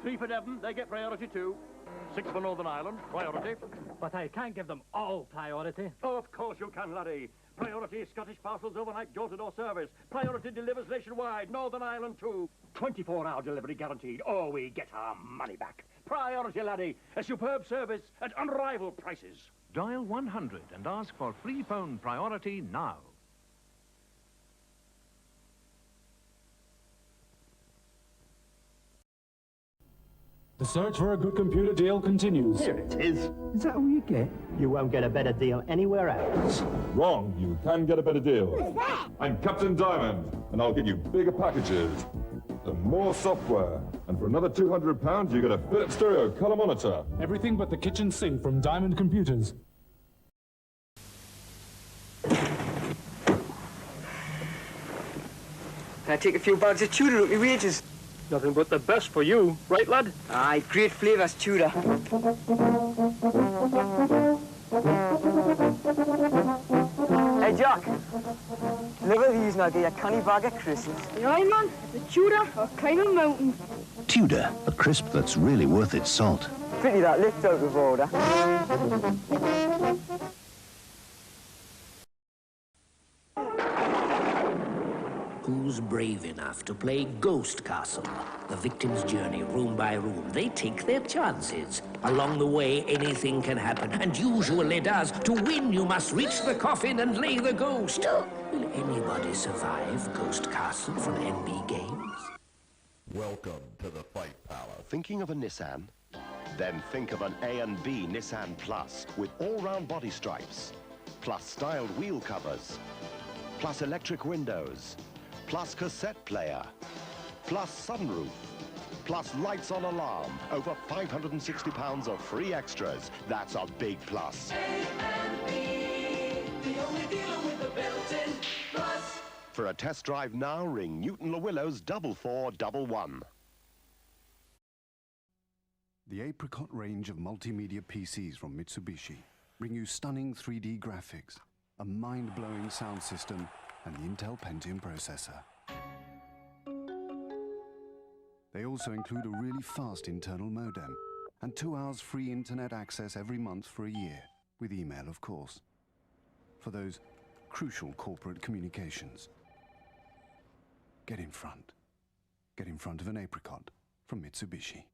3 for Devon, they get priority too. 6 for Northern Ireland, priority. But I can't give them all priority. Oh, of course you can, laddie. Priority Scottish parcels overnight door-to-door service. Priority delivers nationwide, Northern Ireland too. 24-hour delivery guaranteed. Oh, we get our money back. Priority, laddie. A superb service at unrivaled prices. Dial 100 and ask for free phone priority now. The search for a good computer deal continues. Here it is. Is that all you get? You won't get a better deal anywhere else. Wrong. You can get a better deal. Who's that? I'm Captain Diamond, and I'll get you bigger packages and more software. And for another £200, you get a Philips stereo color monitor. Everything but the kitchen sink from Diamond Computers. Can I take a few bags of Tudor at my wages? Nothing but the best for you, right, lad? Aye, great flavours, Tudor. Hey, Jack. Deliver these and I'll get you a canny bag of crisps. Aye, man. The Tudor or climbing mountain. Tudor, a crisp that's really worth its salt. Pity that lift out of order. Who's brave enough to play Ghost Castle? The victim's journey room by room. They take their chances. Along the way, anything can happen, and usually does. To win, you must reach the coffin and lay the ghost. Will anybody survive Ghost Castle from NB Games? Welcome to the Fight Palace. Thinking of a Nissan? Then think of an A and B Nissan Plus with all-round body stripes, plus styled wheel covers, plus electric windows, plus cassette player, plus sunroof, plus lights on alarm. Over £560 of free extras. That's a big plus. A&B, the only dealer with a built-in plus. For a test drive now, ring Newton LeWillow's 4411. The Apricot range of multimedia PCs from Mitsubishi bring you stunning 3D graphics, a mind-blowing sound system, and the Intel Pentium processor. They also include a really fast internal modem and 2 hours free internet access every month for a year, with email, of course, for those crucial corporate communications. Get in front. Get in front of an Apricot from Mitsubishi.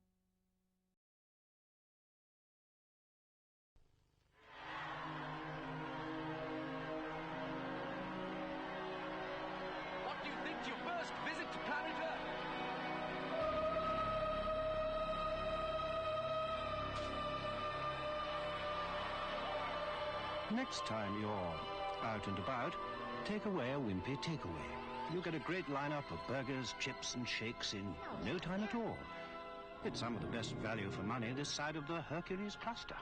Next time you're out and about, take away a Wimpy takeaway. You'll get a great lineup of burgers, chips and shakes in no time at all. It's some of the best value for money this side of the Hercules cluster.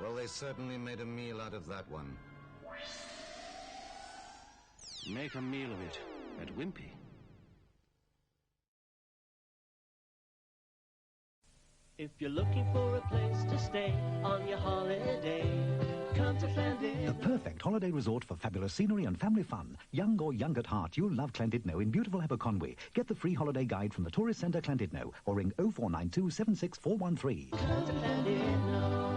Well, they certainly made a meal out of that one. Make a meal of it at Wimpy. If you're looking for a place to stay on your holiday, come to Llandudno. The perfect holiday resort for fabulous scenery and family fun. Young or young at heart, you'll love Llandudno in beautiful Aberconwy. Get the free holiday guide from the Tourist Centre Llandudno or ring 0492 76413. Come to Llandudno.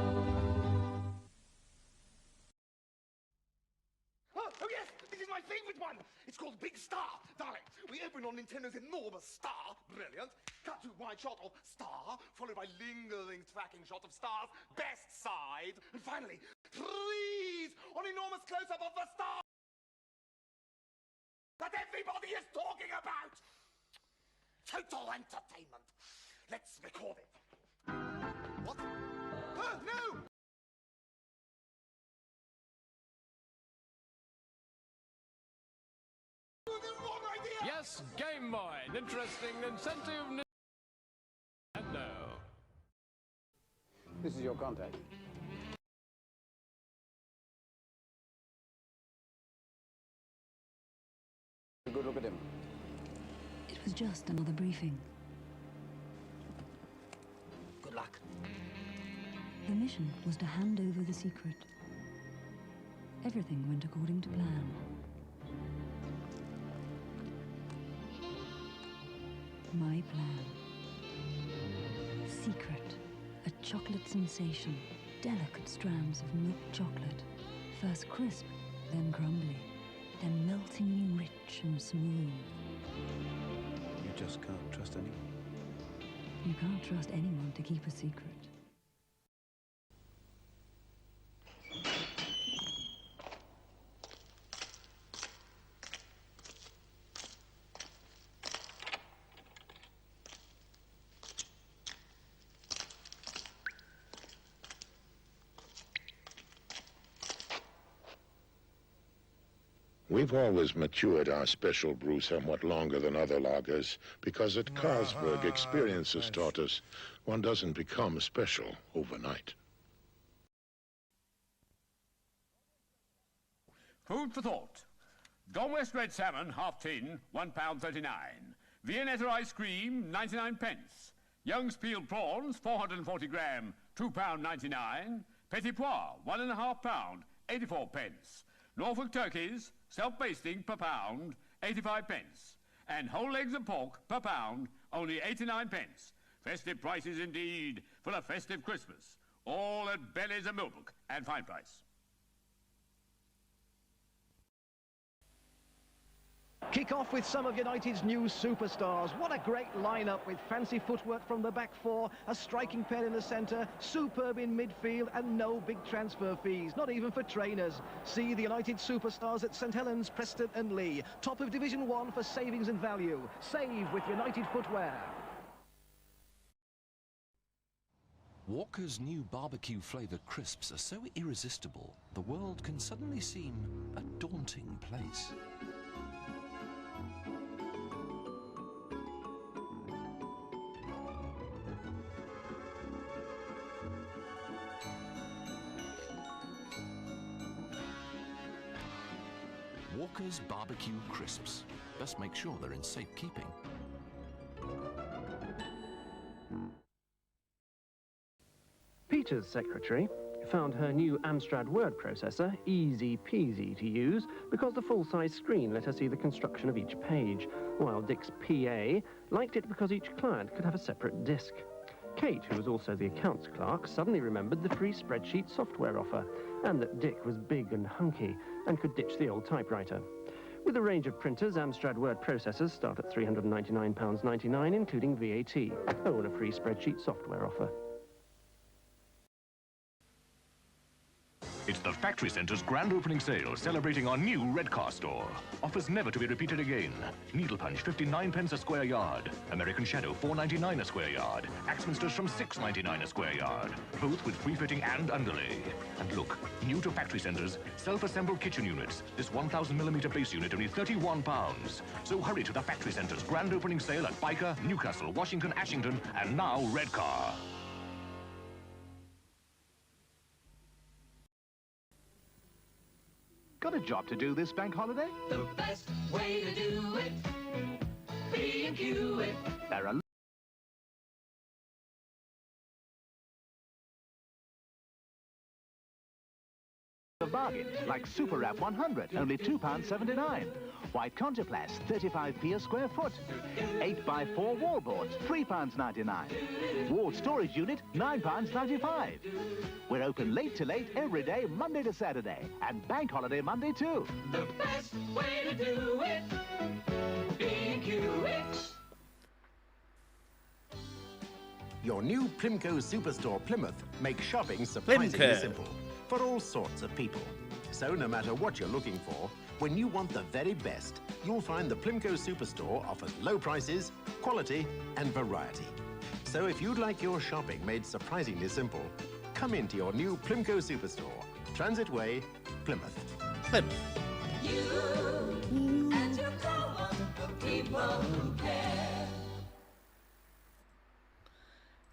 Oh yes, this is my favourite one. It's called Big Star, darling. We open on Nintendo's enormous star, brilliant. Cut to wide shot of star, followed by lingering tracking shot of star's best side, and finally, freeze on enormous close-up of the star that everybody is talking about. Total entertainment. Let's record it. What? No! Yes, Game Boy. An interesting incentive. No. This is your contact. A good look at him. It was just another briefing. Good luck. The mission was to hand over the secret. Everything went according to plan. My plan. secret. A chocolate sensation. Delicate strands of milk chocolate. First crisp, then crumbly, then meltingly rich and smooth. You just can't trust anyone. You can't trust anyone to keep a secret. We've always matured our special brew somewhat longer than other lagers because at Carlsberg, experience has taught us one doesn't become special overnight. Food for thought. Gone West red salmon, half tin, £1.39. Viennetta ice cream, 99 pence. Young's peeled prawns, 440 gram, £2.99. Petit pois, £1.5, 84 pence. Norfolk turkeys, self-basting per pound, 85 pence. And whole legs of pork per pound, only 89 pence. Festive prices indeed for a festive Christmas. All at Belly's and Millbrook and fine price. Kick off with some of United's new superstars. What a great lineup with fancy footwork from the back four, a striking pair in the centre, superb in midfield, and no big transfer fees, not even for trainers. See the United superstars at St Helens, Preston and Lee. Top of Division 1 for savings and value. Save with United footwear. Walker's new barbecue-flavoured crisps are so irresistible, the world can suddenly seem a daunting place. Walker's barbecue crisps. Best make sure they're in safekeeping. Peter's secretary found her new Amstrad word processor easy peasy to use because the full-size screen let her see the construction of each page, while Dick's PA liked it because each client could have a separate disk. Kate, who was also the accounts clerk, suddenly remembered the free spreadsheet software offer, and that Dick was big and hunky and could ditch the old typewriter. With a range of printers, Amstrad word processors start at £399.99, including VAT. Oh, and a free spreadsheet software offer. It's the Factory Centre's grand opening sale, celebrating our new Redcar store. Offers never to be repeated again. Needle punch, 59 pence a square yard. American Shadow, 4.99 a square yard. Axminsters from 6.99 a square yard. Both with free fitting and underlay. And look, new to Factory Centre's self-assembled kitchen units. This 1,000mm base unit only £31. So hurry to the Factory Centre's grand opening sale at Byker, Newcastle, Washington, Ashington, and now Redcar. Got a job to do this bank holiday? The best way to do it, B&Q it. There are of bargains, like Super Wrap 100, only £2.79. White Contoplast, 35p a square foot. 8x4 wallboards, £3.99. Wall storage unit, £9.95. We're open late to late every day, Monday to Saturday, and bank holiday Monday too. The best way to do it, B&Q it. Your new Plimco Superstore Plymouth makes shopping surprisingly Plimco. simple for all sorts of people. So no matter what you're looking for, when you want the very best, you'll find the Plimco Superstore offers low prices, quality and variety. So if you'd like your shopping made surprisingly simple, come into your new Plimco Superstore, Transit Way, Plymouth. Plymouth. You and your co-op, people who care.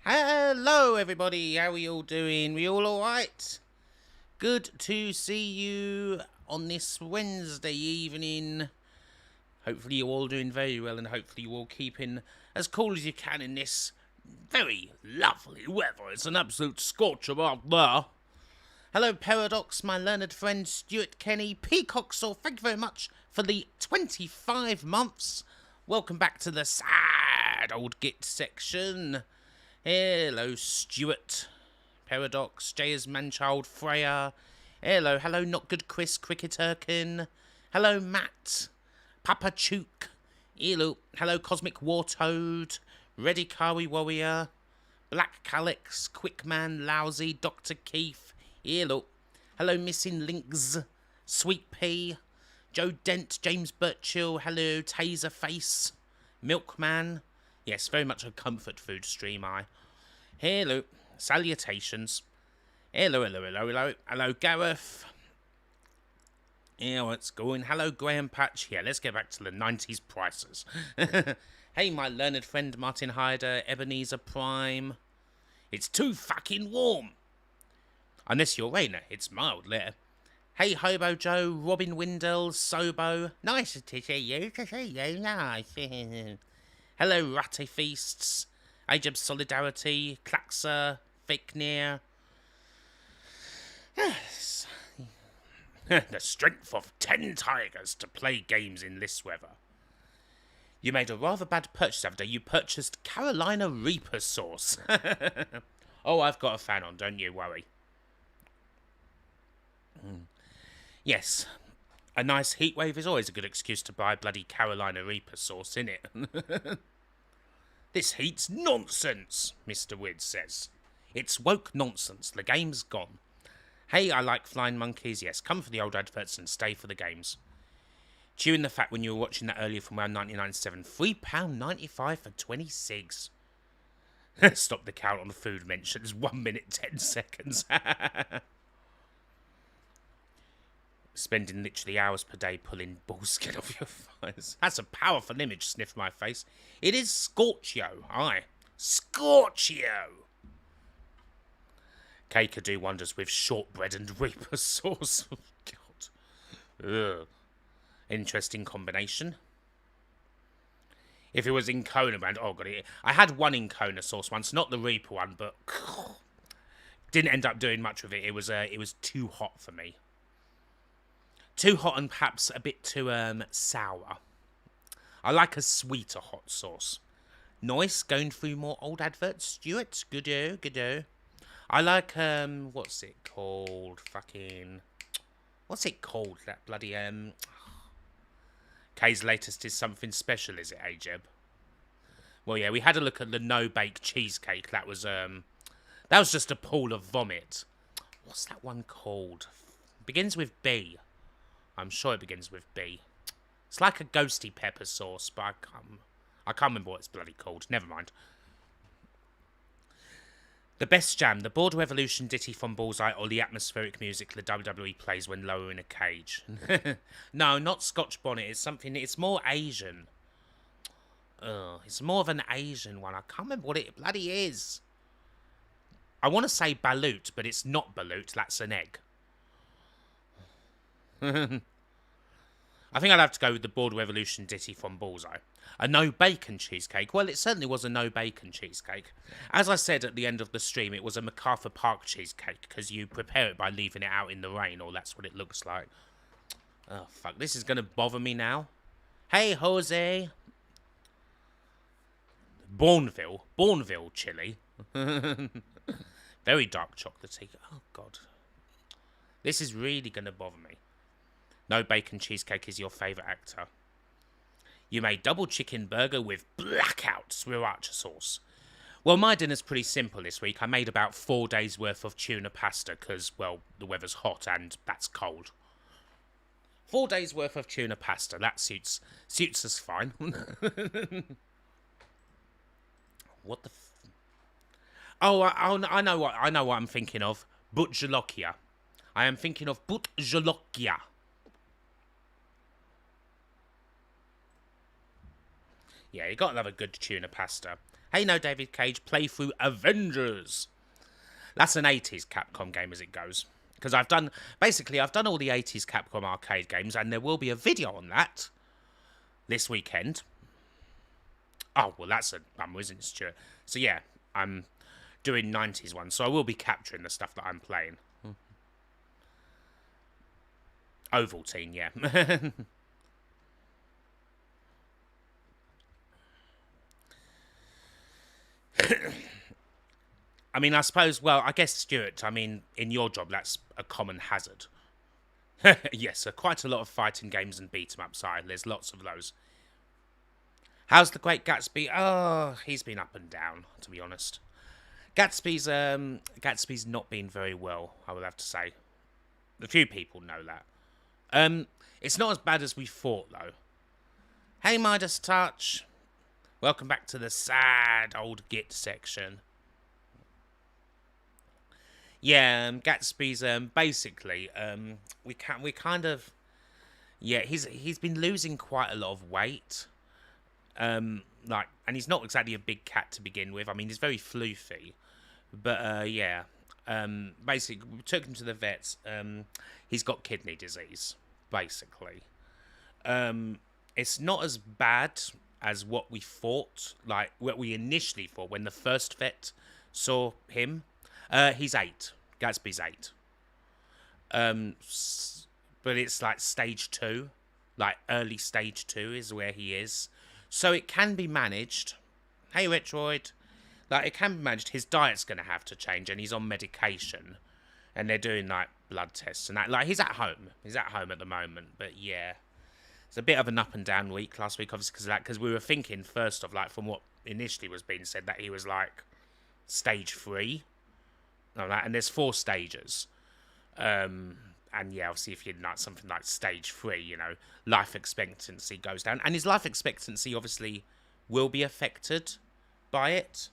Hello everybody, how are you all doing? We all alright? Good to see you on this Wednesday evening. Hopefully you're all doing very well and hopefully you're all keeping as cool as you can in this very lovely weather. It's an absolute scorcher out there. Hello Paradox, my learned friend Stuart Kenny, Peacock Saw, thank you very much for the 25 months. Welcome back to the sad old git section. Hello, Stuart. Paradox, Jay's Manchild, Freya. Hello, Not Good Chris, Cricketerkin. Hello, Matt. Papa Chook. Hello, Cosmic Wartoad. Reddy Kawi Warrior. Black Calyx, Quickman, Lousy, Dr. Keith. Hello, Missing Links. Sweet Pea. Joe Dent, James Birchill. Hello, Taserface. Milkman. Yes, very much a comfort food stream, Hello, salutations. Hello, Gareth. Yeah, what's going? Hello, Graham Patch. Yeah, let's get back to the 90s prices. Hey, my learned friend Martin Hyder, Ebenezer Prime. It's too fucking warm. Unless you're Rainer, it's mild there. Hey, Hobo Joe, Robin Windell, Sobo. Nice to see you, nice. Hello, Ratty Feasts. Age of Solidarity, Klaxer, Fake Near. Yes. The strength of 10 tigers to play games in this weather. You made a rather bad purchase after you purchased Carolina Reaper sauce. Oh, I've got a fan on, don't you worry. Yes, a nice heatwave is always a good excuse to buy bloody Carolina Reaper sauce, innit? This heat's nonsense, Mr. Wid says. It's woke nonsense. The game's gone. Hey, I like flying monkeys. Yes, come for the old adverts and stay for the games. Chewing the fat when you were watching that earlier from around 1997. £3.95 for 26. Stop the count on food mentions. 1 minute, 10 seconds. Spending literally hours per day pulling bullskin off your thighs. That's a powerful image, sniffed my face. It is Scorchio, aye. Scorchio! Cake could do wonders with shortbread and Reaper sauce. Oh, God. Ugh. Interesting combination. If it was in Kona brand, oh God. I had one in Kona sauce once, not the Reaper one, but didn't end up doing much with it. It was too hot for me. Too hot and perhaps a bit too sour. I like a sweeter hot sauce. Nice, going through more old adverts, Stuart. Good-o. I like, what's it called? What's it called? That bloody, Kay's latest is something special, is it, Ajeb? Well, yeah, we had a look at the no-bake cheesecake. That was just a pool of vomit. What's that one called? Begins with B. I'm sure it begins with B. It's like a ghosty pepper sauce, but I can't remember what it's bloody called. Never mind. The best jam, the Board Revolution ditty from Bullseye, or the atmospheric music the WWE plays when lowering a cage. No, not Scotch Bonnet. It's more Asian. It's more of an Asian one. I can't remember what it bloody is. I want to say balut, but it's not balut. That's an egg. I think I'll have to go with the Board Revolution ditty from Bullseye. A no-bacon cheesecake. Well, it certainly was a no-bacon cheesecake. As I said at the end of the stream, it was a MacArthur Park cheesecake, because you prepare it by leaving it out in the rain, or that's what it looks like. Oh, fuck. This is going to bother me now. Hey, Jose. Bourneville chili. Very dark chocolatey. Oh, God. This is really going to bother me. No bacon cheesecake is your favourite actor. You made double chicken burger with blackout sriracha sauce. Well, my dinner's pretty simple this week. I made about 4 days' worth of tuna pasta because, well, the weather's hot and that's cold. 4 days' worth of tuna pasta. That suits us fine. What the I know what I'm thinking of. Butjalokia. I am thinking of Butjalokia. Yeah, you gotta love a good tuna pasta. Hey, no, David Cage, play through Avengers. That's an 80s Capcom game as it goes. Because I've done all the 80s Capcom arcade games, and there will be a video on that this weekend. Oh, well, that's a bummer, isn't it, Stuart? So, yeah, I'm doing 90s ones, so I will be capturing the stuff that I'm playing. Ovaltine, yeah. I mean, I suppose, well, I guess, Stuart, I mean, in your job, that's a common hazard. Yes, quite a lot of fighting games and beat-em-ups are. There's lots of those. How's the Great Gatsby? Oh, he's been up and down, to be honest. Gatsby's not been very well, I would have to say. A few people know that. It's not as bad as we thought, though. Hey, Midas Touch. Welcome back to the sad old Git section. Yeah, Gatsby's basically we kind of, yeah, he's been losing quite a lot of weight. Like, and he's not exactly a big cat to begin with. I mean, he's very floofy, but yeah. Basically, we took him to the vets. He's got kidney disease, basically. It's not as bad as what we thought, like what we initially thought when the first vet saw him. He's 8. Gatsby's 8. But it's like stage 2, like early stage 2 is where he is. So it can be managed. Hey, Retroid. Like, it can be managed. His diet's going to have to change, and he's on medication. And they're doing, like, blood tests and that. Like, he's at home. He's at home at the moment. But, yeah. It's a bit of an up and down week last week, obviously, because we were thinking, first off, like, from what initially was being said, that he was, like, stage 3. And there's 4 stages. And, yeah, obviously, if you're like something like stage 3, you know, life expectancy goes down. And his life expectancy, obviously, will be affected by it.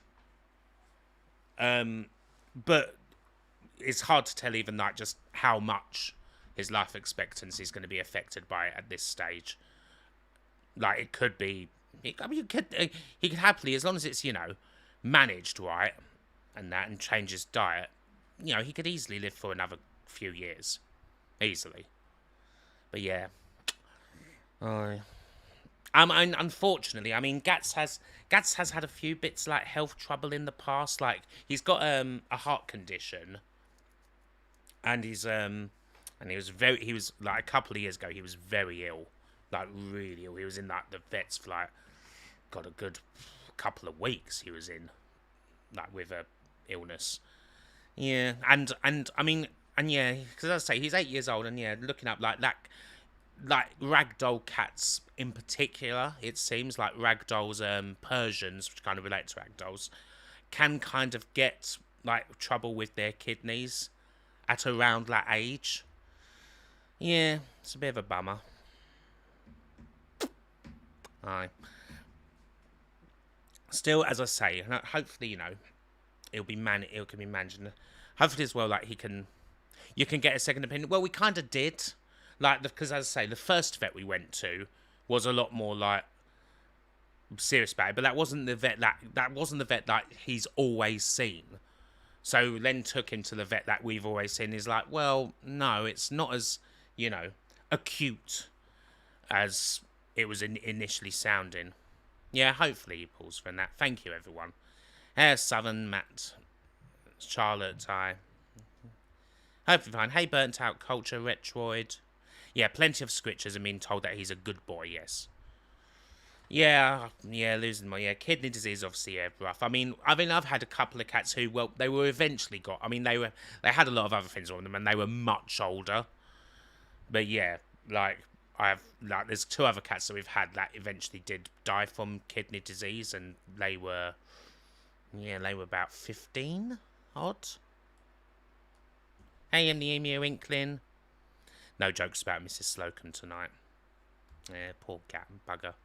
But it's hard to tell even like just how much his life expectancy is going to be affected by it at this stage. Like, it could be, I mean, he could happily, as long as it's, you know, managed right and that, and change his diet, you know, he could easily live for another few years. Easily. But yeah. Unfortunately, I mean, Gats has had a few bits like health trouble in the past. Like, he's got a heart condition, and he was like a couple of years ago. He was very ill, like really ill. He was in like the vets for like, got a good couple of weeks. He was in like with a illness. Yeah, and I mean, and yeah, because as I say, he's 8 years old, and yeah, looking up like that. Like ragdoll cats in particular, it seems like ragdolls, Persians, which kind of relate to ragdolls, can kind of get like trouble with their kidneys at around that age. Yeah, it's a bit of a bummer. Aye. Still, as I say, hopefully, you know, it can be managed. Hopefully as well, like you can get a second opinion. Well, we kind of did. Like, because as I say, the first vet we went to was a lot more like serious about it, but that wasn't the vet that he's always seen. So then took him to the vet that we've always seen. He's like, well, no, it's not as, you know, acute as it was initially sounding. Yeah, hopefully he pulls from that. Thank you, everyone. Here's Southern Matt, Charlotte, I. Hopefully fine. Hey, Burnt Out Culture, Retroid. Yeah, plenty of scritches and being told that he's a good boy, yes. Yeah, losing my kidney disease, obviously, yeah, rough. I mean, I've had a couple of cats who, well, they were eventually got. I mean, they had a lot of other things on them, and they were much older. But yeah, there's 2 other cats that we've had that eventually did die from kidney disease, and they were about 15 odd. Hey, I'm the Emu Inkling. No jokes about Mrs. Slocum tonight. Yeah, poor cat bugger.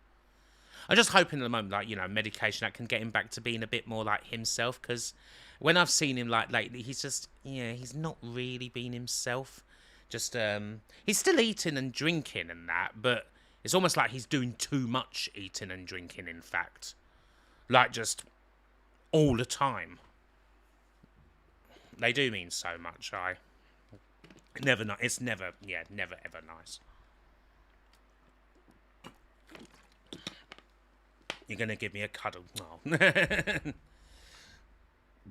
I'm just hoping at the moment, like, you know, medication that can get him back to being a bit more like himself. Because when I've seen him like lately, he's just, he's not really been himself. Just, he's still eating and drinking and that, but it's almost like he's doing too much eating and drinking. In fact, like just all the time. They do mean so much. It's never ever nice. You're going to give me a cuddle? No.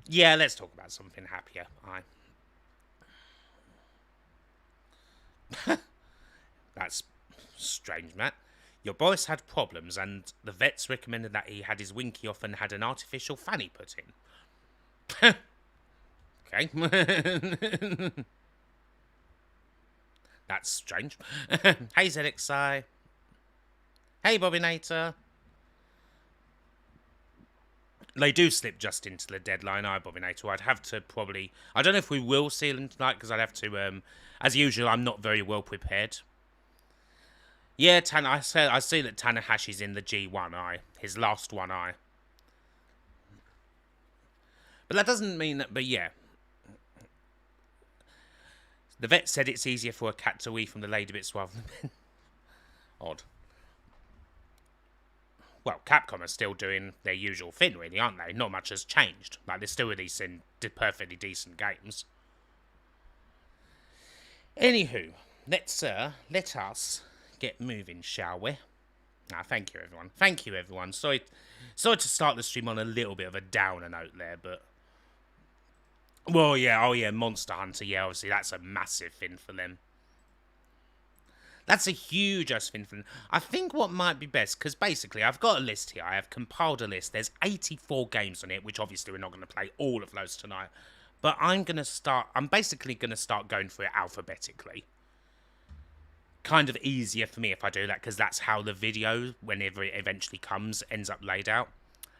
Yeah, let's talk about something happier. That's strange, Matt. Your boss had problems, and the vets recommended that he had his winky off and had an artificial fanny put in. Okay. That's strange. Hey, ZXI. Hey, Bobbinator. They do slip just into the deadline, Bobbinator. I'd have to probably... I don't know if we will see them tonight, because I'd have to... as usual, I'm not very well prepared. Yeah, I see that Tanahashi's in the G1 his last one But that doesn't mean that... But yeah. The vet said it's easier for a cat to wee from the lady bits rather than men. Odd. Well, Capcom are still doing their usual thing, really, aren't they? Not much has changed. Like, they're still releasing perfectly decent games. Anywho, let us get moving, shall we? Thank you, everyone. Thank you, everyone. Sorry to start the stream on a little bit of a downer note there, but... Well, yeah, oh yeah, Monster Hunter, yeah, obviously, that's a massive thing for them. That's a huge thing for them. I think what might be best, because basically, I've got a list here. I have compiled a list. There's 84 games on it, which obviously we're not going to play all of those tonight. But I'm basically going to start going through it alphabetically. Kind of easier for me if I do that, because that's how the video, whenever it eventually comes, ends up laid out.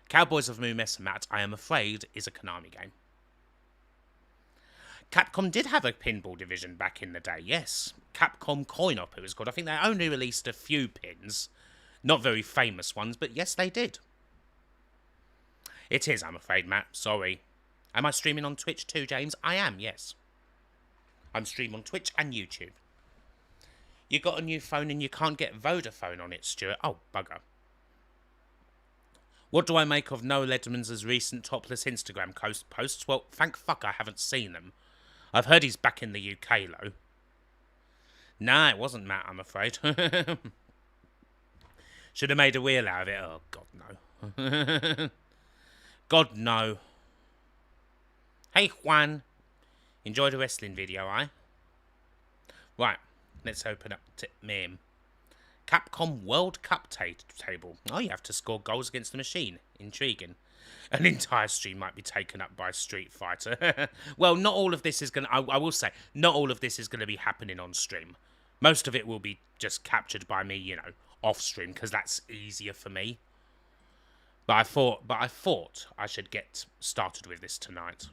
Cowboys of Mumesamat, I am afraid, is a Konami game. Capcom did have a pinball division back in the day, yes. Capcom Coin-Op it was called. I think they only released a few pins. Not very famous ones, but yes, they did. It is, I'm afraid, Matt. Sorry. Am I streaming on Twitch too, James? I am, yes. I'm streaming on Twitch and YouTube. You got a new phone and you can't get Vodafone on it, Stuart. Oh, bugger. What do I make of Noel Edmonds' recent topless Instagram posts? Well, thank fuck I haven't seen them. I've heard he's back in the UK, though. Nah, it wasn't Matt, I'm afraid. Should have made a wheel out of it. Oh, God, no. God, no. Hey, Juan. Enjoy the wrestling video, Right, let's open up meme. Capcom World Cup table. Oh, you have to score goals against the machine. Intriguing. An entire stream might be taken up by Street Fighter. Well, not all of this is going to... I will say, not all of this is going to be happening on stream. Most of it will be just captured by me, you know, off stream, because that's easier for me. But I thought I should get started with this tonight.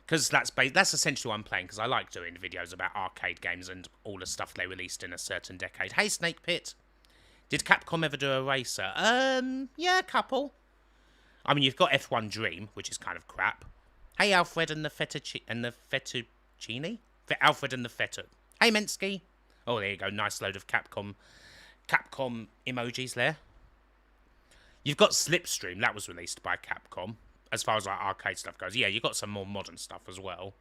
Because that's essentially what I'm playing, because I like doing videos about arcade games and all the stuff they released in a certain decade. Hey, Snake Pit. Did Capcom ever do a racer? Yeah, a couple. I mean, you've got F1 Dream, which is kind of crap. Hey, Alfred and the Fettuccine? Alfred and the Feta. Hey, Mensky. Oh, there you go. Nice load of Capcom emojis there. You've got Slipstream. That was released by Capcom. As far as like arcade stuff goes. Yeah, you've got some more modern stuff as well.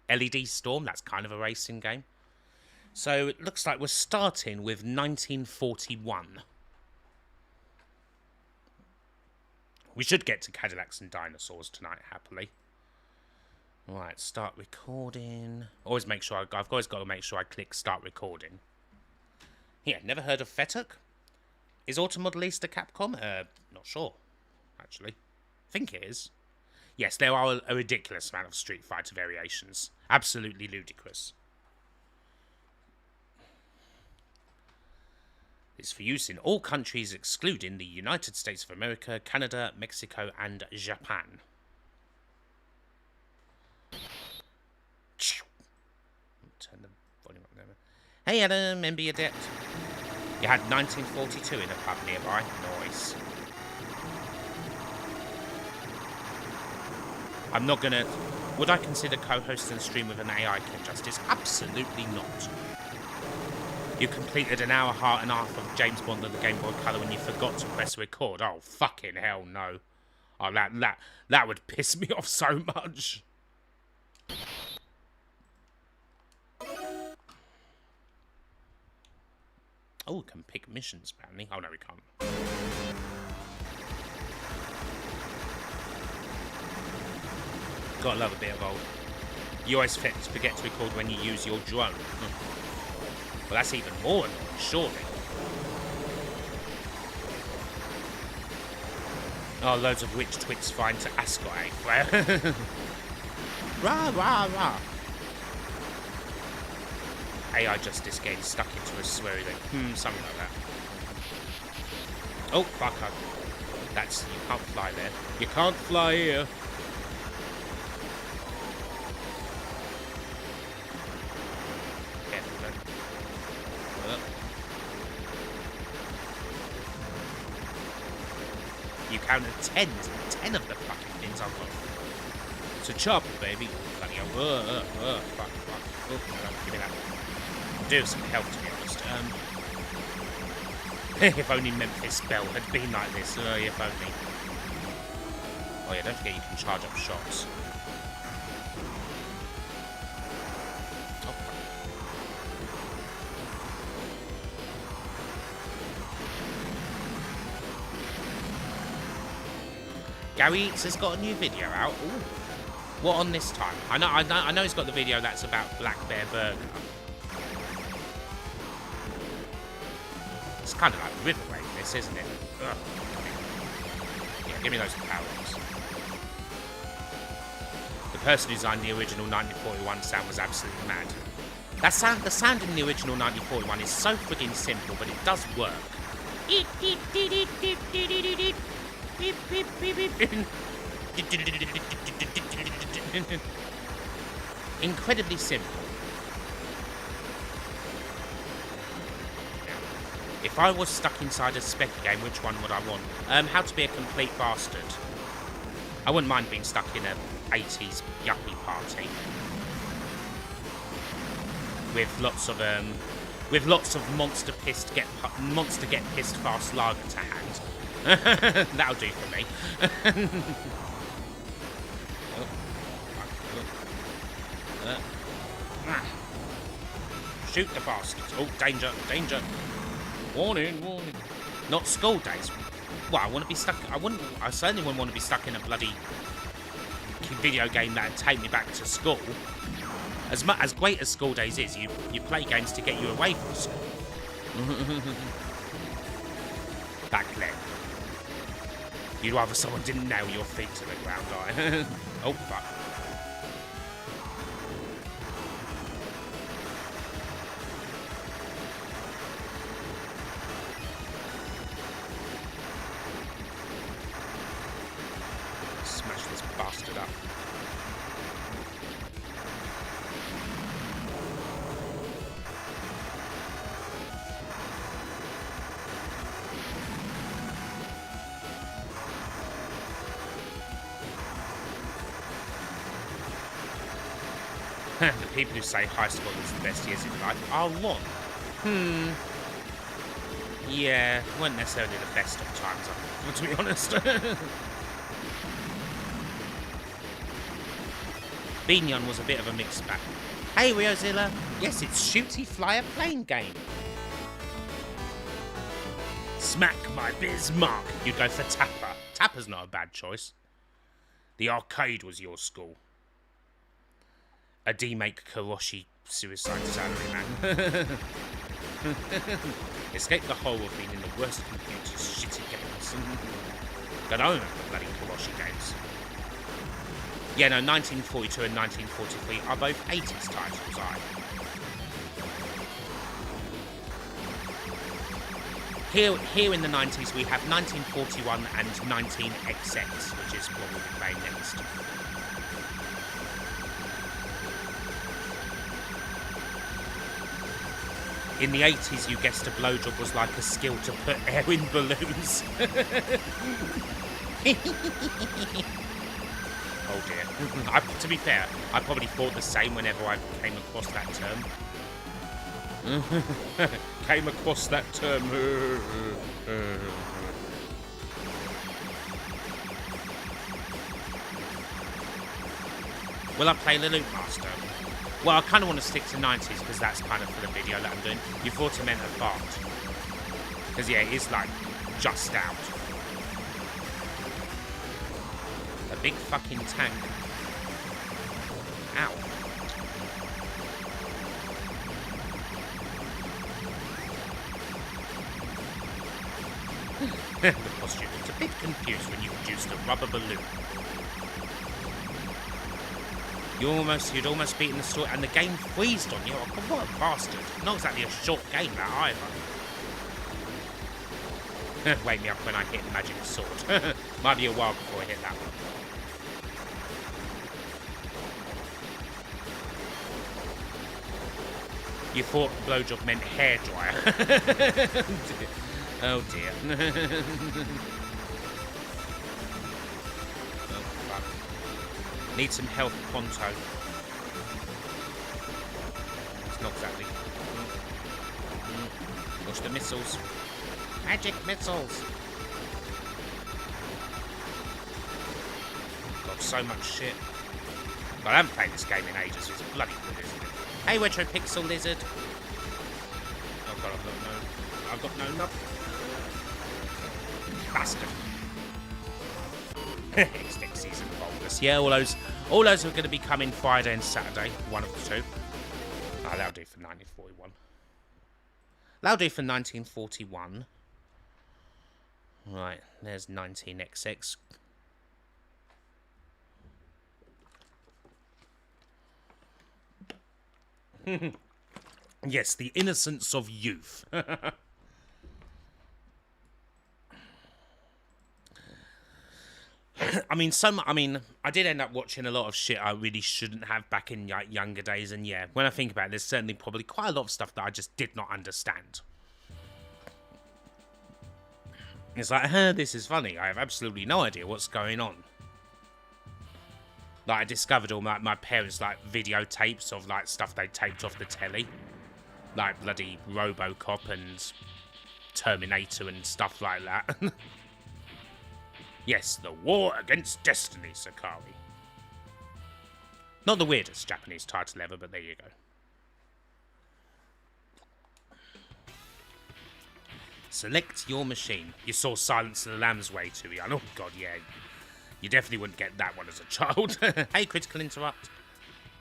LED Storm. That's kind of a racing game. So it looks like we're starting with 1941. We should get to Cadillacs and Dinosaurs tonight, happily. Right, start recording. Always make sure I've always got to make sure I click start recording. Yeah, never heard of Fetuk? Is Automodellista a Capcom? Not sure, actually. Think it is. Yes, there are a ridiculous amount of Street Fighter variations. Absolutely ludicrous. It's for use in all countries excluding the United States of America, Canada, Mexico, and Japan. Turn the volume up there. Hey Adam, MB Adept. You had 1942 in a pub nearby. Nice. I'm not gonna... Would I consider co-hosting a stream with an AI, Ken Justice? Absolutely not. You completed an hour and a half of James Bond on the Game Boy Color when you forgot to press record. Oh, fucking hell, no. Oh, that would piss me off so much. Oh, we can pick missions, apparently. Oh, no, we can't. Gotta love a bit of old. You always forget to record when you use your drone. Well, that's even more annoying, surely. Oh, loads of witch twits fine to Ascot, eh? Rah, rah, rah. AI Justice getting stuck into a sweary thing. Something like that. Oh, fuck up. That's... You can't fly there. You can't fly here. Careful, then. You counted 10 of the fucking things I've got. It's a chopper, baby. Bloody hell. Fuck. Oh, give me that. Do some help, to be honest. If only Memphis Belle had been like this. If only. Oh yeah, don't forget you can charge up shots. Oh, Gary Eats has got a new video out. Ooh. What on this time? I know he's got the video that's about Black Bear Burger. It's kind of like Riverway, this, isn't it? Ugh. Yeah, give me those power-ups. The person who designed the original 1941 sound was absolutely mad. The sound in the original 1941 is so friggin' simple, but it does work. Incredibly simple. If I was stuck inside a spec game, which one would I want? How to be a complete bastard. I wouldn't mind being stuck in a 80s yuppie party with lots of monster get pissed fast lager to hand. That'll do for me. Shoot the bastards. Oh, danger, danger. Warning, warning. Not school days. Well, I want to be stuck. I certainly wouldn't want to be stuck in a bloody video game that'd take me back to school. As great as school days is, you play games to get you away from school. Back then. You'd rather someone didn't nail your feet to the ground, right? Oh, fuck. Smash this bastard up. The people who say high school is the best years of life are wrong. Yeah, weren't necessarily the best of times, to be honest. Beanyon was a bit of a mixed bag. Hey, Riozilla. Yes, it's Shooty Flyer Plane Game. Smack my Bismarck. You go for Tapper. Tapper's not a bad choice. The arcade was your school. A D-make Karoshi suicide salary man. Escape the horror of being in the worst computer's shitty games. Got own the bloody Karoshi games. Yeah, no, 1942 and 1943 are both 80s titles, Here in the 90s we have 1941 and 19XX, which is what we'll be playing next. In the 80s, you guessed a blowjob was like a skill to put air in balloons. Oh dear. To be fair, I probably thought the same whenever I came across that term. Came across that term. Will I play the Loot Master? Well, I kind of want to stick to 90s because that's kind of for the video that I'm doing. You thought I meant a fart. Because, yeah, it is, like, just out. A big fucking tank. Ow. The costume looked a bit confused when you produced a rubber balloon. You'd almost beaten the story, and the game freezed on you. Oh, what a bastard. Not exactly a short game, that either. Wake me up when I hit magic sword. Might be a while before I hit that one. You thought blowjob meant hairdryer. Oh dear. Oh, fuck. Need some help pronto. It's not exactly. Push the missiles. Magic missiles. Got so much shit. But I haven't played this game in ages, so it's bloody good, isn't it? Hey, Retro Pixel Lizard. Oh god, I've got no love. Bastard. Next season bonus. Yeah, all those are going to be coming Friday and Saturday. One of the two. Oh, that'll do for 1941. That'll do for 1941. Right, there's 19XX. Yes, the innocence of youth. I mean, I did end up watching a lot of shit I really shouldn't have back in younger days, and yeah, when I think about it, there's certainly probably quite a lot of stuff that I just did not understand. It's like, this is funny. I have absolutely no idea what's going on. Like, I discovered all my parents' like videotapes of like stuff they taped off the telly, like bloody RoboCop and Terminator and stuff like that. Yes, the war against destiny, Sakari. Not the weirdest Japanese title ever, but there you go. Select your machine. You saw Silence of the Lambs way too young. Oh god, yeah. You definitely wouldn't get that one as a child. Hey, Critical Interrupt.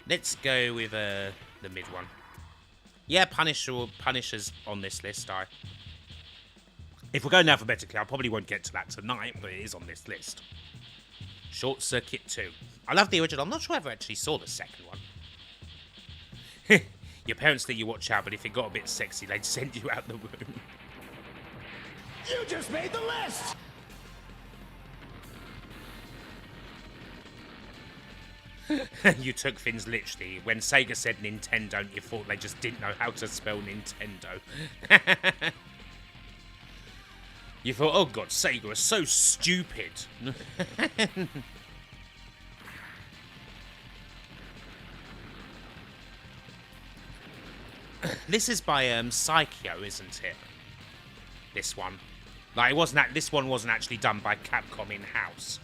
Let's go with the mid one. Yeah, Punisher's on this list. If we're going alphabetically, I probably won't get to that tonight, but it is on this list. Short Circuit 2. I love the original. I'm not sure I ever actually saw the second one. Your parents let you watch out, but if it got a bit sexy, they'd send you out the room. You just made the list! You took things literally. When Sega said Nintendo, you thought they just didn't know how to spell Nintendo. You thought, oh god, Sega is so stupid. This is by Psycho, isn't it? This one. Like, this one wasn't actually done by Capcom in-house.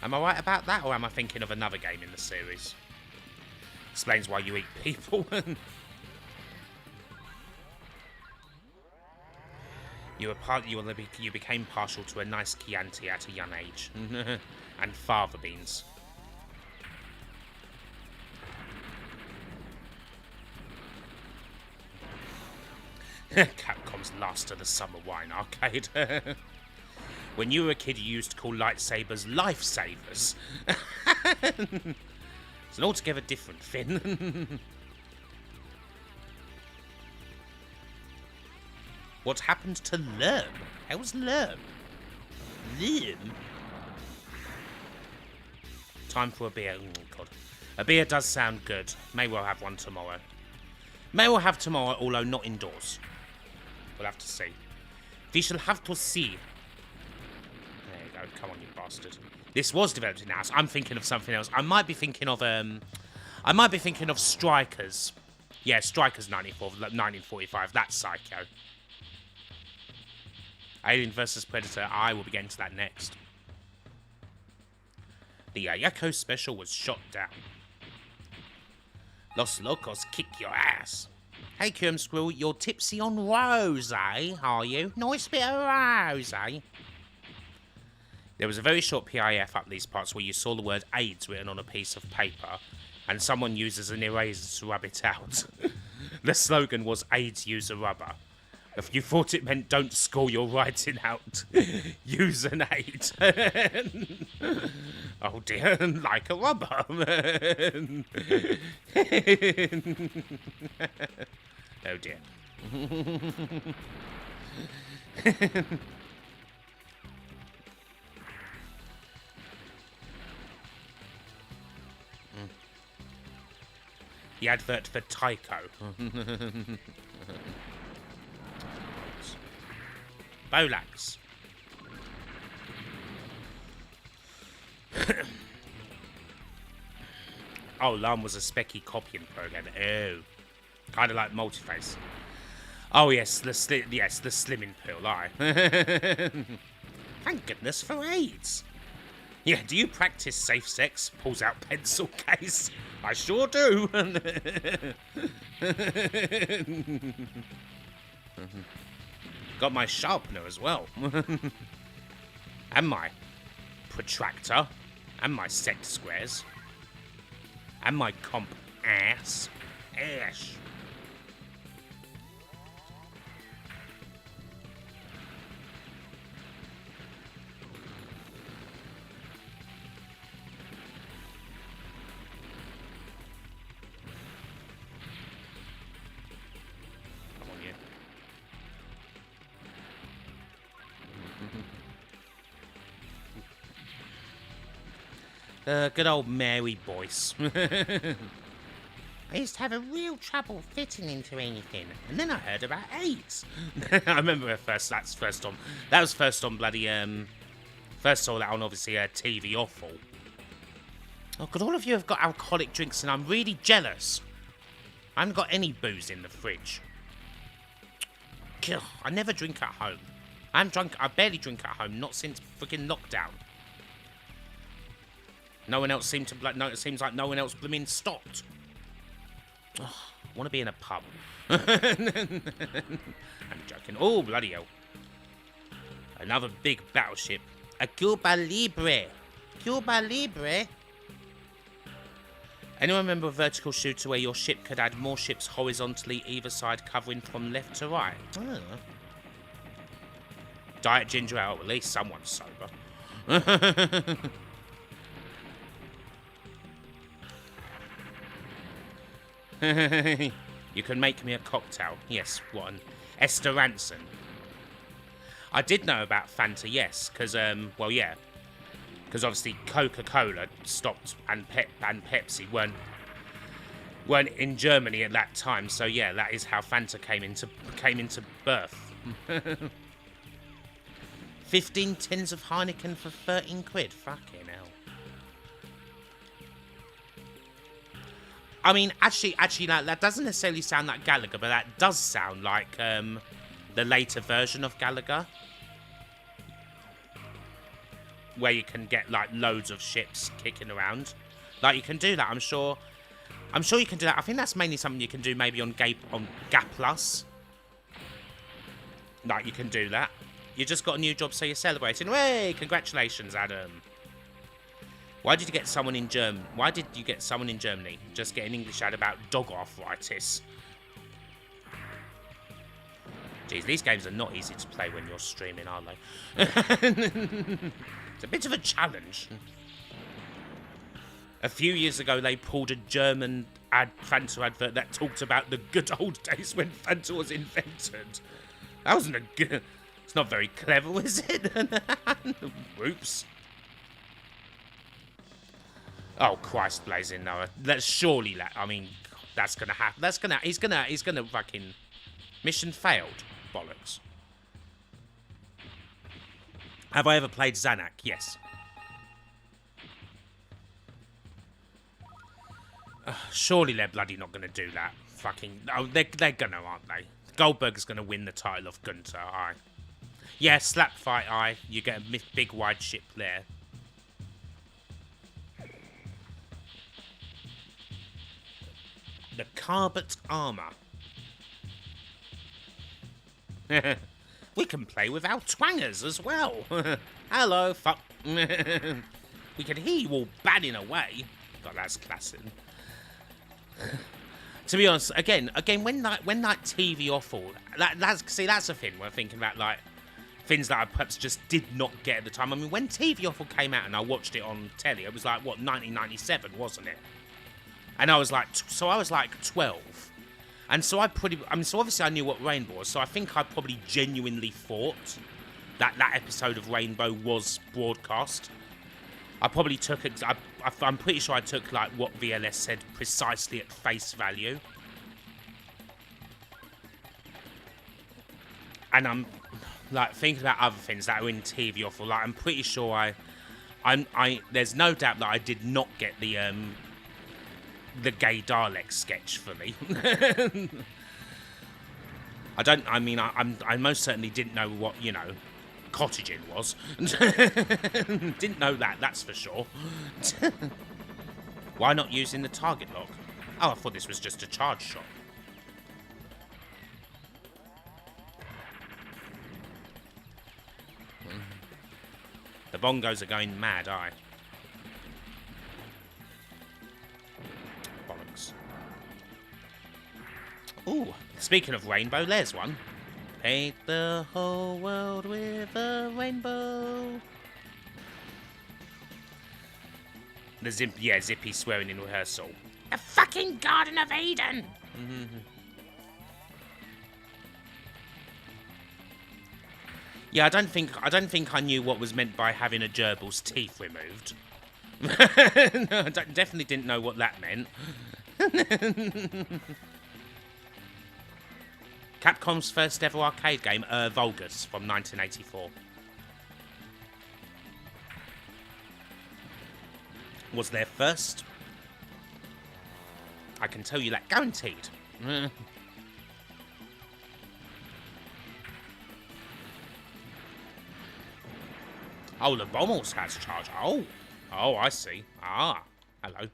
Am I right about that, or am I thinking of another game in the series? Explains why you eat people. You became partial to a nice Chianti at a young age. And fava beans. Capcom's Last of the Summer Wine Arcade. When you were a kid, you used to call lightsabers lifesavers. It's an altogether different thing. What happened to Lerm? How's Lerm? Lerm? Time for a beer. Oh, God. A beer does sound good. May well have one tomorrow. May well have tomorrow, although not indoors. We'll have to see. We shall have to see. There you go. Come on, you bastard. This was developed in-house. I'm thinking of something else. I might be thinking of Strikers. Yeah, Strikers 1945. That's Psycho. Alien vs Predator. I will be getting to that next. The Ayako special was shot down. Los Locos kick your ass. Hey, Curm Squirrel, you're tipsy on rose, are you? Nice bit of rose, There was a very short PIF up these parts where you saw the word AIDS written on a piece of paper, and someone uses an eraser to rub it out. The slogan was AIDS user rubber. If you thought it meant don't score your writing out, use an 8. Oh dear, like a rubber. Oh dear. The advert for Tyco. Bolax. Oh, LAM was a specky copying program. Oh, kind of like Multiface. Oh yes, the slimming pill. Aye. Thank goodness for AIDS. Yeah, do you practice safe sex? Pulls out pencil case. I sure do. Got my sharpener as well. And my protractor. And my set squares. And my comp ass. Ash. Good old Mary Boyce. I used to have a real trouble fitting into anything, and then I heard about AIDS. I remember her first. That was first on bloody. First saw that on obviously TV Awful. Oh God, all of you have got alcoholic drinks, and I'm really jealous. I haven't got any booze in the fridge. I never drink at home. I barely drink at home, not since freaking lockdown. No one else seemed to. No, it seems like no one else blooming stopped. Oh, I want to be in a pub. I'm joking. Oh, bloody hell. Another big battleship. A Cuba Libre. Cuba Libre. Anyone remember a vertical shooter where your ship could add more ships horizontally either side, covering from left to right? Oh. Diet ginger ale. At least someone's sober. You can make me a cocktail. Yes, what an Esperanson. I did know about Fanta, yes, because, well, yeah. Because obviously Coca-Cola stopped and Pepsi weren't in Germany at that time. So, yeah, that is how Fanta came into birth. 15 tins of Heineken for 13 quid. Fucking hell. I mean, actually, that doesn't necessarily sound like Gallagher, but that does sound like the later version of Gallagher, where you can get like loads of ships kicking around. Like you can do that. I'm sure you can do that. I think that's mainly something you can do maybe on Gap Plus. Like you can do that. You just got a new job, so you're celebrating. Hey, congratulations, Adam. Why did you get someone in Germany? Why did you get someone in Germany? Just get an English ad about dog arthritis. Jeez, these games are not easy to play when you're streaming, are they? It's a bit of a challenge. A few years ago, they pulled a German Fanta advert that talked about the good old days when Fanta was invented. That wasn't a good... It's not very clever, was it? Oops. Oh Christ, blazing Noah! That's surely that. I mean, that's gonna happen. He's gonna fucking mission failed. Bollocks. Have I ever played Zanuck? Yes. Surely they're bloody not gonna do that. Fucking. Oh, they're gonna, aren't they? Goldberg's gonna win the title of Gunter. Aye. Yeah, slap fight. Aye. You get a big wide ship there. The Carbot Armour. We can play with our twangers as well. Hello, fuck. We can hear you all batting away. God, that's classic. To be honest, again, when that TV offal, that's a thing we're thinking about, like things that I perhaps just did not get at the time. I mean, when TV offal came out and I watched it on telly, it was like what 1997, wasn't it? And I was like, 12, and so so obviously I knew what Rainbow was. So I think I probably genuinely thought that episode of Rainbow was broadcast. I probably took it. I'm pretty sure I took like what VLS said precisely at face value. And I'm like thinking about other things that are in TV offal. Like I'm pretty sure there's no doubt that I did not get the gay Dalek sketch for me. I most certainly didn't know what, cottaging was. Didn't know that's for sure. Why not using the target lock? Oh, I thought this was just a charge shot. The bongos are going mad, aye. Bollocks. Ooh, speaking of rainbow, there's one. Paint the whole world with a rainbow. Zippy swearing in rehearsal. The fucking Garden of Eden! Yeah, I don't think I knew what was meant by having a gerbil's teeth removed. No, I definitely didn't know what that meant. Capcom's first ever arcade game, Vulgus, from 1984. Was their first? I can tell you that guaranteed. Oh, the bomb also has charge. Oh, I see. Ah, hello.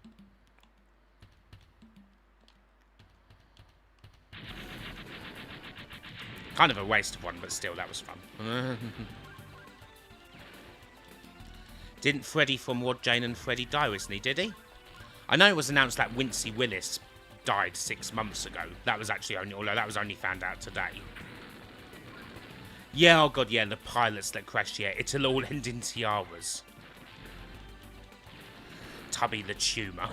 Kind of a waste of one, but still, that was fun. Didn't Freddy from Rod, Jane and Freddy die recently, did he? I know it was announced that Wincy Willis died 6 months ago. That was actually although that was only found out today. Yeah, oh god, yeah, the pilots that crashed, yeah, it'll all end in tiaras. Tubby the tumour.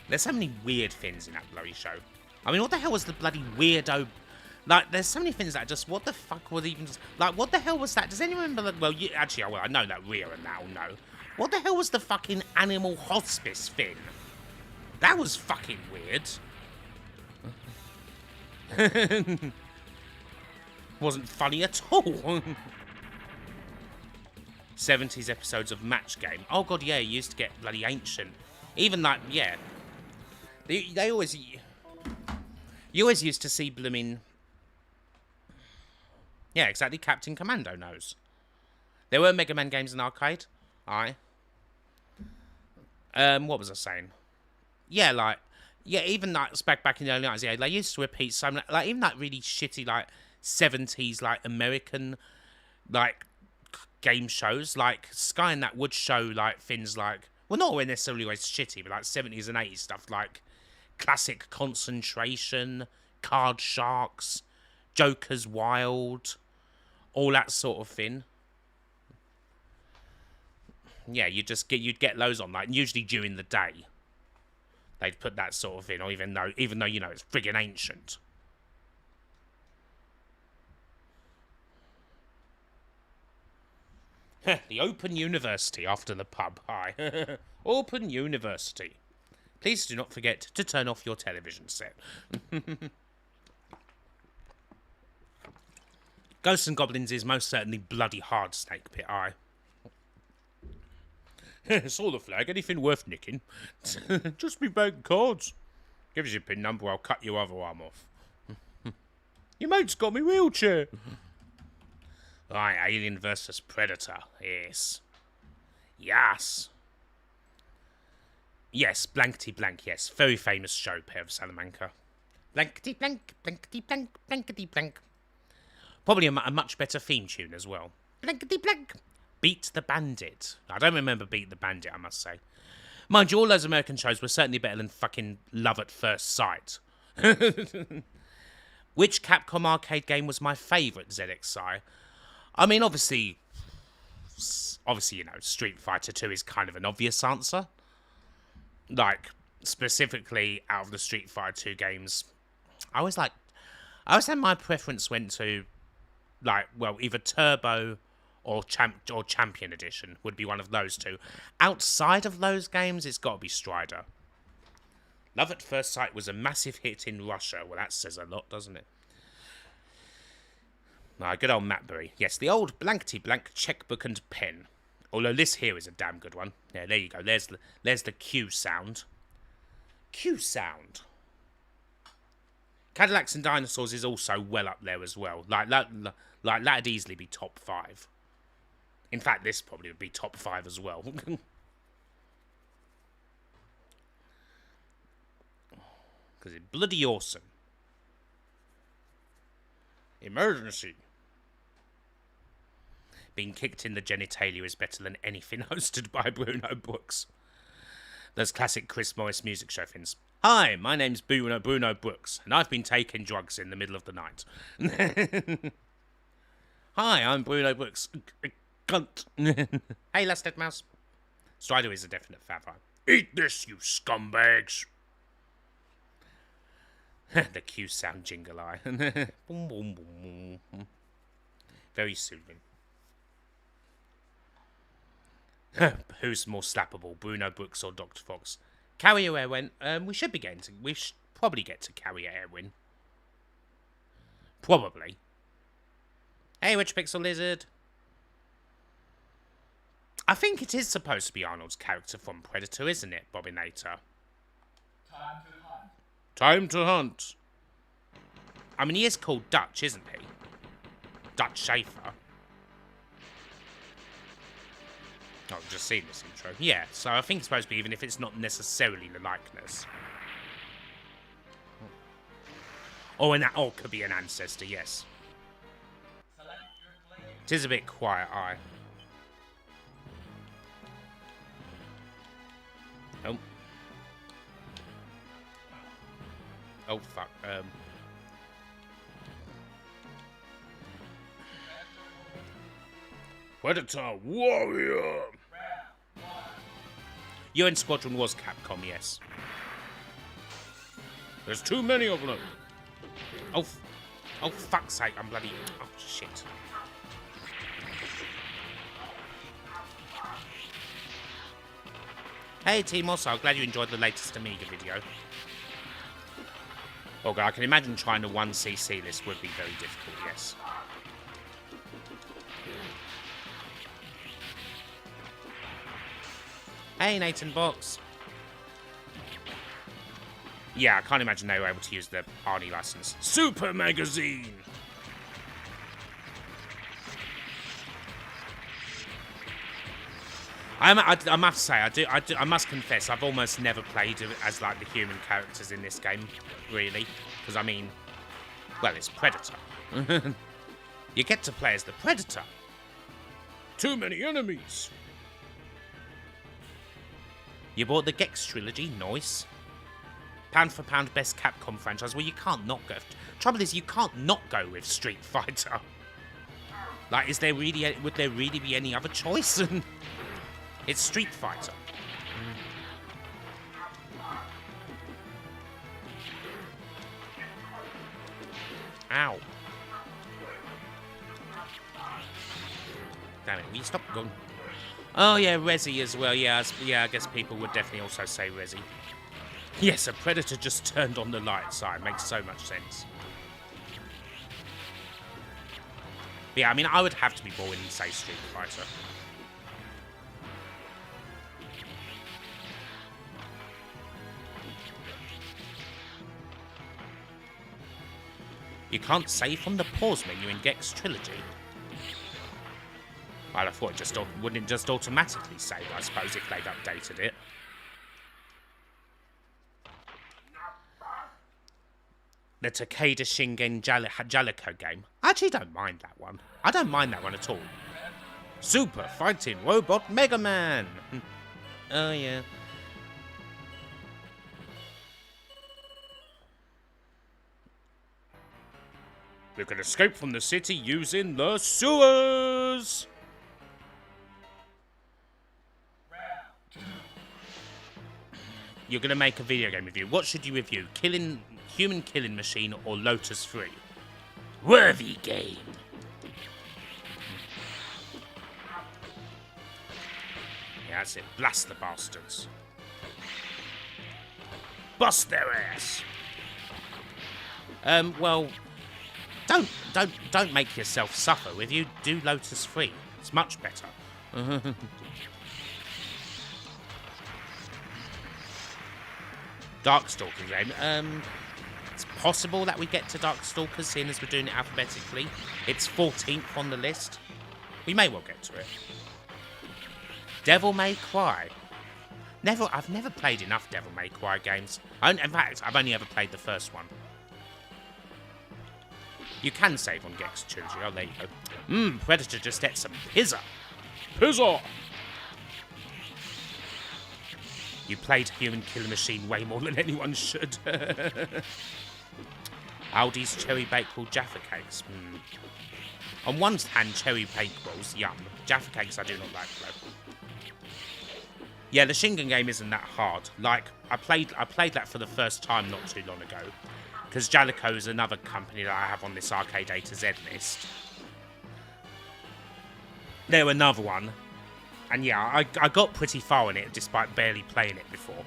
There's so many weird things in that bloody show. I mean, what the hell was the bloody weirdo... Like, there's so many things that just... What the fuck were even... Like, what the hell was that? Does anyone remember that? Well, actually, I know that Rhea and that will know. What the hell was the fucking animal hospice thing? That was fucking weird. Wasn't funny at all. 70s episodes of Match Game. Oh god, yeah, you used to get bloody ancient. Even like, yeah. They always... You always used to see blooming... Yeah, exactly, Captain Commando knows. There were Mega Man games in arcade. Aye. What was I saying? Yeah, like... Yeah, even like back in the early 90s, yeah, they used to repeat some... Like, even like really shitty, like, 70s, like, American, like, game shows. Like, Sky and that would show, like, things like... Well, not necessarily always shitty, but like 70s and 80s stuff, like Classic Concentration, Card Sharks, Joker's Wild, all that sort of thing. Yeah, you'd get those on, like, usually during the day. They'd put that sort of thing, or even though you know it's friggin' ancient. The Open University after the pub. Hi. Open University. Please do not forget to turn off your television set. Ghosts and Goblins is most certainly bloody hard, Snake Pit. Aye. Saw the flag. Anything worth nicking? Just be bag cards. Give us your pin number, I'll cut your other arm off. Your mate's got me wheelchair. Right, Alien versus Predator. Yes. Yes. Yes, blankety blank, yes. Very famous show, Pair of Salamanca. Blankety blank, blankety blank, blankety blank. Probably a much better theme tune as well. Blankety blank. Beat the Bandit. I don't remember Beat the Bandit, I must say. Mind you, all those American shows were certainly better than fucking Love at First Sight. Which Capcom arcade game was my favourite, ZXI? I mean, obviously, you know, Street Fighter 2 is kind of an obvious answer. Like, specifically, out of the Street Fighter 2 games, I always had my preference went to, like, well, either Turbo or Champion Edition would be one of those two. Outside of those games, it's got to be Strider. Love at First Sight was a massive hit in Russia. Well, that says a lot, doesn't it? Good old Matbury. Yes, the old blankety-blank checkbook and pen. Although this here is a damn good one. Yeah, there you go. There's the Q sound. Q sound. Cadillacs and Dinosaurs is also well up there as well. Like that'd easily be top 5. In fact, this probably would be top 5 as well. Because it's bloody awesome. Emergency. Being kicked in the genitalia is better than anything hosted by Bruno Brooks. Those classic Chris Morris music show things. Hi, my name's Bruno Brooks, and I've been taking drugs in the middle of the night. Hi, I'm Bruno Brooks. Cunt. Hey, Last Dead Mouse. Strider is a definite favourite. Eat this, you scumbags. The Q sound jingle eye. Boom, boom, boom. Very soothing. Who's more slappable, Bruno Brooks or Dr. Fox? Carrier Airwin. We should probably get to Carrier Airwin. Probably. Hey, Rich Pixel Lizard. I think it is supposed to be Arnold's character from Predator, isn't it, Bobbinator? Time to hunt. I mean, he is called Dutch, isn't he? Dutch Schaefer. Oh, I've just seen this intro. Yeah, so I think it's supposed to be, even if it's not necessarily the likeness. Or it could be an ancestor, yes. It is a bit quiet, aye. Oh. Oh, fuck. Predator Warrior! UN Squadron was Capcom, yes. There's too many of them. Oh, fuck's sake, I'm bloody... Oh, shit. Hey, Team Osso, glad you enjoyed the latest Amiga video. Okay, I can imagine trying to 1cc this would be very difficult, yes. Hey, Nathan Box. Yeah, I can't imagine they were able to use the Arnie license. Super Magazine! I must say, I must confess, I've almost never played as, like, the human characters in this game, really. Because, I mean, well, it's Predator. You get to play as the Predator. Too many enemies. You bought the Gex trilogy, nice. Pound for pound best Capcom franchise. Well, you can't not go. Trouble is, you can't not go with Street Fighter. Like, would there really be any other choice? It's Street Fighter. Ow. Damn it, will you stop going? Oh yeah, Resi as well. Yeah, I guess people would definitely also say Resi. Yes, a Predator just turned on the light side. Makes so much sense. But yeah, I mean, I would have to be born and say Street Fighter. You can't save from the pause menu in Gex Trilogy. Well, I thought wouldn't it just automatically save, I suppose, if they'd updated it. the Takeda Shingen Jalico game. I actually don't mind that one. I don't mind that one at all. Super Fighting Robot Mega Man. Oh, yeah. We can escape from the city using the sewers. You're going to make a video game review. What should you review? Human Killing Machine or Lotus 3? Worthy game. Yeah, that's it. Blast the bastards. Bust their ass. Well, don't make yourself suffer. If you do Lotus 3, it's much better. Darkstalkers game. It's possible that we get to Darkstalkers, seeing as we're doing it alphabetically. It's 14th on the list. We may well get to it. Devil May Cry. I've never played enough Devil May Cry games. In fact, I've only ever played the first one. You can save on Gex Choosy. Oh, there you go. Predator just ate some pizza. Pizza! You played Human Killer Machine way more than anyone should. Aldi's Cherry Bakewell Jaffa Cakes. On one hand, Cherry Bakewells, yum. Jaffa Cakes I do not like, though. Yeah, the Shingen game isn't that hard. Like, I played that for the first time not too long ago. Because Jalico is another company that I have on this Arcade A to Z list. They're another one. And yeah, I got pretty far in it, despite barely playing it before.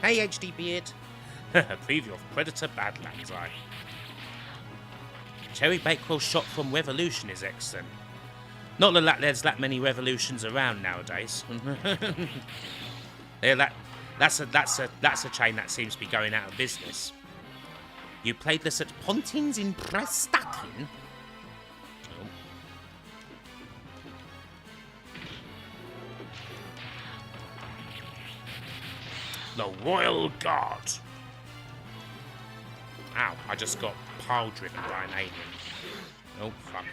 Hey, HD Beard. Preview of Predator Badlands, aye. Cherry Bakewell shot from Revolution is excellent. Not that there's that many Revolutions around nowadays. Yeah, that's a chain that seems to be going out of business. You played this at Pontins in Prestakin? The Royal Guard. Ow, I just got pile-driven by an alien. Oh, fuck.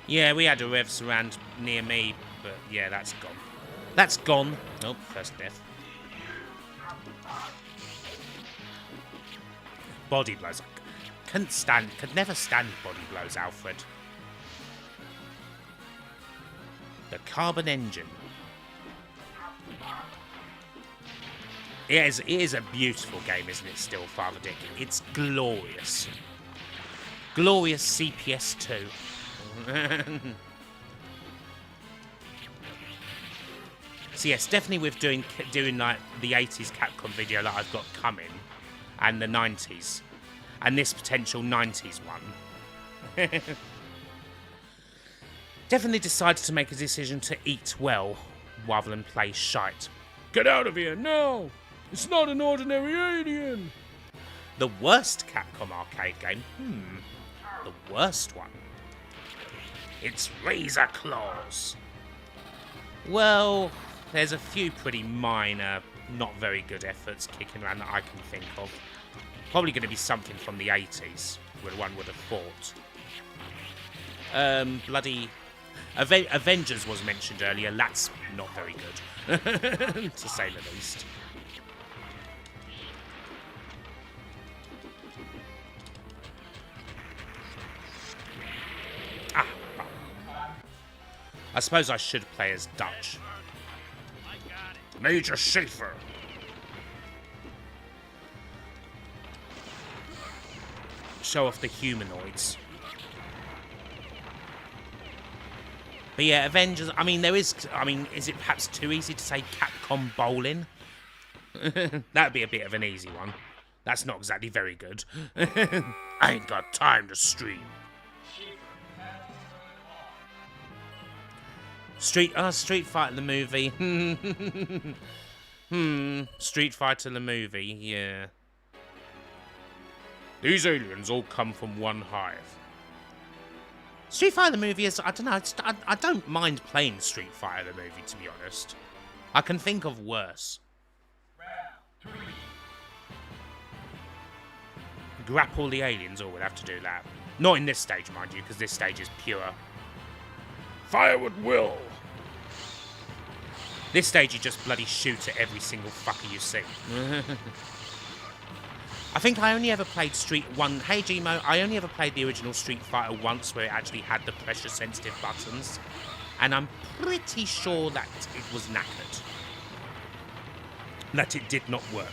Yeah, we had a rev surround near me, but yeah, that's gone. That's gone. Oh, first death. Body blows. Could never stand body blows, Alfred. The Carbon Engine. It is a beautiful game, isn't it, still, Father Dick? It's glorious. Glorious CPS 2. So yes, definitely with doing like the 80s Capcom video that I've got coming, and the 90s, and this potential 90s one. Definitely decided to make a decision to eat well rather than play shite. Get out of here, no! It's not an ordinary alien! The worst Capcom arcade game? The worst one. It's Razor Claws. Well, there's a few pretty minor, not very good efforts kicking around that I can think of. Probably going to be something from the 80s, where one would have thought. Bloody... Avengers was mentioned earlier. That's not very good, to say the least. I suppose I should play as Dutch. Major Schaefer. Show off the humanoids. But yeah, Avengers, is it perhaps too easy to say Capcom Bowling? That'd be a bit of an easy one. That's not exactly very good. I ain't got time to stream. Street Fighter the movie. Street Fighter the movie, yeah. These aliens all come from one hive. Street Fighter the movie is, I don't know, I don't mind playing Street Fighter the movie, to be honest. I can think of worse. Grapple the aliens, we'll have to do that. Not in this stage, mind you, because this stage is pure fire at will. This stage you just bloody shoot at every single fucker you see. I think I only ever played Street 1. Hey Gmo, I only ever played the original Street Fighter once where it actually had the pressure sensitive buttons. And I'm pretty sure that it was knackered. That it did not work.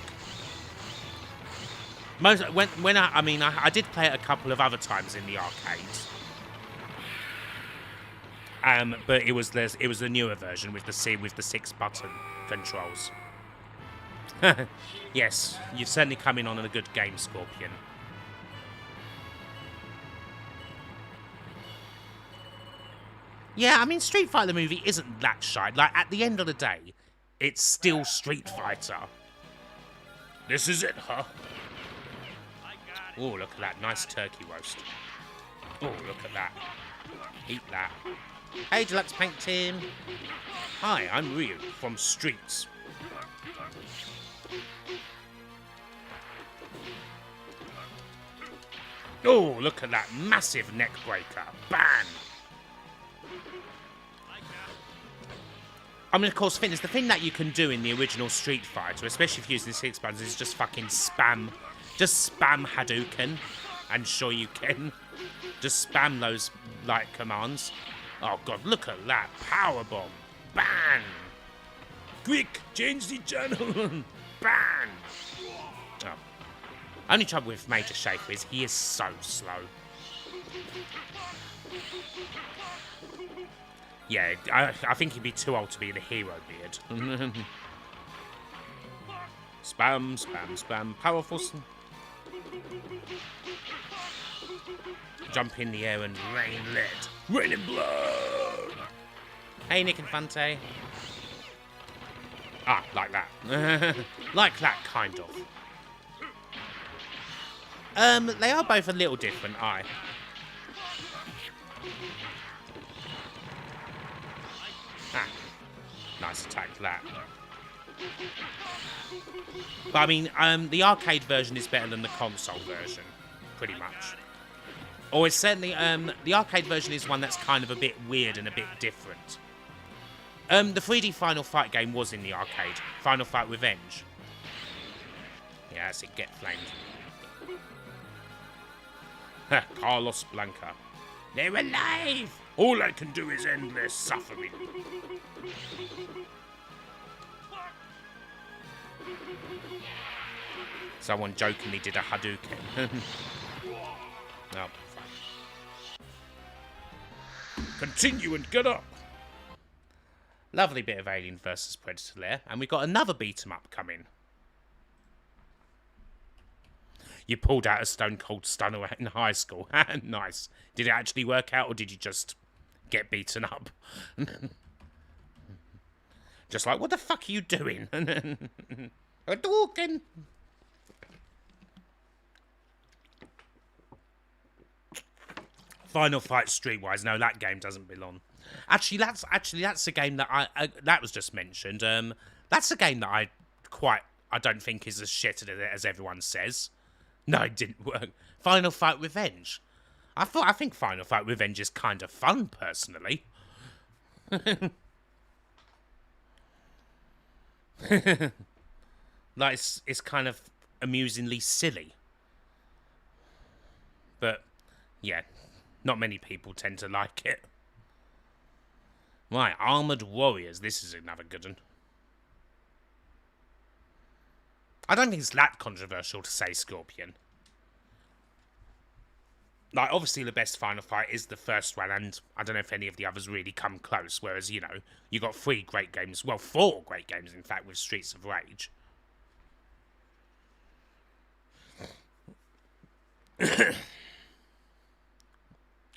I did play it a couple of other times in the arcades. But it was the newer version with the 6 button controls. Yes, you've certainly come in on a good game, Scorpion. Yeah, I mean, Street Fighter the movie isn't that shite. Like, at the end of the day, it's still Street Fighter. This is it, huh? Oh, look at that. Nice turkey roast. Oh, look at that. Eat that. Hey, Deluxe Paint Team. Hi, I'm Ryu from Streets. Oh, look at that massive neck breaker. Bang! I mean, of course, the thing that you can do in the original Street Fighter, especially if you're using the 6 buttons, is just fucking spam. Just spam Hadouken. And sure you can. Just spam those, like, commands. Oh, God, look at that. Powerbomb. Bang! Quick, change the channel. Bang! Oh. Only trouble with Major Schaefer is he is so slow. Yeah, I think he'd be too old to be the hero beard. Spam, spam, spam. Powerful. Jump in the air and rain lead. Rain and blood. Hey, Nick and Fante. Ah, like that. Like that, kind of. They are both a little different, aye. Ah, nice attack for that. But I mean, the arcade version is better than the console version, pretty much. Or it's certainly, the arcade version is one that's kind of a bit weird and a bit different. The 3D Final Fight game was in the arcade. Final Fight Revenge. Yeah, that's it, get flamed. Carlos Blanca. They're alive! All I can do is end their suffering. Someone jokingly did a Hadouken. Oh, fine. Continue and get up! Lovely bit of Alien vs Predator there. And we've got another beat-em-up coming. You pulled out a Stone Cold Stunner in high school. Nice. Did it actually work out, or did you just get beaten up? Just like, what the fuck are you doing? A talking. Final Fight Streetwise. No, that game doesn't belong. Actually, that's a game that that was just mentioned. That's a game that I don't think is as shit as everyone says. No, it didn't work. Final Fight Revenge. I think Final Fight Revenge is kind of fun, personally. Like, it's kind of amusingly silly. But, yeah, not many people tend to like it. Right, Armoured Warriors. This is another good one. I don't think it's that controversial to say Scorpion. Like, obviously the best Final Fight is the first one, and I don't know if any of the others really come close, whereas, you know, you got 3 great games, well, 4 great games, in fact, with Streets of Rage.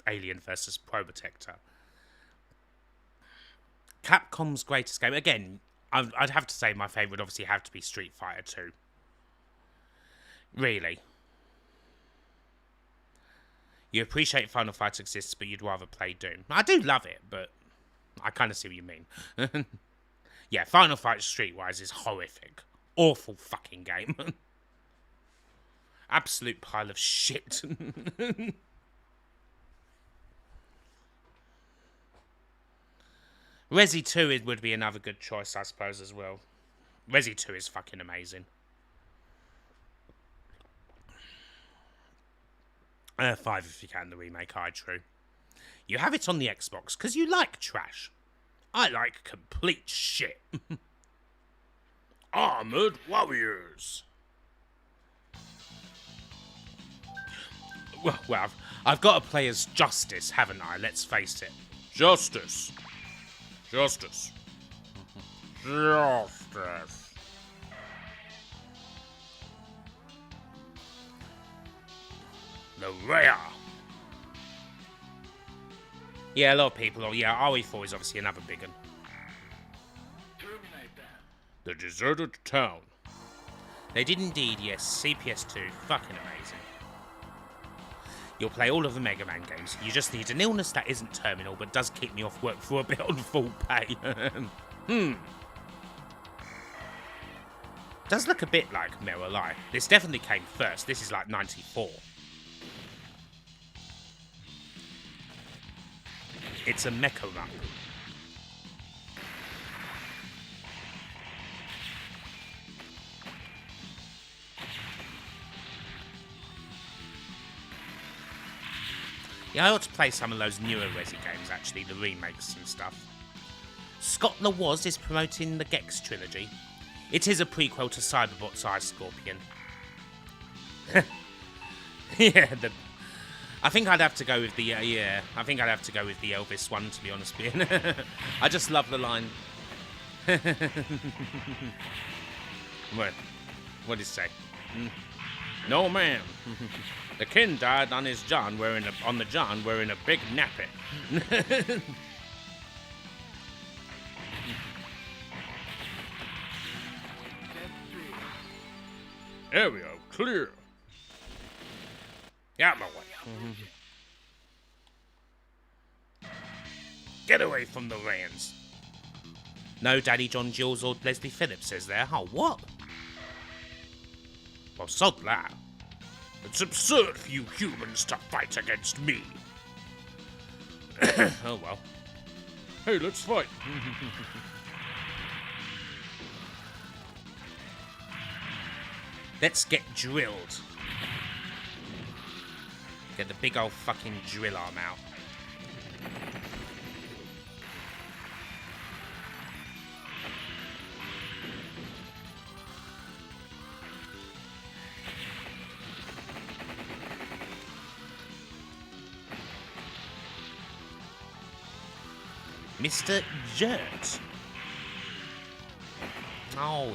Alien vs. Probotector. Capcom's greatest game. Again, I'd have to say my favourite would obviously have to be Street Fighter 2. Really. You appreciate Final Fight exists, but you'd rather play Doom. I do love it, but I kind of see what you mean. Yeah, Final Fight Streetwise is horrific. Awful fucking game. Absolute pile of shit. Resi 2 would be another good choice, I suppose, as well. Resi 2 is fucking amazing. 5 if you can, the remake, true. You have it on the Xbox because you like trash. I like complete shit. Armored Warriors. Well, I've got to play as Justice, haven't I? Let's face it. Justice. Justice. Justice. The Rare. Yeah, a lot of people. Oh, yeah, RE4 is obviously another big one. The Deserted Town. They did indeed, yes. CPS2, fucking amazing. You'll play all of the Mega Man games. You just need an illness that isn't terminal, but does keep me off work for a bit on full pay. Does look a bit like Mirror Life. This definitely came first. This is like 94. It's a mecha run. Yeah, I ought to play some of those newer Resi games, actually, the remakes and stuff. Scott LaWaz is promoting the Gex trilogy. It is a prequel to Cyberbot's Ice Scorpion. Yeah, I think I'd have to go with the, I think I'd have to go with the Elvis one, to be honest with you. I just love the line. What did it say? No, ma'am. The king died on his John wearing a big nappy. Area clear. Out my way. Get away from the Rands. No Daddy John Jules or Leslie Phillips is there. Oh, what? Well, sod that. It's absurd for you humans to fight against me. Oh, well. Hey, let's fight. Let's get drilled. Get the big old fucking drill arm out. Mr. Jert. Oh,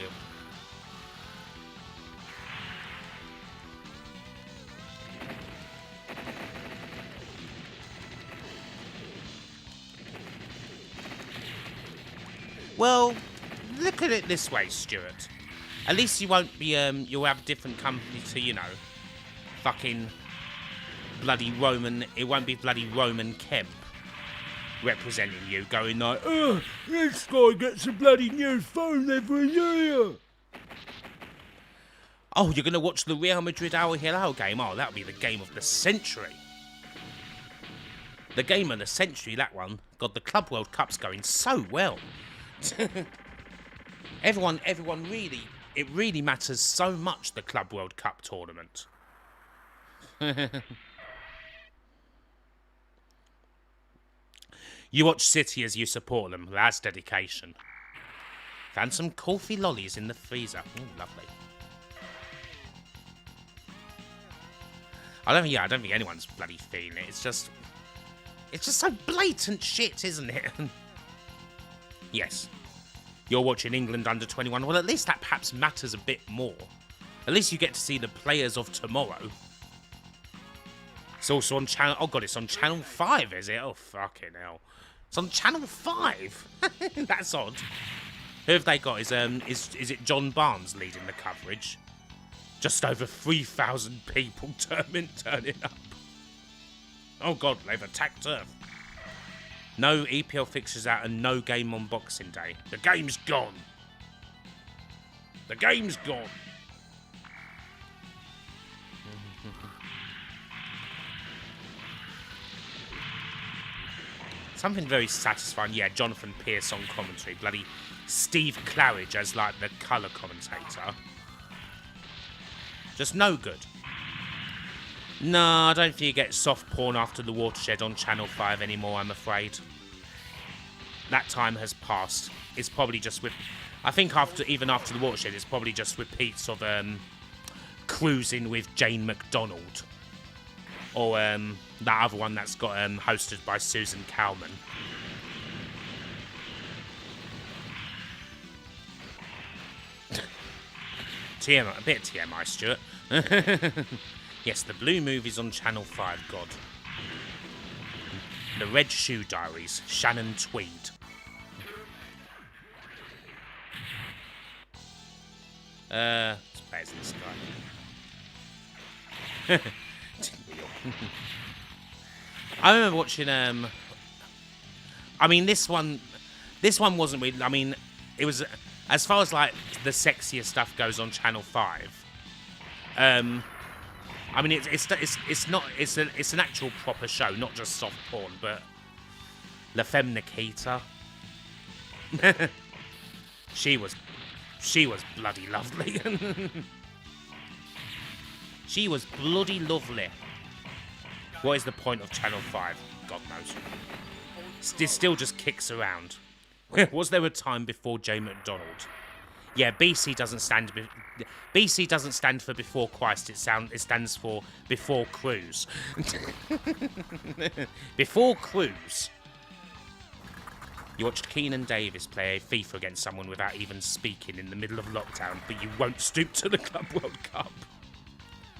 well, look at it this way, Stuart. At least you won't be, you'll have different company to, you know, fucking bloody Roman, it won't be bloody Roman Kemp representing you, going like, oh, this guy gets a bloody new phone every year. Oh, you're going to watch the Real Madrid Al Hilal game? Oh, that'll be the game of the century. The game of the century, that one. God, the Club World Cup's going so well. everyone really, it really matters so much, the Club World Cup tournament. You watch City as you support them. That's dedication. Found some coffee lollies in the freezer. Ooh, lovely. I don't think anyone's bloody feeling it. It's just so blatant shit, isn't it? Yes. You're watching England under 21. Well, at least that perhaps matters a bit more. At least you get to see the players of tomorrow. It's also on channel... Oh, God, it's on channel 5, is it? Oh, fucking hell. It's on channel 5. That's odd. Who have they got? Is it John Barnes leading the coverage? Just over 3,000 people turning up. Oh god, they've attacked Earth. No EPL fixtures out and no game on Boxing Day. The game's gone. The game's gone. Something very satisfying. Yeah, Jonathan Pierce on commentary. Bloody Steve Claridge as, like, the colour commentator. Just no good. No, I don't think you get soft porn after the watershed on Channel 5 anymore, I'm afraid. That time has passed. It's probably just with... I think even after the watershed, it's probably just repeats of Cruising with Jane McDonald. Or that other one that's got hosted by Susan Cowman. TMI, a bit of TMI, Stuart. Yes, the Blue Movies on Channel 5, God. The Red Shoe Diaries, Shannon Tweed. Let's play as this guy. I remember watching, I mean, this one wasn't really, I mean, it was, as far as, like, the sexier stuff goes on Channel 5, I mean, it's an actual proper show, not just soft porn, but La Femme Nikita. She was bloody lovely. She was bloody lovely. What is the point of Channel 5? God knows. It still just kicks around. Was there a time before Jane McDonald? Yeah, BC doesn't stand for Before Christ. It stands for Before Cruise. Before Cruise. You watched Keenan Davis play FIFA against someone without even speaking in the middle of lockdown, but you won't stoop to the Club World Cup.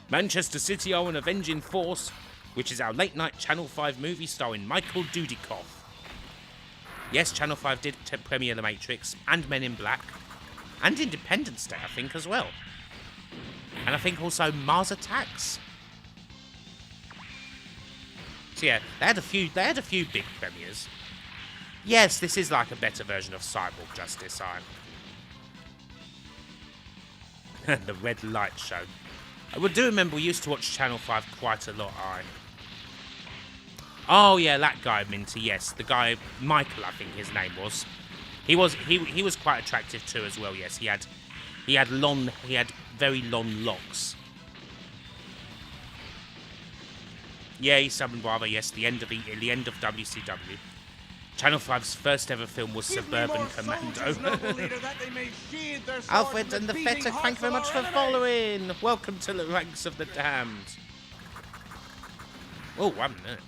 Manchester City are an avenging force, which is our late-night Channel 5 movie starring Michael Dudikoff. Yes, Channel 5 did premiere The Matrix and Men in Black, and Independence Day, I think, as well. And I think also Mars Attacks. So yeah, they had a few big premieres. Yes, this is like a better version of Cyborg Justice. The Red Light Show. I do remember we used to watch Channel 5 quite a lot. Oh yeah, that guy, Minty. Yes, the guy Michael, I think his name was. He was quite attractive too as well. Yes, he had very long locks. Yeah, he's Southern Bravo. Yes, the end of WCW. Channel 5's first ever film was Suburban Commando. Alfred and the Feta, thank you very much for following. Welcome to the ranks of the damned. Oh, 1 minute.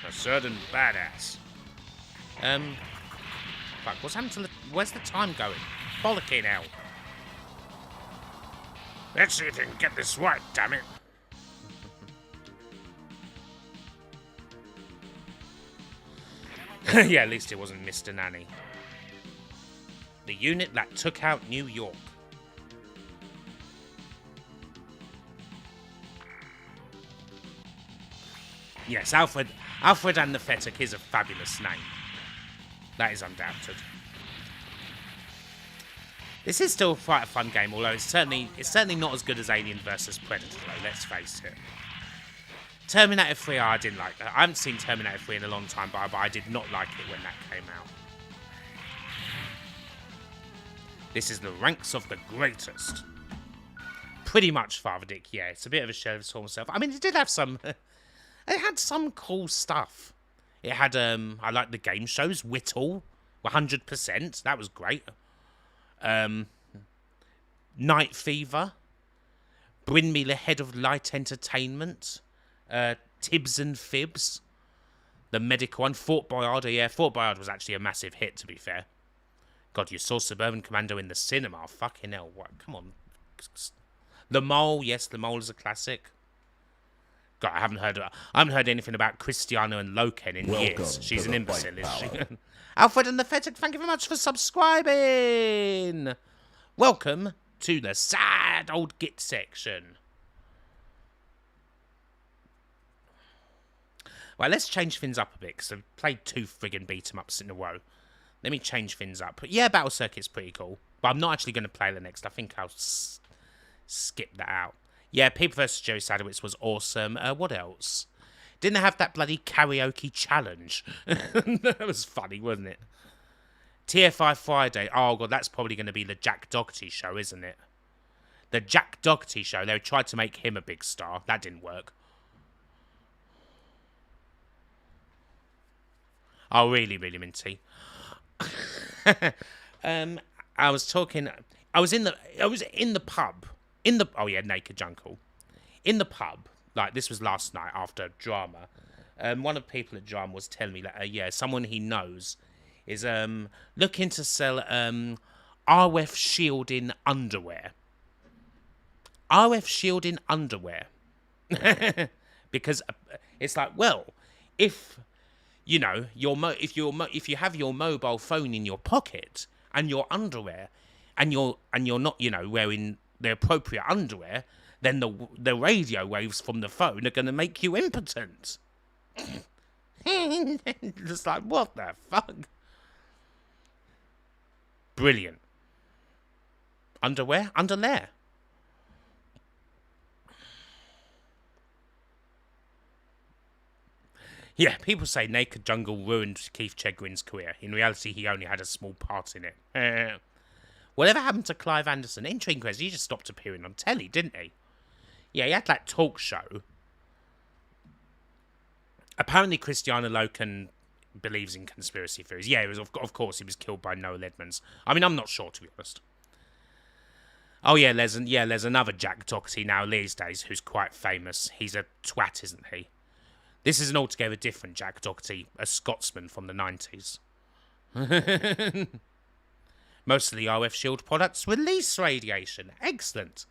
A certain badass. Fuck, what's happened to the... Where's the time going? Bollocking hell. Let's see if you can get this right, damn it. Yeah, at least it wasn't Mr. Nanny. The unit that took out New York. Yes, Alfred and the Fetic is a fabulous name. That is undoubted. This is still quite a fun game, although it's certainly not as good as Alien vs Predator, though, let's face it. Terminator 3, I didn't like that. I haven't seen Terminator 3 in a long time, but I did not like it when that came out. This is the ranks of the greatest. Pretty much, Father Dick, yeah. It's a bit of a shell of its former self. I mean, it did have some... It had some cool stuff. It had, I like the game shows. Whittle, 100%. That was great. Night Fever. Bring Me the Head of Light Entertainment. Tibbs and Fibs. The medical one. Fort Boyard. Yeah, Fort Boyard was actually a massive hit, to be fair. God, you saw Suburban Commando in the cinema. Fucking hell. What? Come on. The Mole. Yes, The Mole is a classic. God, I haven't heard anything about Cristiano and Loken in years. She's an imbecile, is she? Alfred and the Fetid, thank you very much for subscribing. Welcome to the sad old git section. Well, let's change things up a bit, because I've played 2 friggin' beat-em-ups in a row. Let me change things up. But yeah, Battle Circuit's pretty cool. But I'm not actually going to play the next. I think I'll skip that out. Yeah, People vs. Jerry Sadowitz was awesome. What else? Didn't they have that bloody karaoke challenge? That was funny, wasn't it? TFI Friday. Oh, God, that's probably going to be the Jack Doherty show, isn't it? The Jack Doherty show. They tried to make him a big star. That didn't work. Oh, really, really minty. I was in the pub. Oh yeah, Naked Jungle. In the pub, like this was last night after drama. One of the people at drama was telling me that yeah, someone he knows is looking to sell RF shielding underwear. RF shielding underwear. Because it's like, well, if you know if you have your mobile phone in your pocket and your underwear, and you're not wearing the appropriate underwear, then the radio waves from the phone are going to make you impotent. Just like, what the fuck? Brilliant. Underwear? Underlair. Yeah, people say Naked Jungle ruined Keith Chegwin's career. In reality, he only had a small part in it. Whatever happened to Clive Anderson? Intriguing question. He just stopped appearing on telly, didn't he? Yeah, he had that talk show. Apparently, Cristiano Loken believes in conspiracy theories. Yeah, it was, of course, he was killed by Noel Edmonds. I mean, I'm not sure, to be honest. Oh, yeah, there's another Jack Doherty now these days who's quite famous. He's a twat, isn't he? This is an altogether different Jack Doherty, a Scotsman from the 90s. Most of the RF Shield products release radiation. Excellent.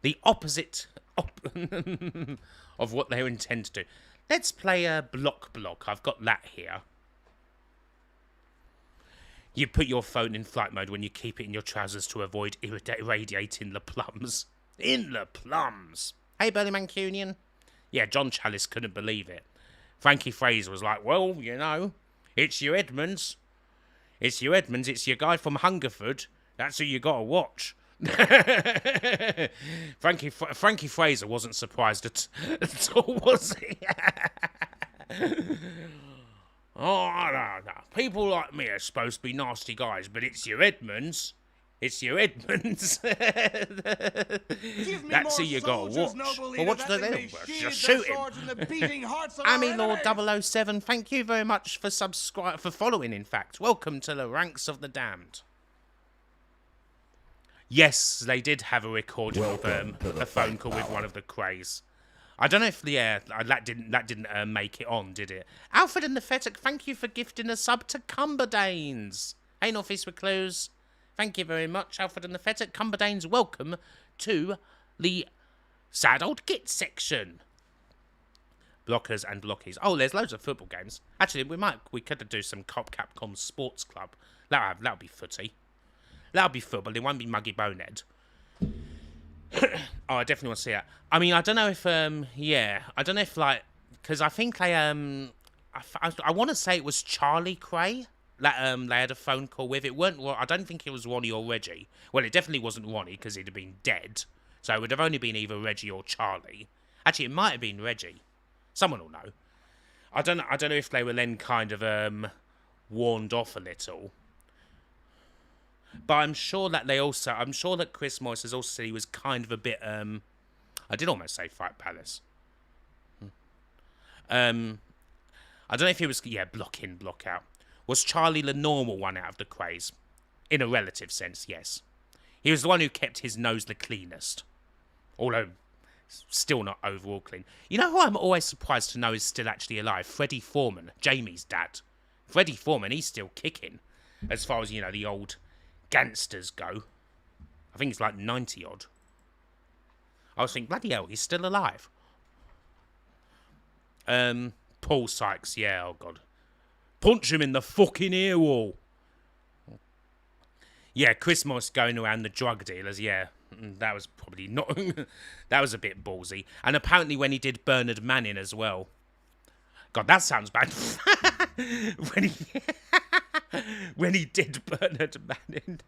The opposite of what they intend to do. Let's play a block. I've got that here. You put your phone in flight mode when you keep it in your trousers to avoid irradiating the plums. In the plums. Hey, Burly Mancunian. Yeah, John Chalice couldn't believe it. Frankie Fraser was like, well, it's your Edmonds. It's your Edmonds. It's your guy from Hungerford. That's who you got to watch. Frankie Fraser wasn't surprised at all, was he? Oh, no. People like me are supposed to be nasty guys, but it's your Edmonds. It's your Edmonds. That's who you got to watch. Well, what's the deal? Just shoot him. Amy Lord 007, thank you very much for following, in fact. Welcome to the ranks of the damned. Yes, they did have a recording of a phone call with one of the Krays. I don't know if that didn't make it on, did it? Alfred and the Fetic, thank you for gifting a sub to Cumberdanes. Hey, Northeast Recluse. Thank you very much, Alfred and the Fetic. Cumberdanes, welcome to the sad old git section. Blockers and blockies. Oh, there's loads of football games. Actually, we could do some Capcom Sports Club. That'll be footy. That'll be football. It won't be Muggy Bonehead. Oh, I definitely want to see it. I mean, I don't know if I don't know if because I think they I want to say it was Charlie Cray that they had a phone call with. It weren't. I don't think it was Ronnie or Reggie. Well, it definitely wasn't Ronnie because he'd have been dead. So it would have only been either Reggie or Charlie. Actually, it might have been Reggie. Someone will know. I don't know if they were then kind of warned off a little. But I'm sure that Chris Morris has also said he was kind of a bit I did almost say Fight Palace. I don't know if he was block in, block out. Was Charlie the normal one out of the Krays? In a relative sense, yes. He was the one who kept his nose the cleanest. Although still not overall clean. You know who I'm always surprised to know is still actually alive? Freddie Foreman, Jamie's dad. Freddie Foreman, he's still kicking. As far as, the old gangsters go. I think it's like 90 odd. I was thinking, bloody hell, he's still alive. Paul Sykes, yeah, oh God. Punch him in the fucking ear wall. Yeah, Chris Moss going around the drug dealers, yeah. That was probably not... that was a bit ballsy. And apparently when he did Bernard Manning as well. God, that sounds bad. when he did Bernard Manning.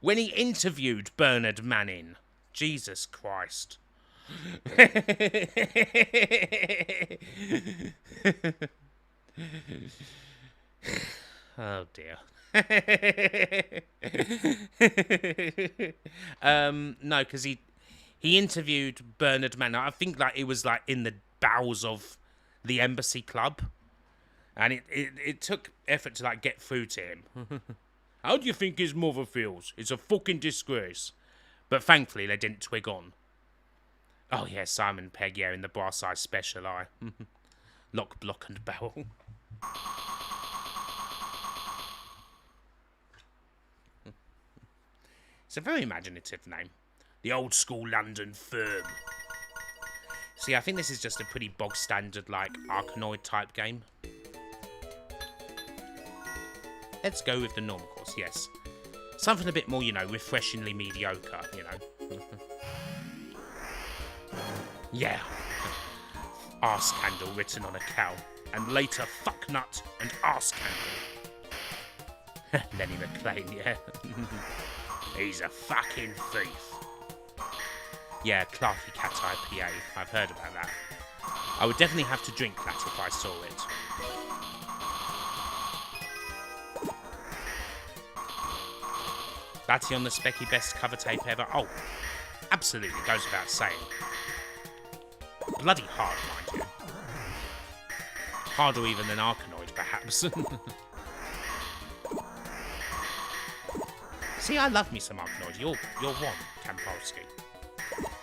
When he interviewed Bernard Manning. Jesus Christ. Oh dear. No, because he interviewed Bernard Manning. I think like it was like in the bowels of the Embassy Club, and it took effort to like get through to him. How do you think his mother feels? It's a fucking disgrace. But thankfully they didn't twig on. Oh yeah, Simon Pegg, yeah, in the Brass Eye Special Eye. Lock, block and barrel. It's a very imaginative name. The old school London firm. See, I think this is just a pretty bog standard, like, Arkanoid type game. Let's go with the normal course, yes. Something a bit more, you know, refreshingly mediocre, you know. Yeah. Arse candle written on a cow. And later, fuck nut and arse candle. Lenny McLean, yeah. He's a fucking thief. Yeah, Clarky Cat IPA. I've heard about that. I would definitely have to drink that if I saw it. Batty on the Specky, best cover tape ever. Oh, absolutely, goes without saying. Bloody hard, mind you. Harder even than Arkanoid, perhaps. See, I love me some Arkanoid. You're one, Kampolsky.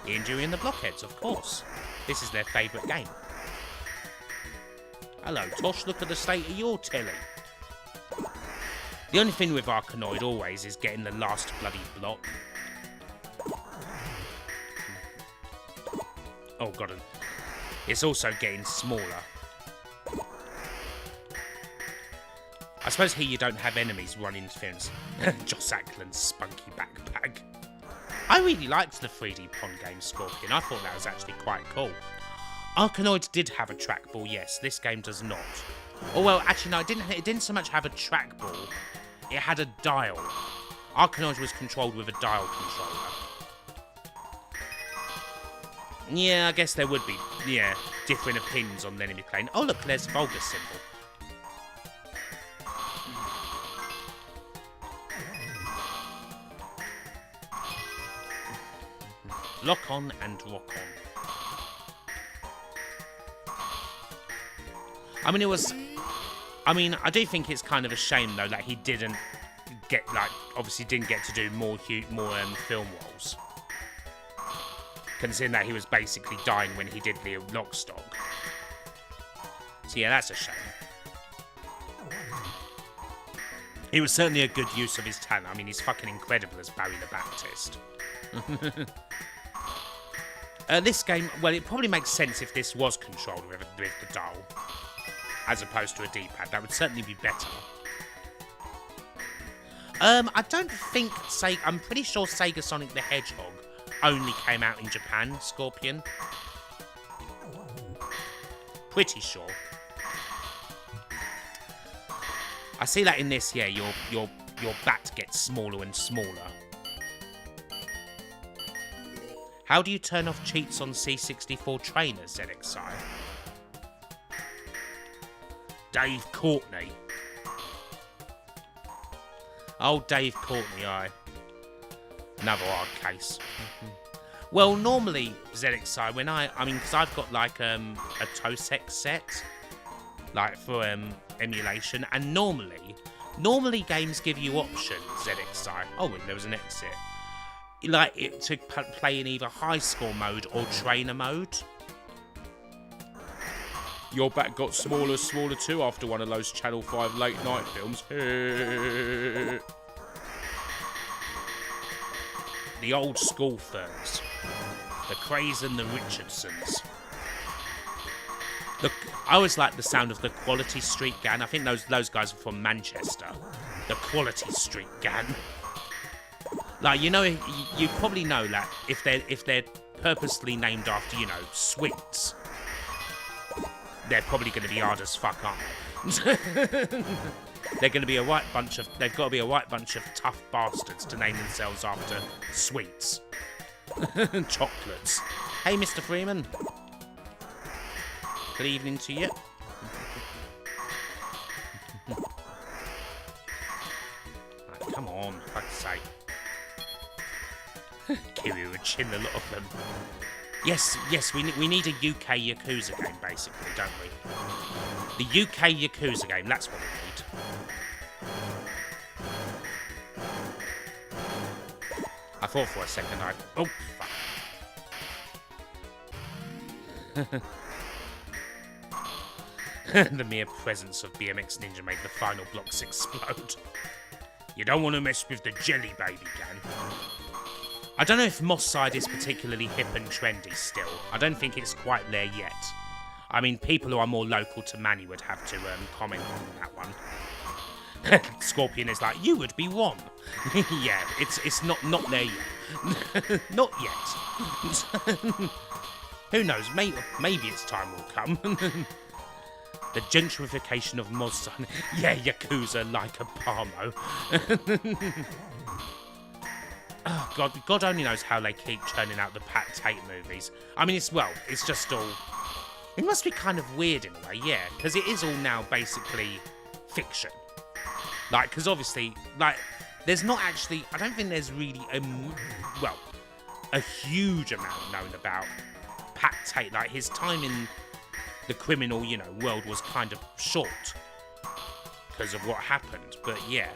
Ian, Dewey and the Blockheads, of course. This is their favourite game. Hello, Tosh, look at the state of your telly. The only thing with Arkanoid always is getting the last bloody block. Oh god, it's also getting smaller. I suppose here you don't have enemies running interference. Joss Ackland's spunky backpack. I really liked the 3D pond game Scorpion. I thought that was actually quite cool. Arkanoid did have a trackball, yes. This game does not. Oh well, actually no, it didn't so much have a trackball. It had a dial. Arkanoid was controlled with a dial controller. Yeah, I guess there would be, yeah, different opinions on the enemy plane. Oh look, there's Vulgar symbol. Lock on and rock on. I mean, I do think it's kind of a shame though that he didn't get, like, obviously didn't get to do more film roles. Considering that he was basically dying when he did the Lockstock. So yeah, that's a shame. He was certainly a good use of his talent. I mean, he's fucking incredible as Barry the Baptist. This game, well, it probably makes sense if this was controlled with the dial, as opposed to a D-pad. That would certainly be better. I don't think, I'm pretty sure Sega Sonic the Hedgehog only came out in Japan, Scorpion. Pretty sure. I see that in this, yeah, your bat gets smaller and smaller. How do you turn off cheats on C64 trainers, ZXI? Dave Courtney. Oh, Dave Courtney, aye. Another hard case. Well, normally, ZXI, when I mean, because I've got like a Tosec set, like for emulation, and normally games give you options, ZXI. Oh, wait, there was an exit. Like it to play in either high score mode or trainer mode. Your bat got smaller too after one of those Channel 5 late night films. The old school firms. The Crays and the Richardsons. Look, I always like the sound of the Quality Street Gang. I think those guys are from Manchester. The Quality Street Gang. Like, you know, you probably know that if they're purposely named after, you know, sweets, they're probably going to be hard as fuck, aren't they? They're going to be they've got to be a right bunch of tough bastards to name themselves after sweets. Chocolates. Hey, Mr. Freeman. Good evening to you. Oh, come on, for fuck's sake. Kiryuchin, a lot of them. Yes, we need a UK Yakuza game, basically, don't we? The UK Yakuza game, that's what we need. I thought for a second oh, fuck. The mere presence of BMX Ninja made the final blocks explode. You don't want to mess with the Jelly Baby gang. I don't know if Moss Side is particularly hip and trendy still. I don't think it's quite there yet. I mean, people who are more local to Manny would have to comment on that one. Scorpion is like, you would be one. Yeah, it's not there yet. Not yet. Who knows? Maybe its time will come. The gentrification of Moss Side. Yeah, Yakuza like a Parmo. Oh, God only knows how they keep churning out the Pat Tate movies. I mean, it's just all... It must be kind of weird in a way, yeah, because it is all now basically fiction. Like, because obviously, like, there's not actually... I don't think there's really a huge amount known about Pat Tate. Like, his time in the criminal, you know, world was kind of short because of what happened, but yeah.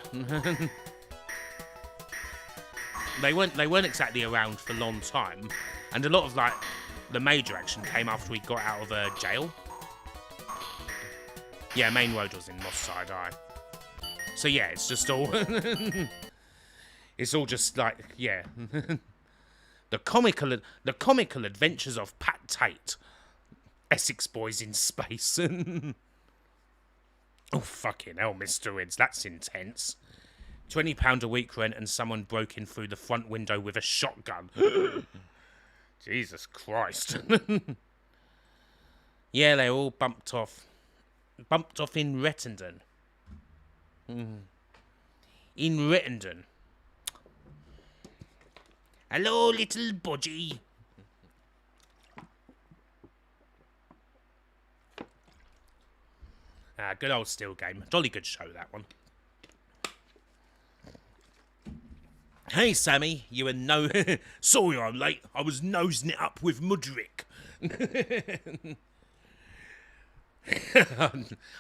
They weren't exactly around for a long time, and a lot of like the major action came after he got out of jail. Yeah, Main Road was in Moss Side Eye. So yeah, it's just all it's all just like, yeah. the comical adventures of Pat Tate, Essex Boys in Space. Oh fucking hell, Mr. Rids, that's intense. £20 a week rent and someone broke in through the front window with a shotgun. Jesus Christ. Yeah, they all bumped off. Bumped off in Rettendon. In Rettendon. Hello, little budgie. Good old Still game. Jolly good show, that one. Hey, Sammy, you were sorry I'm late. I was nosing it up with Mudrick.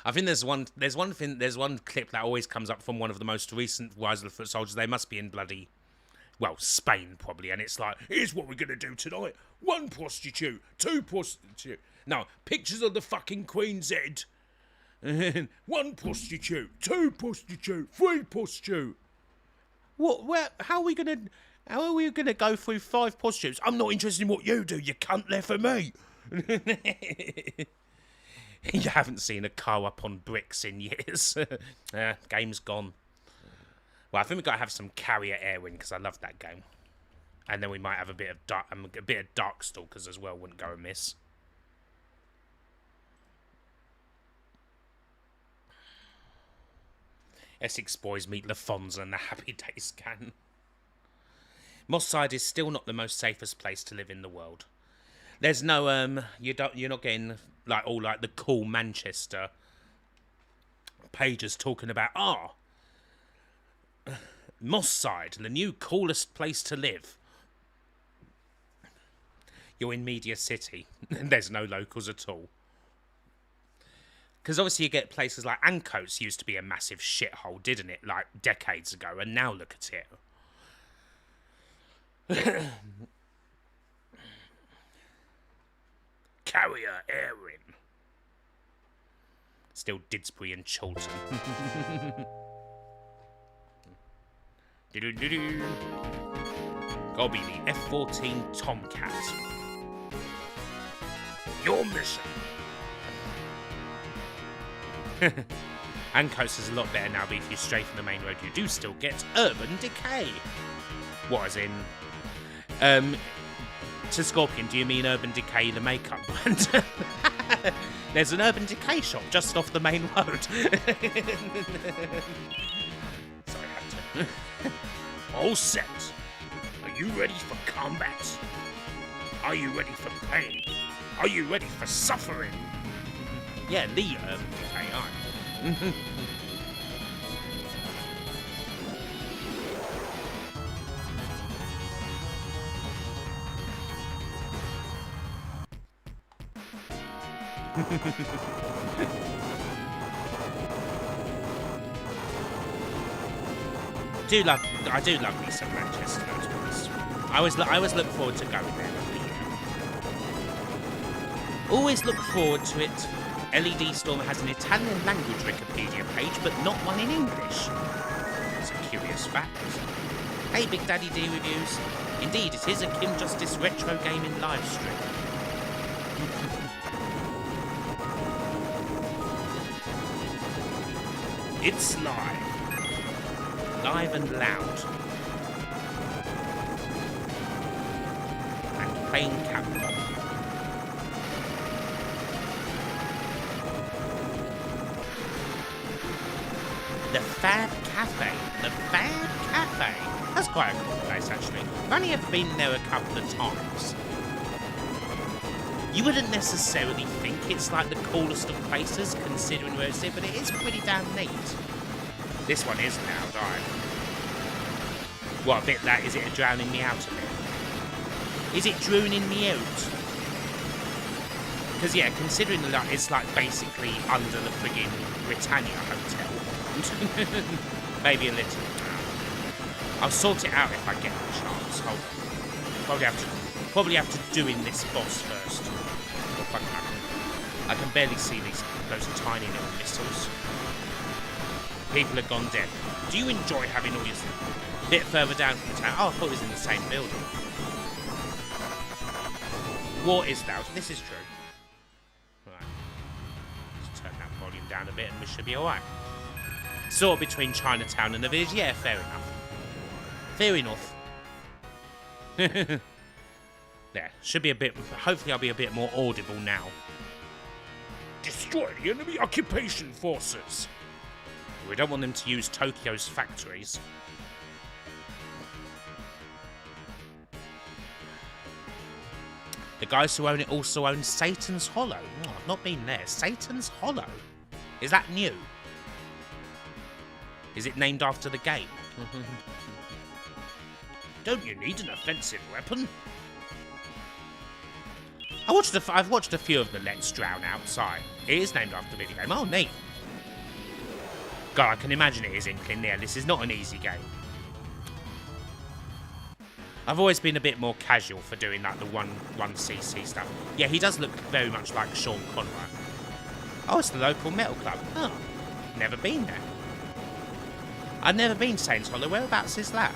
I think there's one clip that always comes up from one of the most recent Rise of the Foot Soldiers. They must be in bloody, well, Spain probably, and it's like, here's what we're gonna do tonight: 1 prostitute, 2 prostitute. No, pictures of the fucking Queen's head. 1 prostitute, 2 prostitute, 3 prostitute. What? Where? How are we gonna go through 5 prostitutes? I'm not interested in what you do, you cunt. They're for me. You haven't seen a car up on bricks in years. Game's gone. Well, I think we've got to have some Carrier Airwing because I love that game, and then we might have a bit of Darkstalkers as well. Wouldn't go amiss. Essex Boys meet LaFonza and the Happy Days gang. Moss Side is still not the most safest place to live in the world. There's no you're not getting like all like the cool Manchester pages talking about Moss Side, the new coolest place to live. You're in Media City and there's no locals at all. Because obviously you get places like Ancoats used to be a massive shithole, didn't it? Like decades ago, and now look at it. Carrier Airing. Still Didsbury and Chiltern. Gotta be the F-14 Tomcat. your mission. And Coast is a lot better now, but if you stray from the main road, you do still get urban decay. What, as in... to Scorpion, do you mean Urban Decay, the makeup brand? There's an Urban Decay shop just off the main road. Sorry, I had to. All set. Are you ready for combat? Are you ready for pain? Are you ready for suffering? Yeah, the Urban Decay, aren't you? I do love me some Manchester, to be honest. I always look forward to going there every year. Always look forward to it. LED Storm has an Italian language Wikipedia page, but not one in English. It's a curious fact. Hey, Big Daddy D Reviews. Indeed, it is a Kim Justice retro gaming live stream. It's live. Live and loud. And playing Capcom. The Fab Cafe. The Fab Cafe. That's quite a cool place, actually. I've only ever been there a couple of times. You wouldn't necessarily think it's like the coolest of places, considering where it's in, but it is pretty damn neat. This one is loud, alright. What, a bit that? Is it drowning me out a bit? Is it drowning me out? Because, yeah, considering that it's like basically under the friggin' Britannia Hotel. Maybe a little. I'll sort it out if I get the chance. Hold on. Probably have to do in this boss first. Oh, fuck, I can barely see those tiny little missiles. People are gone dead. Do you enjoy having all your... A bit further down from the town. Oh, I thought it was in the same building. War is loud. This is true. Right. Let's turn that volume down a bit and we should be alright. Sort of between Chinatown and the village. Yeah, fair enough. Fair enough. There. Should be a bit... Hopefully I'll be a bit more audible now. Destroy the enemy occupation forces. We don't want them to use Tokyo's factories. The guys who own it also own Satan's Hollow. Oh, I've not been there. Satan's Hollow? Is that new? Is it named after the game? Don't you need an offensive weapon? I've watched a few of the Let's Drown outside. It is named after the video game. Oh, neat. God, I can imagine it is Inkling there. This is not an easy game. I've always been a bit more casual for doing like the 1cc stuff. Yeah, he does look very much like Sean Conroy. Oh, it's the local metal club. Oh, never been there. I've never been to Saints Hollow. Whereabouts is that?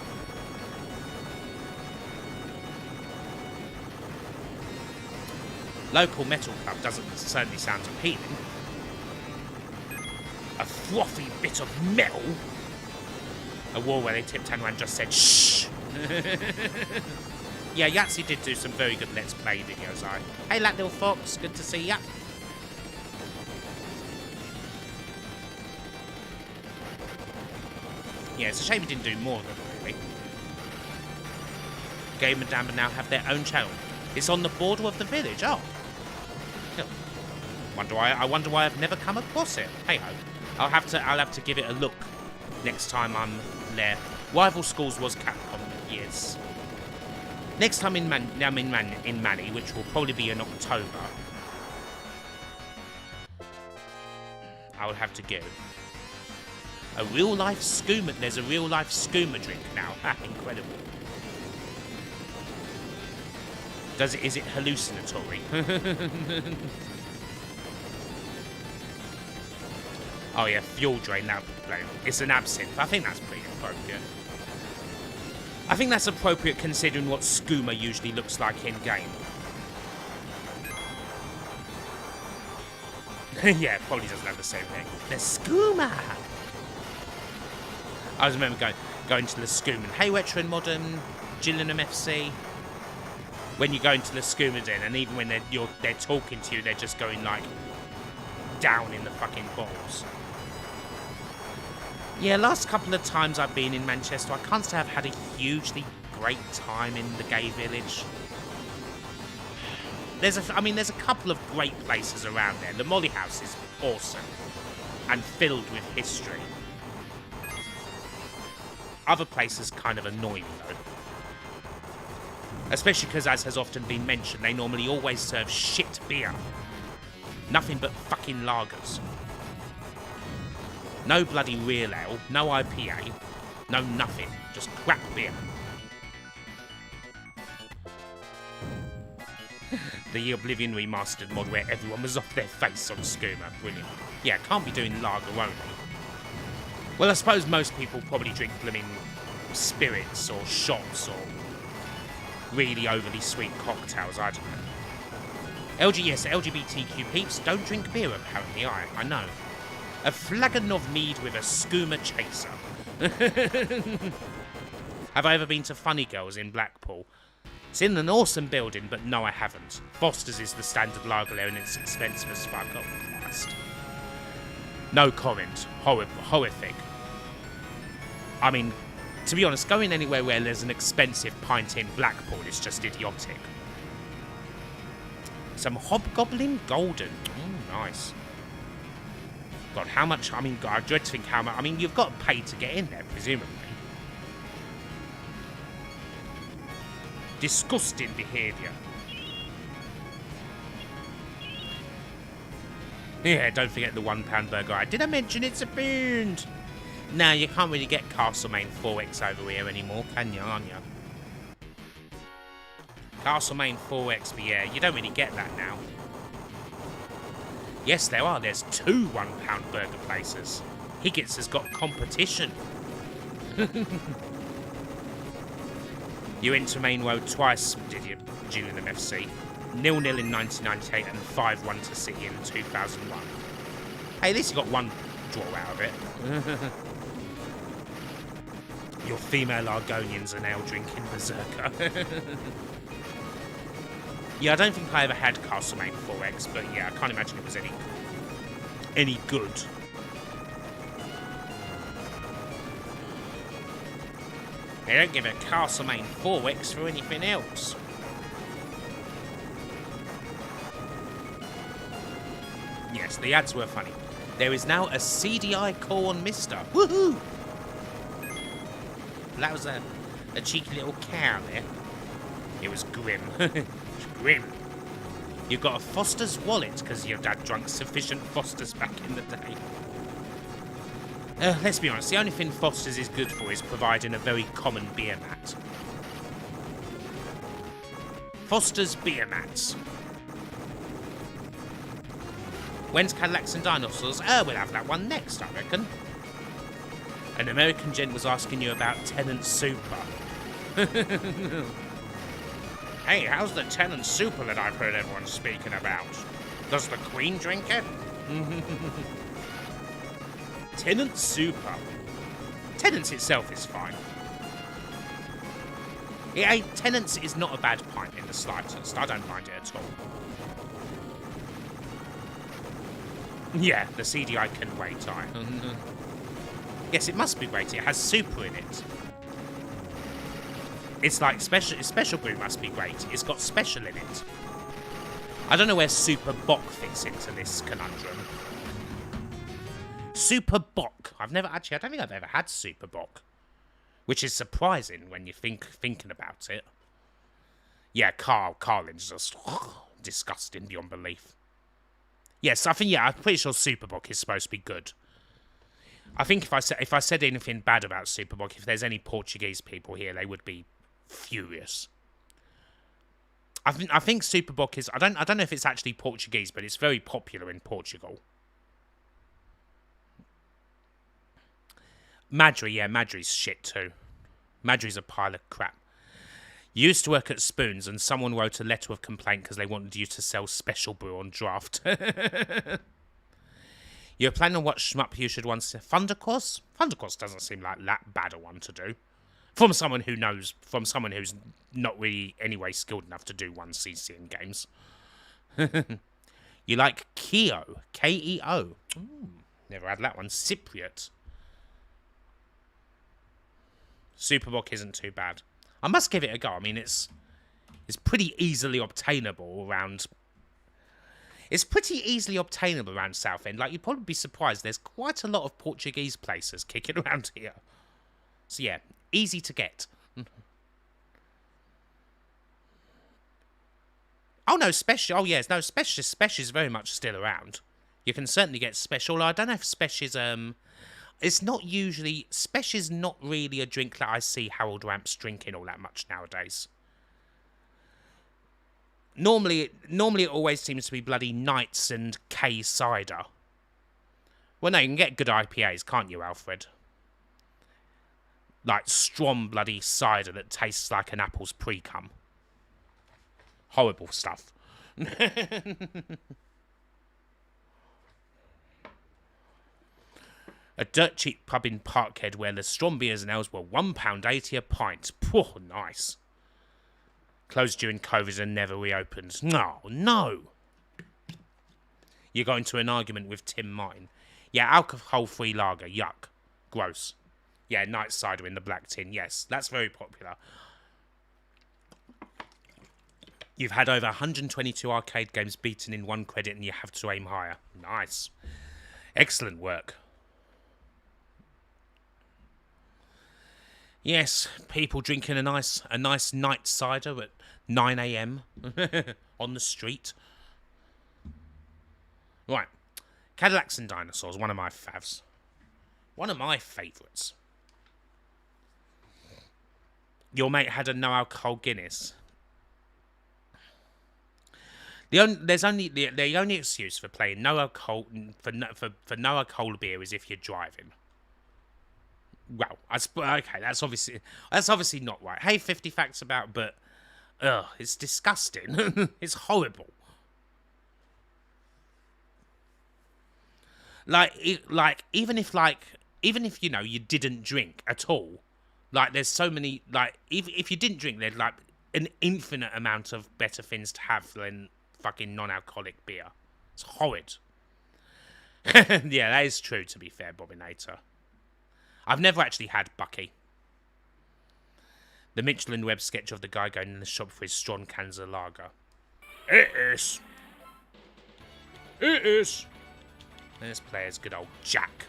Local metal club doesn't certainly sound appealing. A frothy bit of metal? A war where they tiptoed and just said, shh! Yeah, Yahtzee did do some very good Let's Play videos. Hey, that little fox, good to see ya. Yeah, it's a shame he didn't do more of them, really. Game and Damber now have their own channel. It's on the border of the village. Oh. I wonder why I've never come across it. Hey ho. I'll have to give it a look next time I'm there. Rival Schools was Capcom, yes. Next time in Manny, which will probably be in October, I will have to go. A real life skooma. There's a real life skooma drink now. Incredible. Is it hallucinatory? Oh yeah, fuel drain, that would play. It's an absinthe. I think that's pretty appropriate. I think that's appropriate considering what skooma usually looks like in game. Yeah, it probably doesn't have the same thing. The skooma! I just remember going to the skooma. Hey, Retro and Modern, Gillingham FC. When you go into the skooma den, and even when they're talking to you, they're just going like down in the fucking balls. Yeah, last couple of times I've been in Manchester, I can't say I've had a hugely great time in the gay village. There's a couple of great places around there. The Molly House is awesome and filled with history. Other places kind of annoy me though. Especially because, as has often been mentioned, they normally always serve shit beer. Nothing but fucking lagers. No bloody real ale, no IPA, no nothing. Just crap beer. The Oblivion remastered mod where everyone was off their face on skooma. Brilliant. Yeah, can't be doing lager only. Well, I suppose most people probably drink blooming spirits or shots or really overly sweet cocktails, I don't know. Yes, LGBTQ peeps don't drink beer apparently, I know. A flagon of mead with a skooma chaser. Have I ever been to Funny Girls in Blackpool? It's in an awesome building, but no, I haven't. Foster's is the standard lager there, and it's expensive as fuck. Oh, Christ. No comment. Horrific. I mean, to be honest, going anywhere where there's an expensive pint in Blackpool is just idiotic. Some Hobgoblin Golden. Oh, nice. God, how much? I mean, God, I dread to think how much. I mean, you've got to pay to get in there, presumably. Disgusting behaviour. Yeah, don't forget the £1 burger. Did I mention it's a pound? No, you can't really get Castlemaine 4X over here anymore, can you, aren't you? Castlemaine 4X, but yeah, you don't really get that now. Yes, there are. There's 2 £1 burger places. Higgitt's has got competition. You went to Main Road twice, did you, Gillingham FC? 0-0 in 1998 and 5-1 to City in 2001. Hey, at least you got one draw out of it. Your female Argonians are now drinking Berserker. Yeah, I don't think I ever had Castlemaine 4X, but yeah, I can't imagine it was any good. They don't give a Castlemaine 4X for anything else. Yes, the ads were funny. There is now a CDI corn mister. Woohoo! That was a cheeky little cow there. It was grim. Grim. You got a Foster's wallet because your dad drank sufficient Fosters back in the day. Let's be honest, the only thing Foster's is good for is providing a very common beer mat. Foster's beer mats. When's Cadillacs and Dinosaurs? We'll have that one next, I reckon. An American gent was asking you about Tenant Super. Hey, how's the Tenant Super that I've heard everyone speaking about? Does the Queen drink it? Tenant Super. Tenants itself is fine. Yeah, Tenants is not a bad pint in the slightest. I don't mind it at all. Yeah, the CDI can wait, Yes, it must be great. It has super in it. It's like special brew must be great. It's got special in it. I don't know where Super Bock fits into this conundrum. Super Bock. I don't think I've ever had Super Bock. Which is surprising when you thinking about it. Yeah, Carlin's just disgusting beyond belief. Yes, I'm pretty sure Super Bock is supposed to be good. I think if I said anything bad about Super Bock, if there's any Portuguese people here, they would be furious. I think Super Bock is I don't know if it's actually Portuguese, but it's very popular in Portugal. Madri, yeah, Madri's shit too. Madri's a pile of crap. You used to work at Spoons and someone wrote a letter of complaint because they wanted you to sell special brew on draft. You're planning on what shmup you should once... Thundercross? Thundercross doesn't seem like that bad a one to do. From someone who knows... From someone who's not really anyway skilled enough to do 1cc in games. You like Keo. K-E-O. Never had that one. Cypriot. Superbock isn't too bad. I must give it a go. I mean, it's pretty easily obtainable around... It's pretty easily obtainable around Southend. Like, you'd probably be surprised. There's quite a lot of Portuguese places kicking around here. So, yeah, easy to get. Oh, no, Special. Oh, yes, no, Special is very much still around. You can certainly get Special. I don't know if Special is, It's not usually... Special is not really a drink that I see Harold Ramps drinking all that much nowadays. Normally it always seems to be bloody Knights and K cider. Well, no, you can get good IPAs, can't you, Alfred? Like strong bloody cider that tastes like an apple's pre-cum. Horrible stuff. A dirt cheap pub in Parkhead where the strong beers and ales were £1.80 a pint. Poor, nice. Closed during COVID and never reopened. No. You got into an argument with Tim Martin. Yeah, alcohol-free lager. Yuck. Gross. Yeah, night cider in the black tin. Yes, that's very popular. You've had over 122 arcade games beaten in 1 credit and you have to aim higher. Nice. Excellent work. Yes, people drinking a nice night cider at 9 AM on the street. Right. Cadillacs and Dinosaurs, one of my favs. One of my favourites. Your mate had a no-alcohol Guinness. The only excuse for playing no alcohol for no alcohol beer is if you're driving. Well, okay, that's obviously not right. Hey, 50 facts about, but it's disgusting. It's horrible. Even if you know you didn't drink at all, like there's so many if you didn't drink, there's like an infinite amount of better things to have than fucking non-alcoholic beer. It's horrid. Yeah, that is true. To be fair, Bobinator. I've never actually had Bucky. The Mitchell and Webb sketch of the guy going in the shop for his strong cans of lager. It is. Let's play as good old Jack.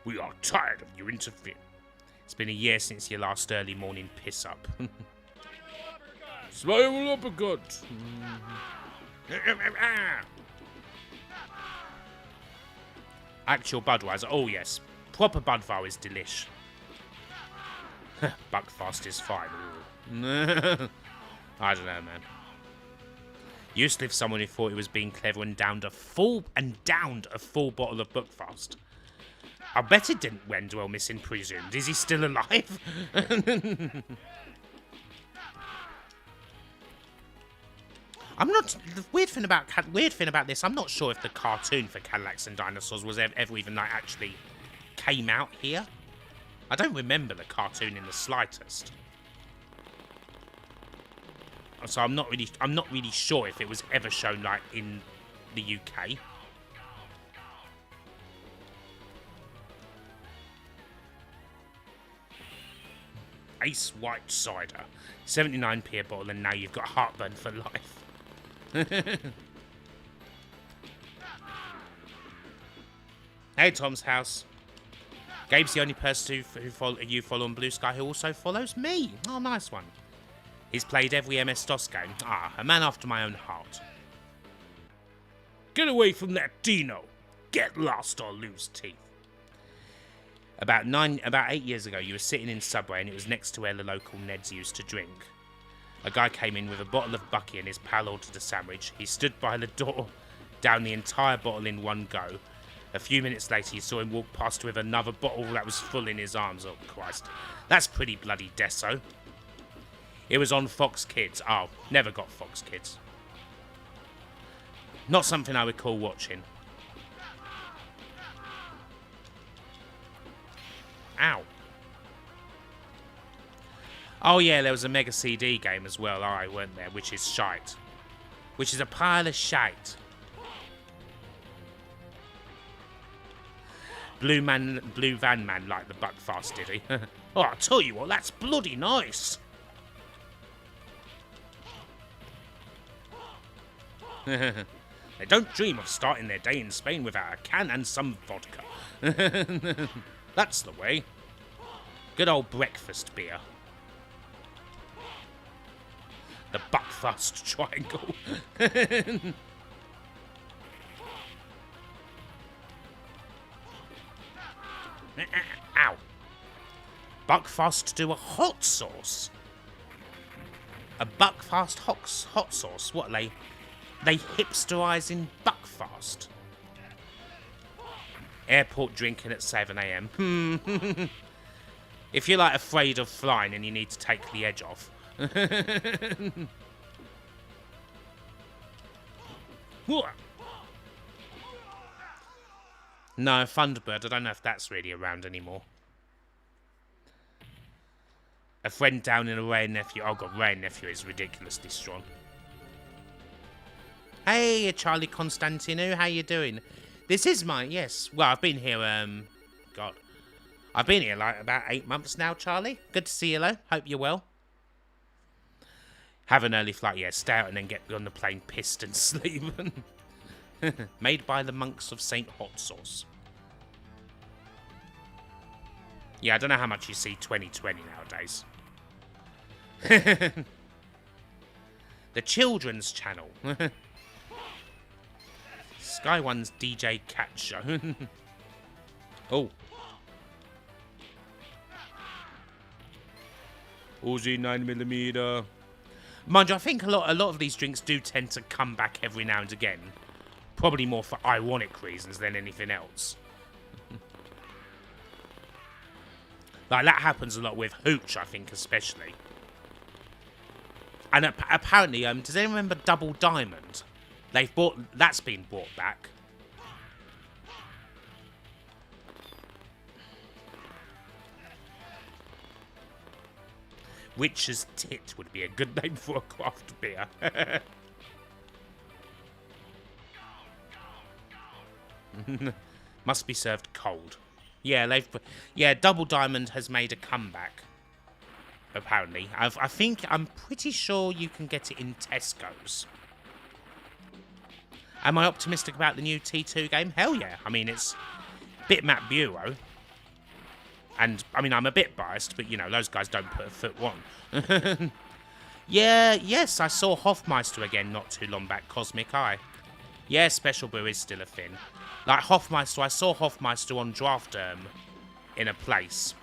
We are tired of you interfering. It's been a year since your last early morning piss up. Smile uppercut. Actual Budweiser. Oh, yes. Proper Budvar is delish. Buckfast is fine. I don't know, man. Used to live someone who thought he was being clever and downed a full bottle of Buckfast. I bet it didn't wend well missing presumed. Is he still alive? I'm not... The weird thing about this, I'm not sure if the cartoon for Cadillacs and Dinosaurs was ever even, like, actually came out here. I don't remember the cartoon in the slightest. So I'm not really sure if it was ever shown, like, in the UK. Ace White Cider. 79p a bottle and now you've got heartburn for life. Hey, Tom's house. Gabe's the only person you follow on Blue Sky who also follows me. Oh, nice one. He's played every MS-DOS game. Ah, a man after my own heart. Get away from that Dino. Get lost or lose teeth. About 8 years ago, you were sitting in Subway and it was next to where the local Neds used to drink. A guy came in with a bottle of Bucky and his pal ordered a sandwich. He stood by the door, down the entire bottle in one go. A few minutes later, you saw him walk past with another bottle that was full in his arms. Oh, Christ. That's pretty bloody deso. It was on Fox Kids. Oh, never got Fox Kids. Not something I recall watching. Ow. Oh yeah, there was a Mega CD game as well, weren't there? Which is shite. Which is a pile of shite. Blue Van Man liked the Buckfast, did he? Oh, I'll tell you what, that's bloody nice. They don't dream of starting their day in Spain without a can and some vodka. That's the way. Good old breakfast beer. The Buckfast Triangle. Ow. Buckfast do a hot sauce. A Buckfast hot sauce. What are they hipsterising Buckfast. Airport drinking at 7 AM. If you're like afraid of flying and you need to take the edge off. No, Thunderbird, I don't know if that's really around anymore. A friend down in a Ray Nephew. Oh god, Ray Nephew is ridiculously strong. Hey, Charlie Constantino, how you doing? This is mine, yes. Well, I've been here, God. I've been here like about 8 months now, Charlie. Good to see you, though. Hope you're well. Have an early flight, yeah. Stay out and then get on the plane pissed and sleep. Made by the monks of St. Hot Sauce. Yeah, I don't know how much you see 2020 nowadays. The Children's Channel. Sky One's DJ Cat Show. Oh. Uzi 9mm. Mind you, I think a lot of these drinks do tend to come back every now and again. Probably more for ironic reasons than anything else. Like, that happens a lot with Hooch, I think, especially. And apparently, does anyone remember Double Diamond? That's been brought back. Witch's Tit would be a good name for a craft beer. Must be served cold. Yeah, Double Diamond has made a comeback. Apparently, I'm pretty sure you can get it in Tesco's. Am I optimistic about the new T2 game? Hell yeah. I mean, it's Bitmap Bureau. And, I mean, I'm a bit biased, but, you know, those guys don't put a foot one. Yes, I saw Hoffmeister again not too long back, Cosmic Eye. Yeah, Special Brew is still a thing. Like, Hoffmeister, I saw Hoffmeister on draft in a place.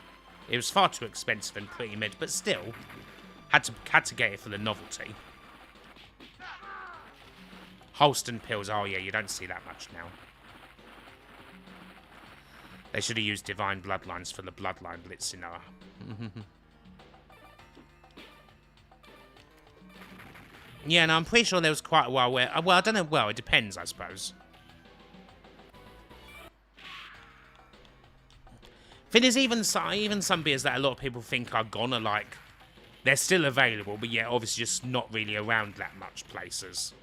It was far too expensive and pretty mid, but still, had to get it for the novelty. Holston Pills, oh yeah, you don't see that much now. They should have used Divine Bloodlines for the Bloodline Blitzinoa. Yeah, no, I'm pretty sure there was quite a while where... Well, I don't know. Well, it depends, I suppose. Thing is, even some beers that a lot of people think are gone are like... They're still available, but yeah, obviously just not really around that much places.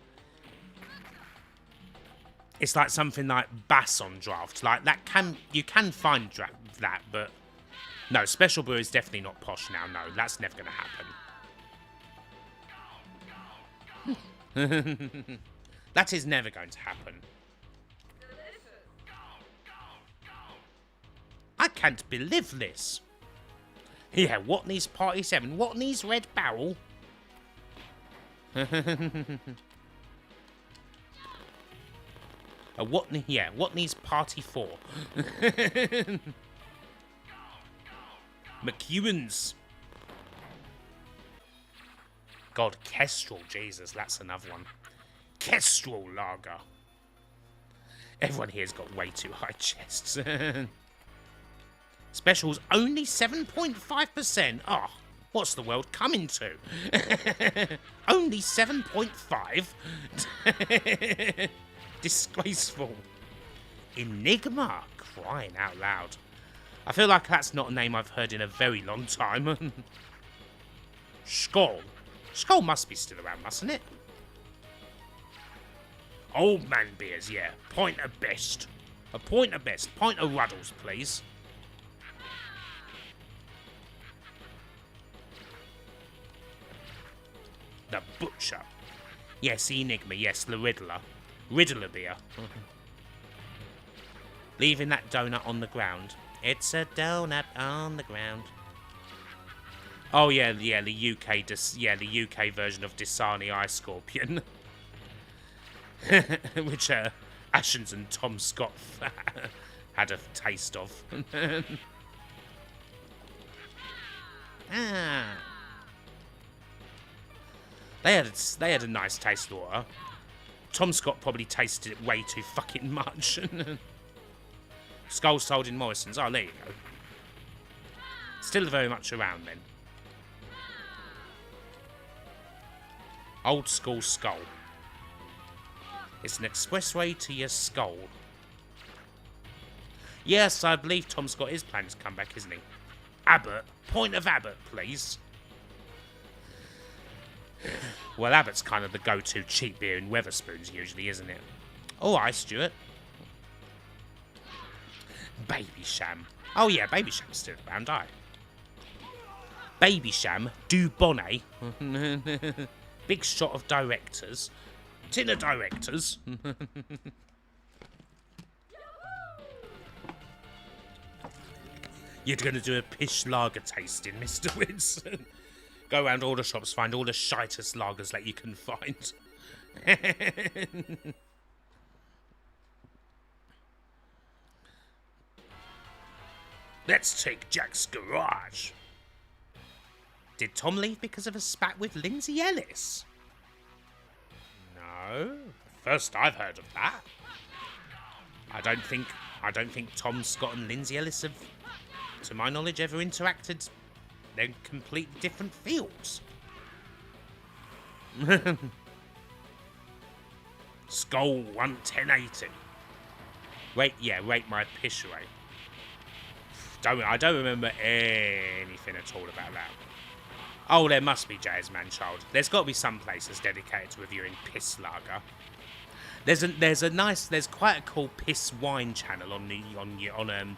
It's like something like Bass on draft. Like, you can find that, but... No, Special Brew is definitely not posh now. No, that's never going to happen. That is never going to happen. I can't believe this. Yeah, Watney's Party 7. Watney's Red Barrel. Watney's Party 4. McEwen's. God, Kestrel, Jesus, that's another one. Kestrel Lager. Everyone here's got way too high chests. Specials only 7.5%. Oh, What's the world coming to? Only 7.5? Disgraceful. Enigma, crying out loud. I feel like that's not a name I've heard in a very long time. Skull. Skull must be still around, mustn't it? Old man beers, yeah. Pint of best. A pint of best. Pint of Ruddles, please. The Butcher. Yes, Enigma. Yes, the Riddler. Riddler beer. Leaving that donut on the ground. It's a donut on the ground. Oh yeah, the UK, the UK version of Dasani Ice Scorpion, which Ashens and Tom Scott had a taste of. They had a nice taste, Laura. Tom Scott probably tasted it way too fucking much. Skull sold in Morrison's. Oh, there you go. Still very much around then. Old school Skull. It's an expressway to your skull. Yes, I believe Tom Scott is planning to come back, isn't he? Abbott. Point of Abbott, please. Well, Abbott's kind of the go-to cheap beer in Wetherspoons usually, isn't it? All right, Stuart. Baby Sham. Oh yeah, Baby Sham's still around, aye. Baby Sham, Du Bonnet. Big shot of directors. Tin of directors. You're going to do a pish lager tasting, Mr. Winston. Go around all the shops, find all the shitest lagers that you can find. Let's take Jack's garage. Did Tom leave because of a spat with Lindsay Ellis? No. First I've heard of that. I don't think Tom Scott and Lindsay Ellis have, to my knowledge, ever interacted. They're completely different fields. Skull 1080. Rate my pish rate. I don't remember anything at all about that. Oh, there must be Jay's Manchild. There's got to be some places dedicated to reviewing piss lager. There's quite a cool piss wine channel on Instagram.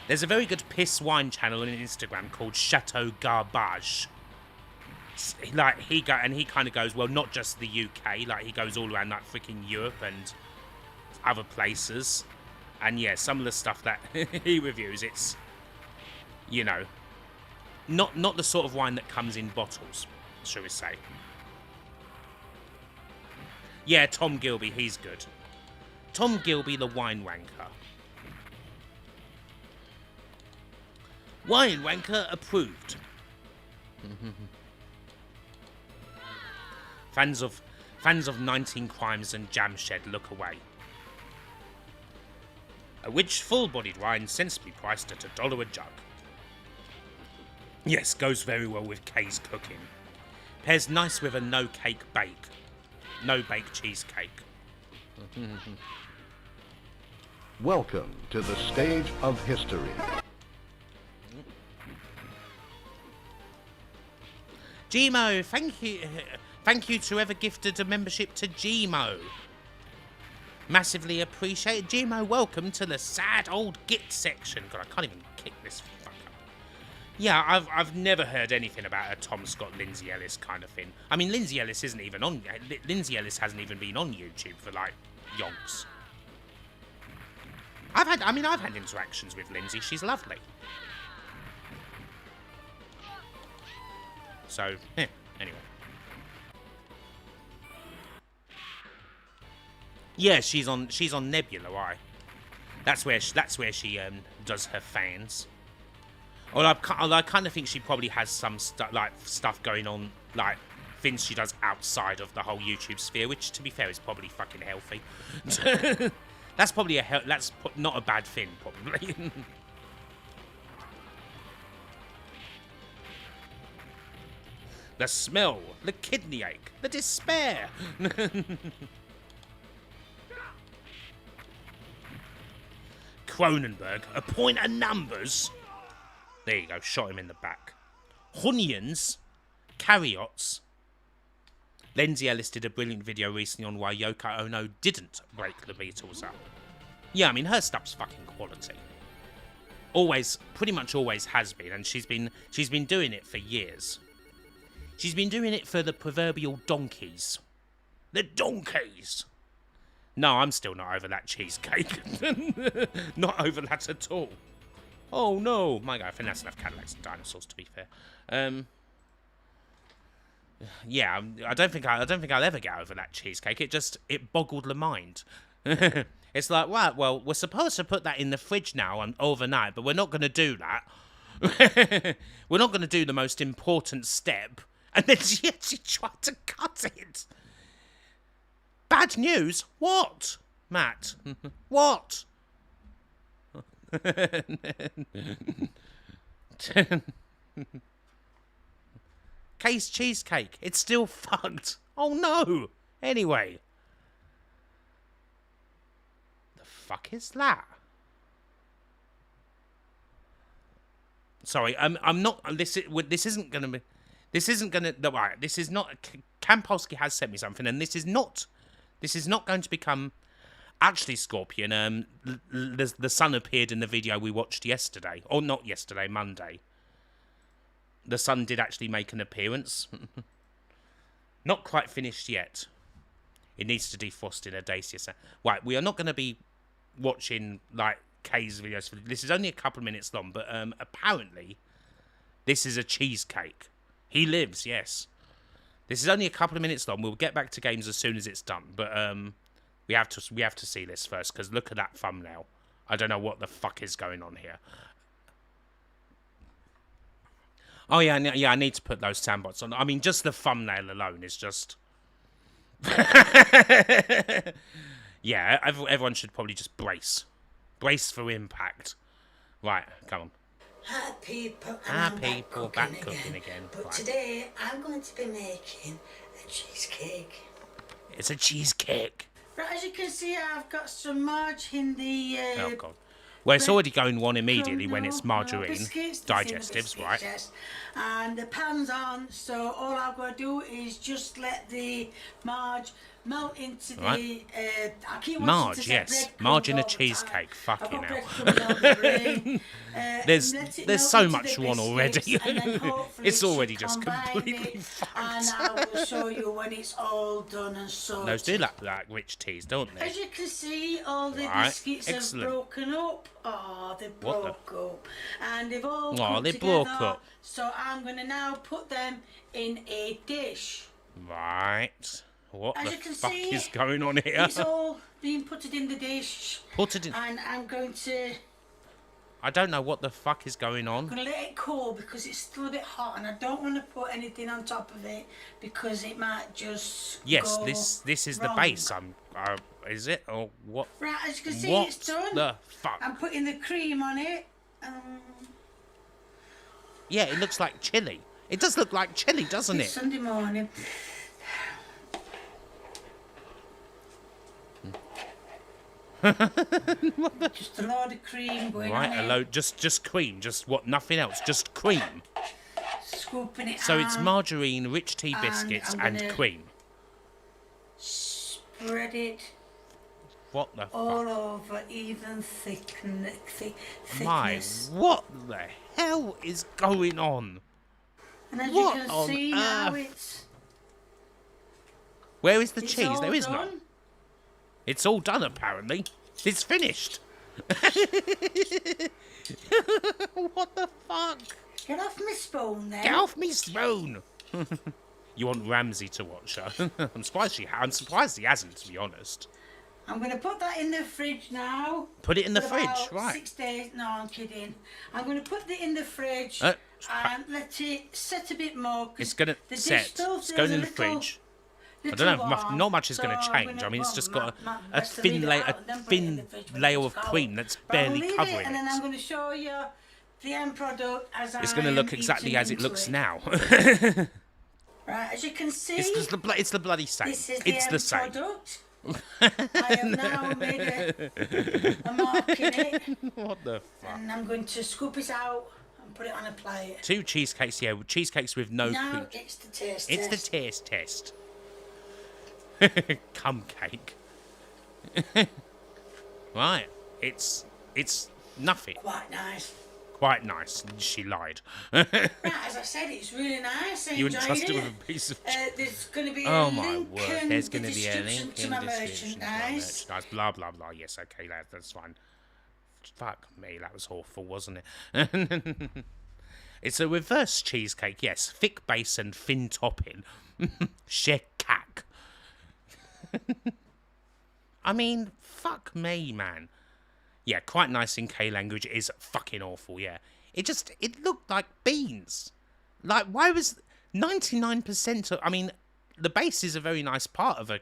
There's a very good piss wine channel on Instagram called Chateau Garbage. Like he kind of goes, well, not just the UK. Like he goes all around like freaking Europe and other places. And yeah, some of the stuff that he reviews, it's, you know, not the sort of wine that comes in bottles, shall we say. Yeah, Tom Gilby, he's good. Tom Gilby, the wine wanker. Wine wanker approved. Fans of 19 Crimes and Jamshed, look away. A rich, full-bodied wine sensibly priced at $1 a jug. Yes, goes very well with Kay's cooking. Pairs nice with a no-bake cheesecake. Welcome to the stage of history. Gmo, thank you to whoever gifted a membership to Gmo. Massively appreciated. Gmo, welcome to the sad old git section. God, I can't even kick this fucker. Yeah, I've never heard anything about a Tom Scott, Lindsay Ellis kind of thing. I mean, Lindsay Ellis isn't even on. Lindsay Ellis hasn't even been on YouTube for like yonks. I've had interactions with Lindsay. She's lovely. So, anyway. Yeah, she's on Nebula, right? That's where she does her fans. Although I kind of think she probably has some stuff going on, like things she does outside of the whole YouTube sphere, which to be fair is probably fucking healthy. That's probably that's not a bad thing, probably. the smell, the kidney ache, the despair. Cronenberg, a point of numbers. There you go, shot him in the back. Hunions, cariots. Lindsay Ellis did a brilliant video recently on why Yoko Ono didn't break the Beatles up. Yeah, I mean, her stuff's fucking quality. Always, pretty much always has been, and she's been doing it for years. She's been doing it for the proverbial donkeys. The donkeys! No, I'm still not over that cheesecake. Not over that at all. Oh no! My God, I think that's enough Cadillacs and dinosaurs, to be fair. Yeah, I don't think I'll ever get over that cheesecake. It boggled the mind. It's like, right, well, we're supposed to put that in the fridge now and overnight, but we're not going to do that. We're not going to do the most important step. And then she actually tried to cut it. Bad news? What, Matt? What? Case cheesecake. It's still fucked. Oh no. Anyway. The fuck is that? Sorry, I'm not. This isn't gonna be. This isn't gonna. Right. This is not. Kampolsky has sent me something, and this is not going to become. Actually, Scorpion. The sun appeared in the video we watched yesterday, or not yesterday, Monday. The sun did actually make an appearance. Not quite finished yet. It needs to defrost in a Dacia. Right, we are not going to be watching, like, Kay's videos. This is only a couple of minutes long, but apparently this is a cheesecake. He lives, yes. This is only a couple of minutes long. We'll get back to games as soon as it's done, but we have to see this first, because look at that thumbnail. I don't know what the fuck is going on here. Oh, yeah, I need to put those sandbots on. I mean, just the thumbnail alone is just... Yeah, everyone should probably just brace. Brace for impact. Right, come on. Hi, people. Hi, people. Back cooking again. But right. Today, I'm going to be making a cheesecake. It's a cheesecake. Right, as you can see, I've got some marge in the... oh, God. Well, it's already going one immediately when it's margarine. Digestives, right? Yes. And the pan's on, so all I'm going to do is just let the marge melt into the... I keep marge, yes. Marge in a cheesecake. Fucking hell. There's so much one already. It's already just completely fucked. And I will show you when it's all done and sorted. Those do look like rich teas, don't they? As you can see, all the biscuits have broken up. Oh, they broke up. And they've all come together. Broke up. So I'm going to now put them in a dish. Right. What As the you can fuck see, is going on here? It's all being put in the dish. Put it in. And I'm going to... I don't know what the fuck is going on. I'm going to let it cool because it's still a bit hot, and I don't want to put anything on top of it because it might just Yes, go this is wrong. the base. Is it or what? Right, as you can see, what it's done. The fuck? I'm putting the cream on it. Yeah, it looks like chili. It does look like chili, doesn't It's it? Sunday morning. Just a load of cream going on Right, a load, just cream, just what? Nothing else, just cream. Scooping it So out. it's margarine, rich tea biscuits, and cream. Spread it. What the all fuck? over, even thickness. My, what the hell is going on? And as what you can on see earth? now, it's... Where is the it's cheese? all There is done. none. It's all done, apparently. It's finished. What the fuck? Get off my spoon, then. Get off me spoon! You want Ramsay to watch her? I'm surprised he hasn't, to be honest. I'm going to put that in the fridge now. Put it in the for fridge, about right. 6 days. No, I'm kidding. I'm going to put it in the fridge and let it set a bit more. It's going to set. It's going in the fridge. I don't know. Not much is going to change. I mean, it's just got a thin layer of cream that's barely covering And then it. I'm going to show you the end product as It's going to look exactly as it looks now. Right, as you can see, it's the bloody same. This is It's the the end same. product. I have now made a mark in it. What the fuck? And I'm going to scoop it out and put it on a plate. 2 cheesecakes, yeah, cheesecakes with no Now cream. it's the taste It's test. the taste test. Cum cake. Right, it's nothing. Quite nice. Quite nice. She lied. Right, as I said, it's really nice. I You wouldn't enjoyed trust it with a piece of there's going to be a Oh my link word! in There's the going to be a description link to in my the description to my merchandise. merchandise. Blah blah blah. Yes, okay, lad, that's fine. Fuck me, that was awful, wasn't it? It's a reverse cheesecake. Yes, thick base and thin topping. Shekak. I mean, fuck me, man. Yeah, quite nice in K language. It is fucking awful, yeah. It looked like beans. Like, why was 99% of... I mean, the base is a very nice part of a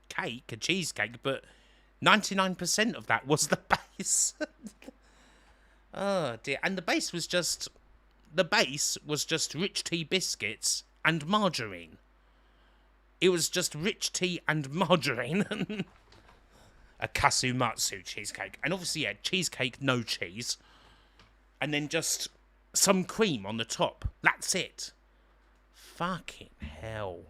cake, a cheesecake, but 99% of that was the base. Oh, dear. And the base was just... The base was just rich tea biscuits and margarine. It was just rich tea and margarine. A kasumatsu cheesecake. And obviously, yeah, cheesecake, no cheese. And then just some cream on the top. That's it. Fucking hell.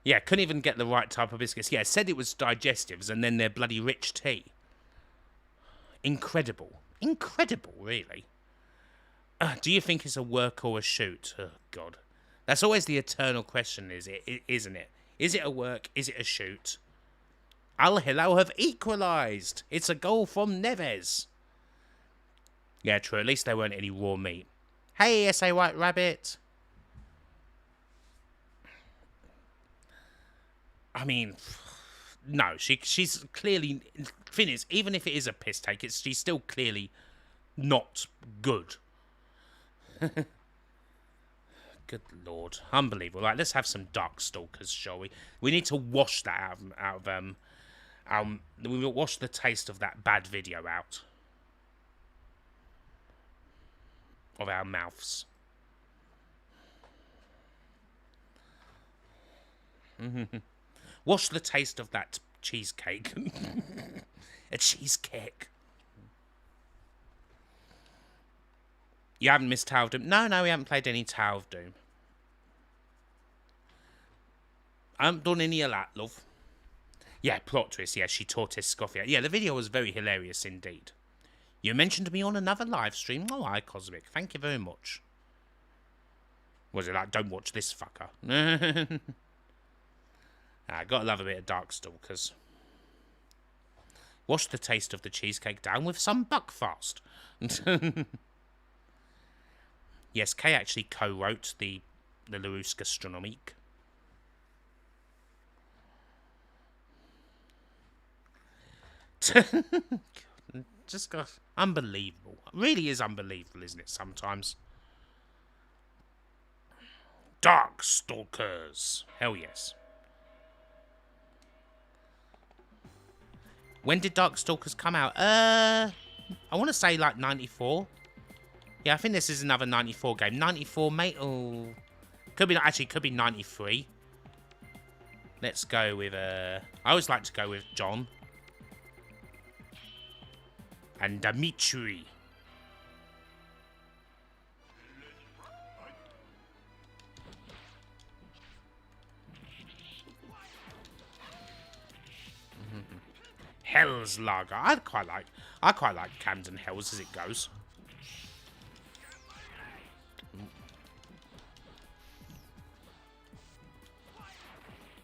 Yeah, couldn't even get the right type of biscuits. Yeah, said it was digestives and then their bloody rich tea. Incredible. Incredible, really. Do you think it's a work or a shoot? Oh, God. That's always the eternal question, isn't it? Is it a work? Is it a shoot? Al Hilal have equalised. It's a goal from Neves. Yeah, true. At least there weren't any raw meat. Hey, S.A. White Rabbit. I mean, no, she's clearly... Thing is, even if it is a piss take, she's still clearly not good. Good Lord. Unbelievable. Right, let's have some Darkstalkers, shall we? We need to wash that we will wash the taste of that bad video out of our mouths. Wash the taste of that cheesecake. A cheesecake. You haven't missed Tower of Doom? No, we haven't played any Tower of Doom. I haven't done any of that, love. Yeah, plot twist. Yeah, she taught us Scoffia. Yeah, the video was very hilarious indeed. You mentioned me on another live stream. Oh, hi, Cosmic. Thank you very much. Was it like, don't watch this fucker? Gotta love a bit of Darkstalkers. Wash the taste of the cheesecake down with some Buckfast. Yes, Kay actually co-wrote the Larousse Gastronomique. Just got unbelievable. It really is unbelievable, isn't it, sometimes? Darkstalkers. Hell yes. When did Darkstalkers come out? I want to say like 94. Yeah, I think this is another 94 game. 94, mate. Oh, could be, actually, could be 93. Let's go with, I always like to go with John. And Dimitri. Hell's Lager. I quite like Camden Hells as it goes.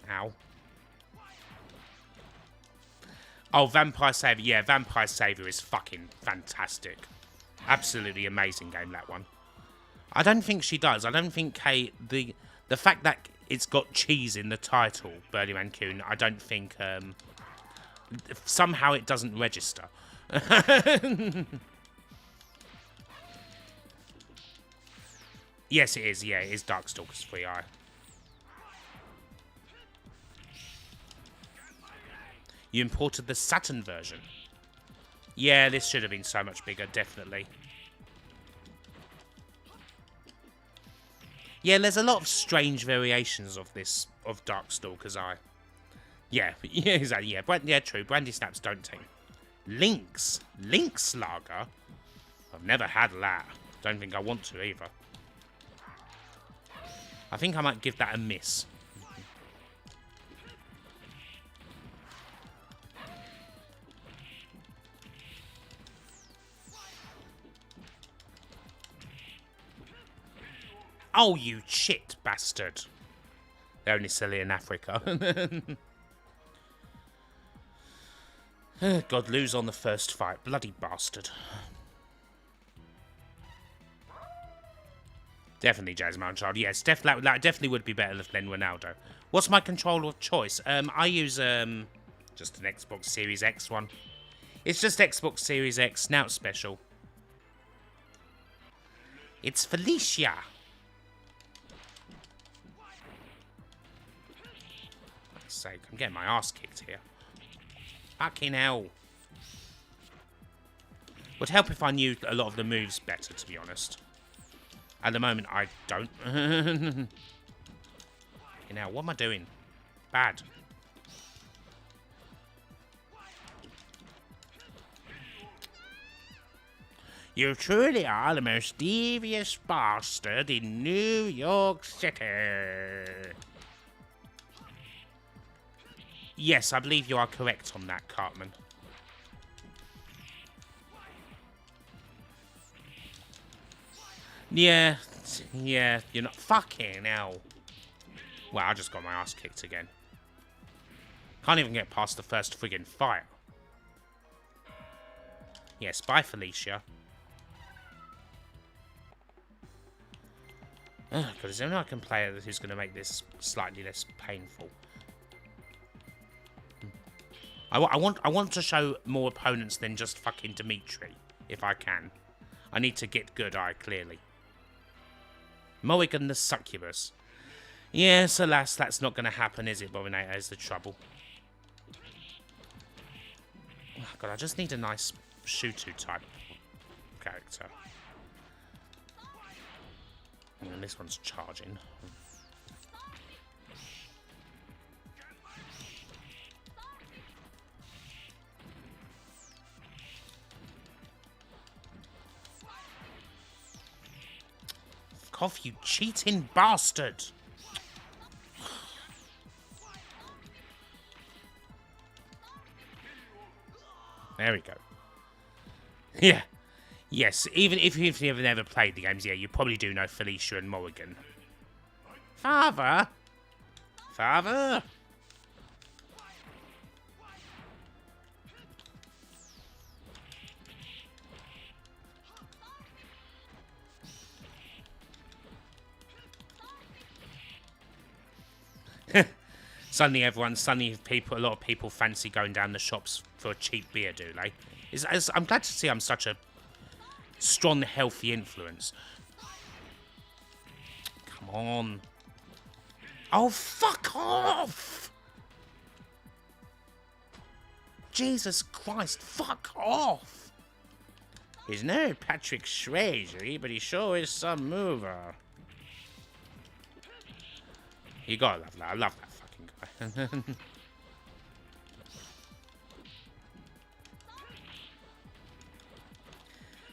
Ow. Oh, Vampire Savior. Yeah, Vampire Savior is fucking fantastic. Absolutely amazing game, that one. I don't think she does. I don't think the fact that it's got cheese in the title, Birdie Mancoon, I don't think somehow it doesn't register. Yes, it is. Yeah, it is Darkstalkers 3i. You imported the Saturn version. Yeah, this should have been so much bigger, definitely. Yeah, there's a lot of strange variations of this, of Darkstalker's Eye. Yeah, yeah, exactly, yeah. Yeah, true. Brandy Snaps don't take. Lynx Lager? I've never had that. Don't think I want to either. I think I might give that a miss. Oh, you shit bastard. They're only silly in Africa. God, lose on the first fight. Bloody bastard. Definitely Jazz Mountain Child. Yes, that definitely would be better than Ronaldo. What's my controller of choice? I use just an Xbox Series X one. It's just Xbox Series X, now it's special. It's Felicia. For fuck's sake, I'm getting my ass kicked here. Fucking hell. Would help if I knew a lot of the moves better, to be honest. At the moment, I don't. You know, what am I doing? Bad. You truly are the most devious bastard in New York City. Yes, I believe you are correct on that, Cartman. Yeah, you're not fucking hell. Well, I just got my ass kicked again. Can't even get past the first friggin' fight. Yes, bye, Felicia. Oh, God, is there anyone I can play who's going to make this slightly less painful? I want to show more opponents than just fucking Dimitri, if I can. I need to get good eye, clearly. Mulligan the Succubus. Yes, alas, that's not going to happen, is it, Bobinator, is the trouble. Oh, God, I just need a nice Shutu type character. And this one's charging. Fuck off, you cheating bastard! There we go. Yeah. Yes, even if you've never played the games, yeah, you probably do know Felicia and Morrigan. Father? Father? Suddenly a lot of people fancy going down the shops for a cheap beer, do they? I'm glad to see I'm such a strong, healthy influence. Come on. Oh, fuck off! Jesus Christ, fuck off! He's no Patrick Swayze, but he sure is some mover. You gotta love that. I love that fucking guy.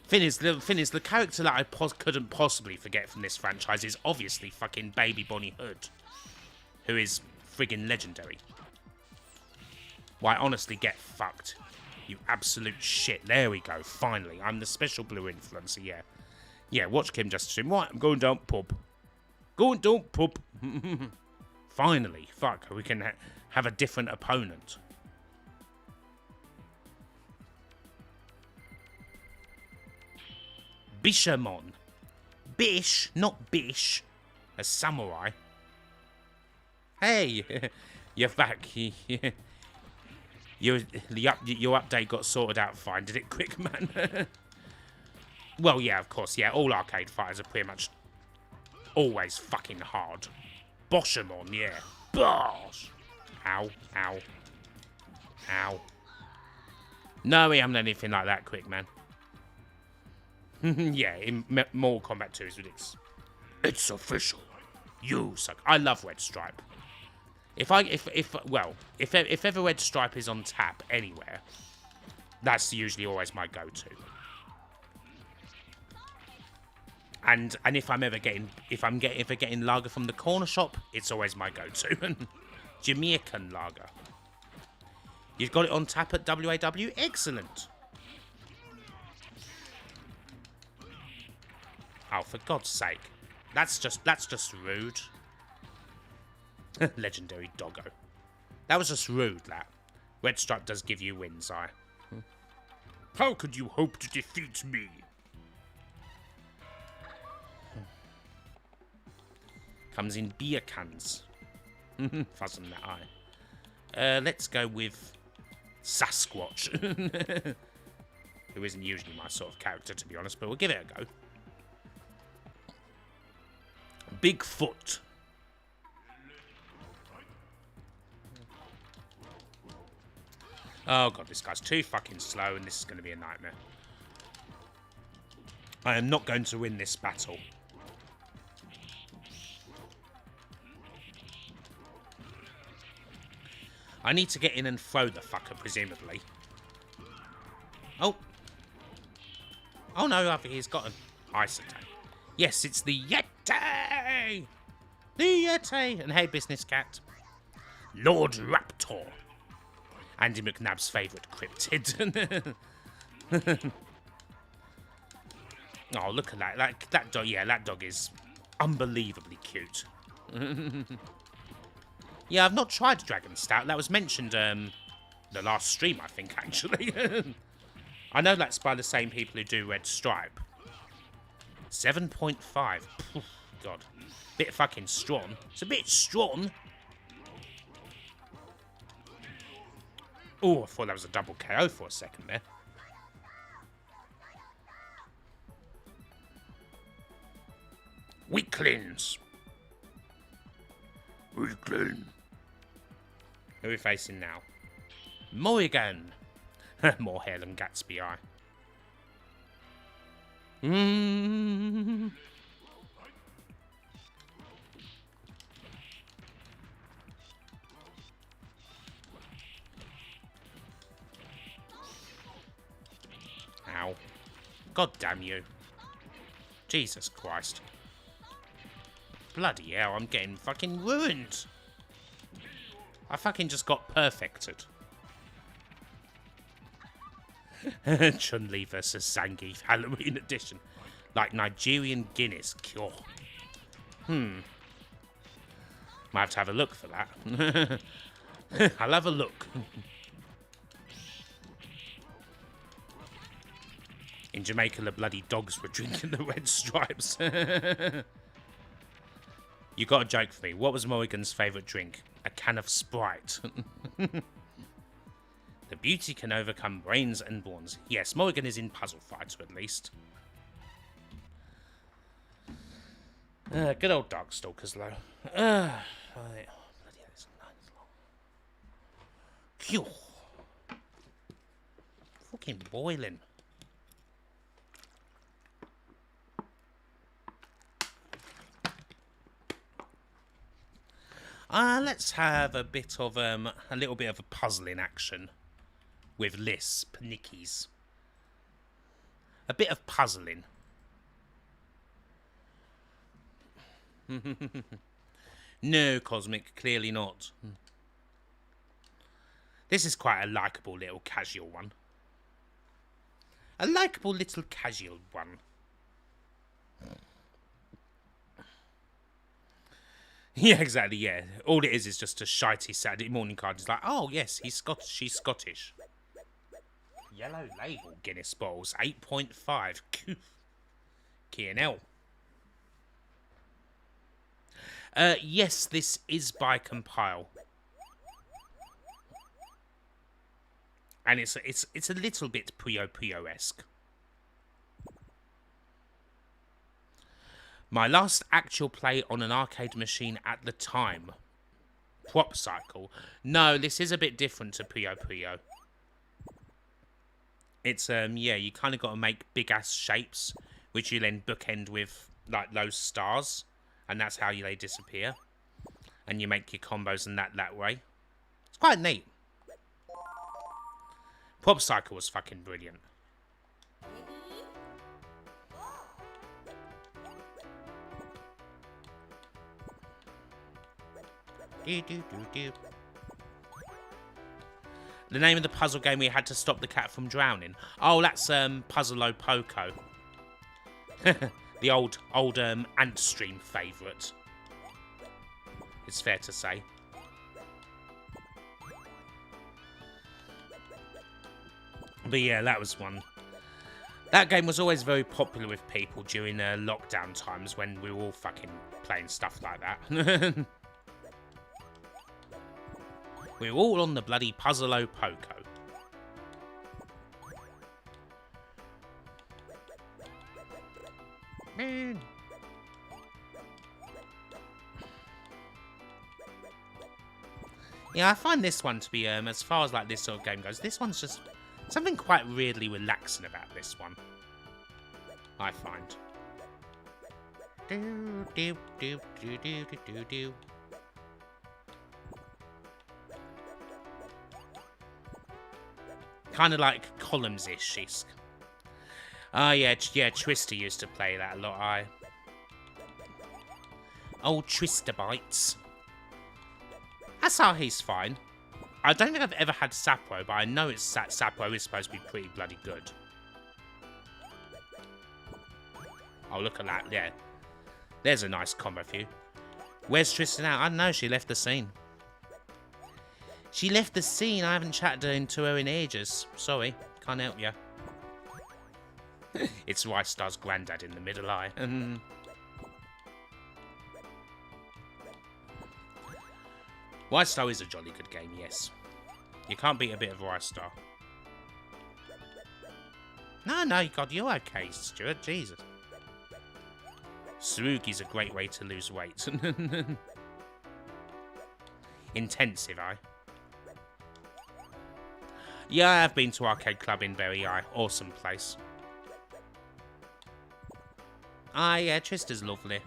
Thing is, the character that I couldn't possibly forget from this franchise is obviously fucking Baby Bonnie Hood, who is friggin' legendary. Why, honestly, get fucked. You absolute shit. There we go, finally. I'm the special blue influencer, yeah. Yeah, watch Kim just stream. Right, I'm going down pub. Going down pub. Finally, fuck, we can have a different opponent. Bishamon. Bish, not Bish. A samurai. Hey, you're back. Your update got sorted out fine, did it, quick, man? Well, yeah, of course, yeah. All arcade fighters are pretty much always fucking hard. Boshamon, yeah. Bosh! Ow, ow. Ow. No, we haven't done anything like that quick, man. Yeah, in Mortal Kombat 2 is ridiculous. It's official. You suck. I love Red Stripe. If ever Red Stripe is on tap anywhere, that's usually always my go-to. And if I'm ever getting lager from the corner shop, it's always my go-to. Jamaican lager. You've got it on tap at WAW. Excellent. Oh, for God's sake, that's just rude. Legendary doggo. That was just rude. That Red Stripe does give you wins, How could you hope to defeat me? Comes in beer cans. Fuzz on that eye. Let's go with Sasquatch. Who isn't usually my sort of character, to be honest, but we'll give it a go. Bigfoot. Oh god, this guy's too fucking slow and this is going to be a nightmare. I am not going to win this battle. I need to get in and throw the fucker, presumably. Oh. Oh no, I think he's got an ice attack. Yes, it's the Yeti! The Yeti! And hey, business cat. Lord Raptor. Andy McNabb's favourite cryptid. Oh, look at that. That dog, yeah, that dog is unbelievably cute. Yeah, I've not tried Dragon Stout. That was mentioned the last stream, I think, actually. I know that's by the same people who do Red Stripe. 7.5. God. Bit fucking strong. It's a bit strong. Oh, I thought that was a double KO for a second there. Weaklings. Weakling. Who are we facing now? Morrigan. More hair than Gatsby eye. Ow. God damn you. Jesus Christ. Bloody hell, I'm getting fucking ruined. I fucking just got perfected. Chun-Li versus Zangief Halloween edition. Like Nigerian Guinness cure. Might have to have a look for that. I'll have a look. In Jamaica, the bloody dogs were drinking the Red Stripes. You got a joke for me. What was Morrigan's favourite drink? A can of Sprite. The beauty can overcome brains and bawns. Yes, Morrigan is in Puzzle Fighter at least. Good old Darkstalkers, though. Right. Oh, bloody hell, it's 9 long. Phew. Fucking boiling. Let's have a bit of a little bit of a puzzling action with Lisp Nickies. A bit of puzzling. No, Cosmic, clearly not. This is quite a likeable little casual one. A likeable little casual one. Yeah, exactly, yeah. All it is just a shitey Saturday morning card. It's like, oh, yes, she's Scottish. Yellow label Guinness bottles, 8.5. K&L. Yes, this is by Compile. And it's a little bit Puyo Puyo-esque. My last actual play on an arcade machine at the time. Prop Cycle. No, this is a bit different to Puyo Puyo. It's, yeah, you kind of got to make big-ass shapes, which you then bookend with, like, those stars. And that's how they disappear. And you make your combos and that way. It's quite neat. Pop Cycle was fucking brilliant. The name of the puzzle game we had to stop the cat from drowning. Oh, that's Puzzle-O Poco. The old Ant Stream favourite. It's fair to say. But yeah, that was one. That game was always very popular with people during lockdown times when we were all fucking playing stuff like that. We were all on the bloody Puzzle-O Poco. Man. Yeah, I find this one to be, as far as like this sort of game goes, this one's just something quite weirdly relaxing about this one. I find. Do do do do do do do. Kind of like columns-ish. Oh yeah, Twister used to play that a lot. Old Twister Bites. Asahi's fine. I don't think I've ever had Sapporo, but I know Sapporo is supposed to be pretty bloody good. Oh, look at that, yeah. There's a nice combo for you. Where's Tristan now? I don't know, she left the scene. She left the scene. I haven't chatted to her in ages. Sorry, can't help you. It's Rice Star's granddad in the middle eye. Rice Star is a jolly good game, yes. You can't beat a bit of Rice Star. No, God, you're okay, Stuart. Jesus. Tsurugi's a great way to lose weight. Intensive, Yeah, I have been to Arcade Club in Berry Eye. Awesome place. Yeah, Trista's lovely.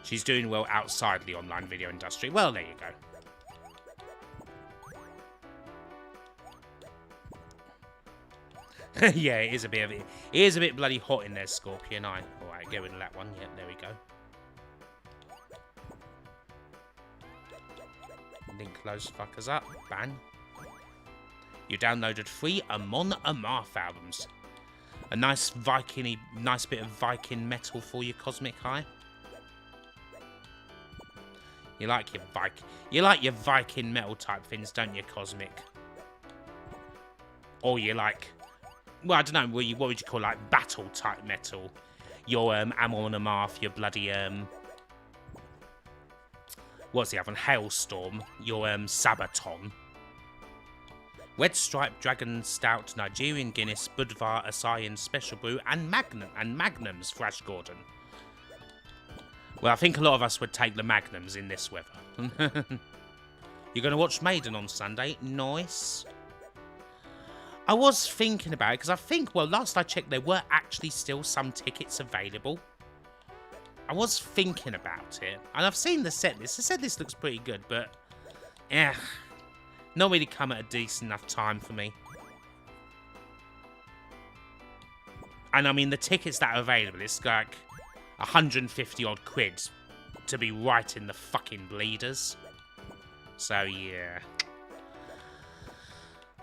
She's doing well outside the online video industry. Well, there you go. Yeah, it is a bit bloody hot in there, Scorpion Eye. Alright, get rid of that one. Yeah, there we go. Link those fuckers up. Ban. You downloaded 3 Amon Amarth albums. A nice bit of Viking metal for your Cosmic Eye. You like your Viking metal type things, don't you, Cosmic? Or you like, well, I don't know, what would you call, like, battle type metal? Your Amon Amarth, your bloody what's the other one? Hailstorm, your Sabaton. Red Stripe, Dragon Stout, Nigerian Guinness, Budvar, Asayan Special Brew, and Magnums, Thrash Gordon. Well, I think a lot of us would take the Magnums in this weather. You're going to watch Maiden on Sunday? Nice. I was thinking about it, because I think, well, last I checked, there were actually still some tickets available. I was thinking about it, and I've seen the set list. The set list looks pretty good, but, not really come at a decent enough time for me. And, I mean, the tickets that are available, it's like 150 odd quid to be right in the fucking bleeders. So yeah,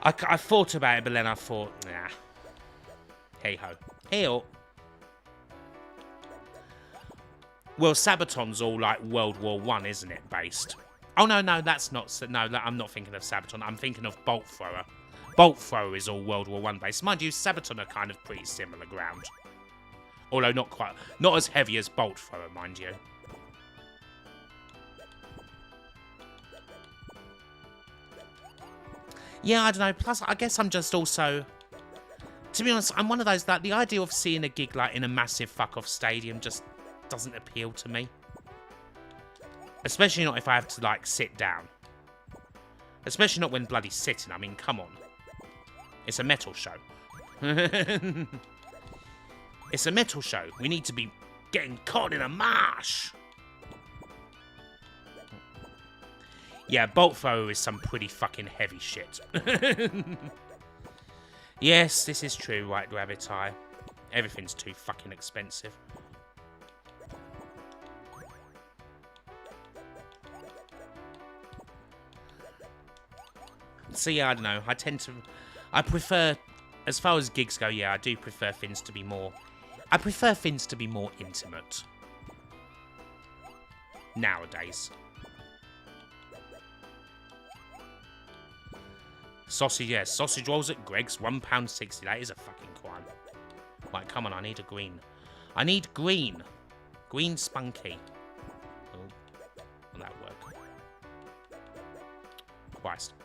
I thought about it, but then I thought, nah, hey ho, hey ho. Well, Sabaton's all like World War I, isn't it? Based. Oh no, that's not. No, I'm not thinking of Sabaton. I'm thinking of Bolt Thrower. Bolt Thrower is all World War I based. Mind you, Sabaton are kind of pretty similar ground. Although not as heavy as Bolt Thrower, mind you. Yeah, I don't know. Plus, I guess I'm just also To be honest, I'm one of those that the idea of seeing a gig like in a massive fuck-off stadium just doesn't appeal to me. Especially not if I have to, like, sit down. Especially not when bloody sitting. I mean, come on. It's a metal show. It's a metal show. We need to be getting caught in a marsh. Yeah, bolt thrower is some pretty fucking heavy shit. Yes, this is true, White Rabbit Eye. Everything's too fucking expensive. So yeah, I don't know. I prefer, as far as gigs go, yeah, I do prefer things to be more... I prefer things to be more intimate. Nowadays. Sausage, yes. Sausage rolls at Greg's, £1.60. That is a fucking crime. Right, come on, I need a green. I need green. Green spunky. Oh, will that work? Christ.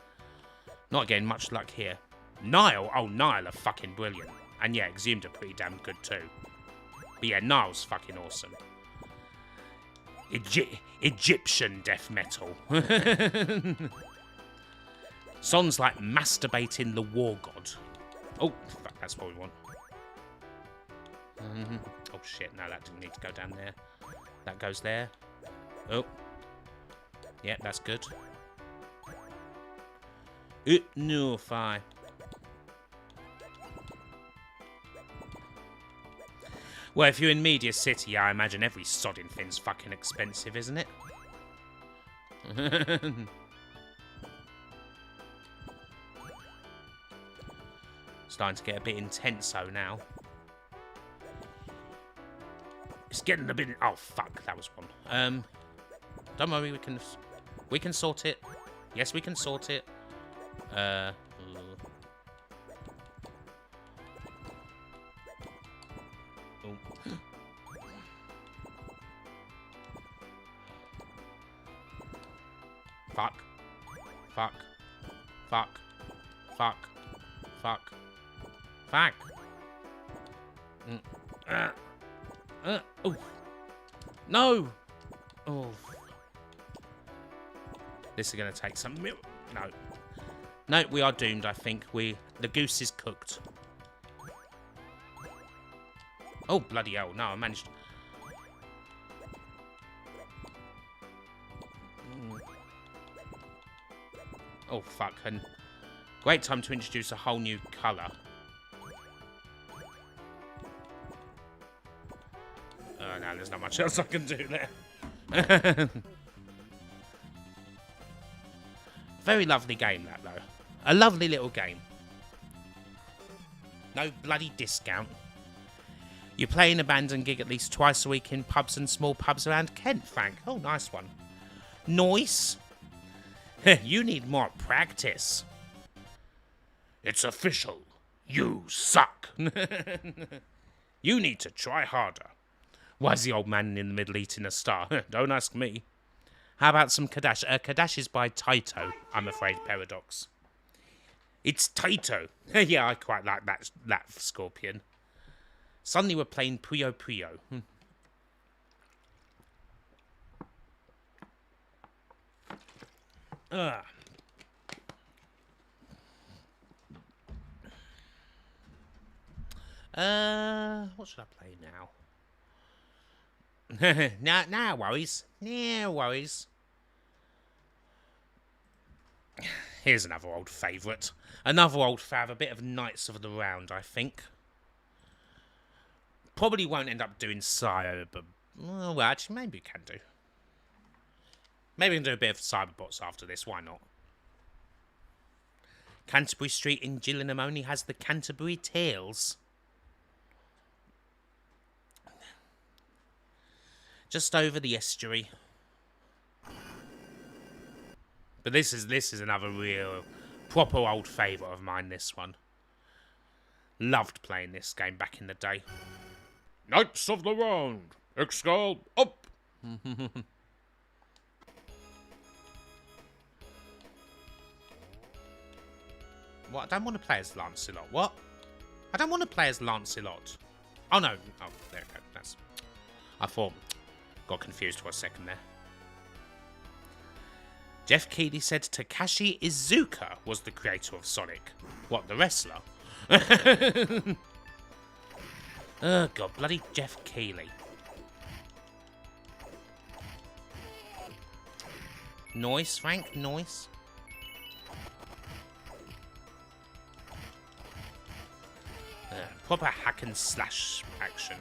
Not getting much luck here. Nile? Oh, Nile are fucking brilliant. And yeah, Exhumed are pretty damn good too. But yeah, Nile's fucking awesome. Egyptian death metal. Songs like Masturbating the War God. Oh, fuck, that's what we want. Oh shit, no, that didn't need to go down there. That goes there. Oh. Yeah, that's good. No, fine. Well, if you're in Media City, I imagine every sodding thing's fucking expensive, isn't it? Starting to get a bit intense, though, now. It's getting a bit... Oh, fuck, that was one. Don't worry, we can sort it. Yes, we can sort it. Oh. Fuck. Fuck. Fuck. Fuck. Fuck. Fuck. Oh. No. Oh. This is going to take some... No. No, we are doomed, I think. The goose is cooked. Oh, bloody hell. No, I managed... Oh, fuck. And great time to introduce a whole new colour. Oh, no, there's not much else I can do there. Very lovely game, that, though. A lovely little game. No bloody discount. You play in a band and gig at least twice a week in pubs and small pubs around Kent, Frank. Oh, nice one. Nice. You need more practice. It's official. You suck. You need to try harder. Why's the old man in the middle eating a star? Don't ask me. How about some Kadash? Kadash is by Taito, I'm afraid, Paradox. It's Taito. Yeah, I quite like that Scorpion. Suddenly we're playing Puyo Puyo. What should I play now? No worries. No worries. Here's another old favourite. Another old fav, a bit of Knights of the Round, I think. Probably won't end up doing Sire, but... Well, actually, maybe we can do. Maybe we can do a bit of Cyberbots after this, why not? Canterbury Street in Gillingham only has the Canterbury Tales. Just over the estuary. But this is another real, proper old favourite of mine, this one. Loved playing this game back in the day. Knights of the Round! Excalibur up! What? I don't want to play as Lancelot. What? I don't want to play as Lancelot. Oh, no. Oh, there we go. That's... I thought... Got confused for a second there. Jeff Keighley said Takashi Iizuka was the creator of Sonic. What, the wrestler? Oh, God. Bloody Jeff Keighley. Noise, Frank? Noise? Proper hack and slash action.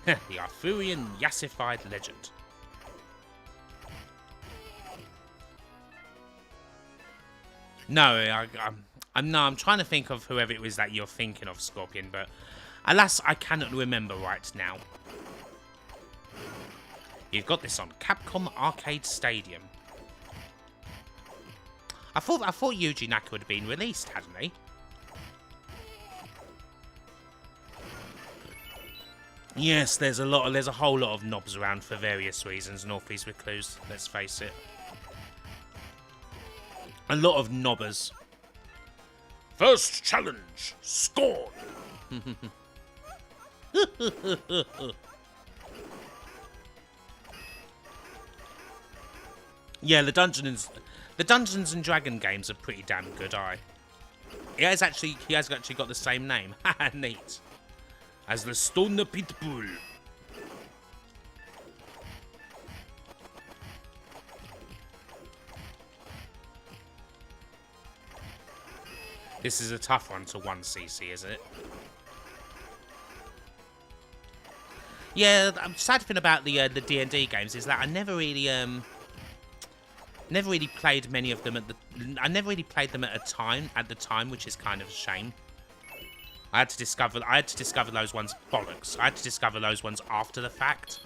The Arthurian yassified legend. No, I'm trying to think of whoever it was that you're thinking of, Scorpion, but alas, I cannot remember right now. You've got this on Capcom Arcade Stadium. I thought Yuji Naka had been released, hadn't he? Yes, there's a whole lot of knobs around for various reasons. Northeast Recluse, let's face it. A lot of knobbers. First challenge, scorn. Yeah, the Dungeons and Dragon games are pretty damn good. He has actually got the same name. Neat. As the Stone Pitbull. This is a tough one to 1cc, isn't it? Yeah, the sad thing about the D&D games is that I never really played many of them I never really played them at the time, which is kind of a shame. I had to discover those ones bollocks. I had to discover those ones after the fact.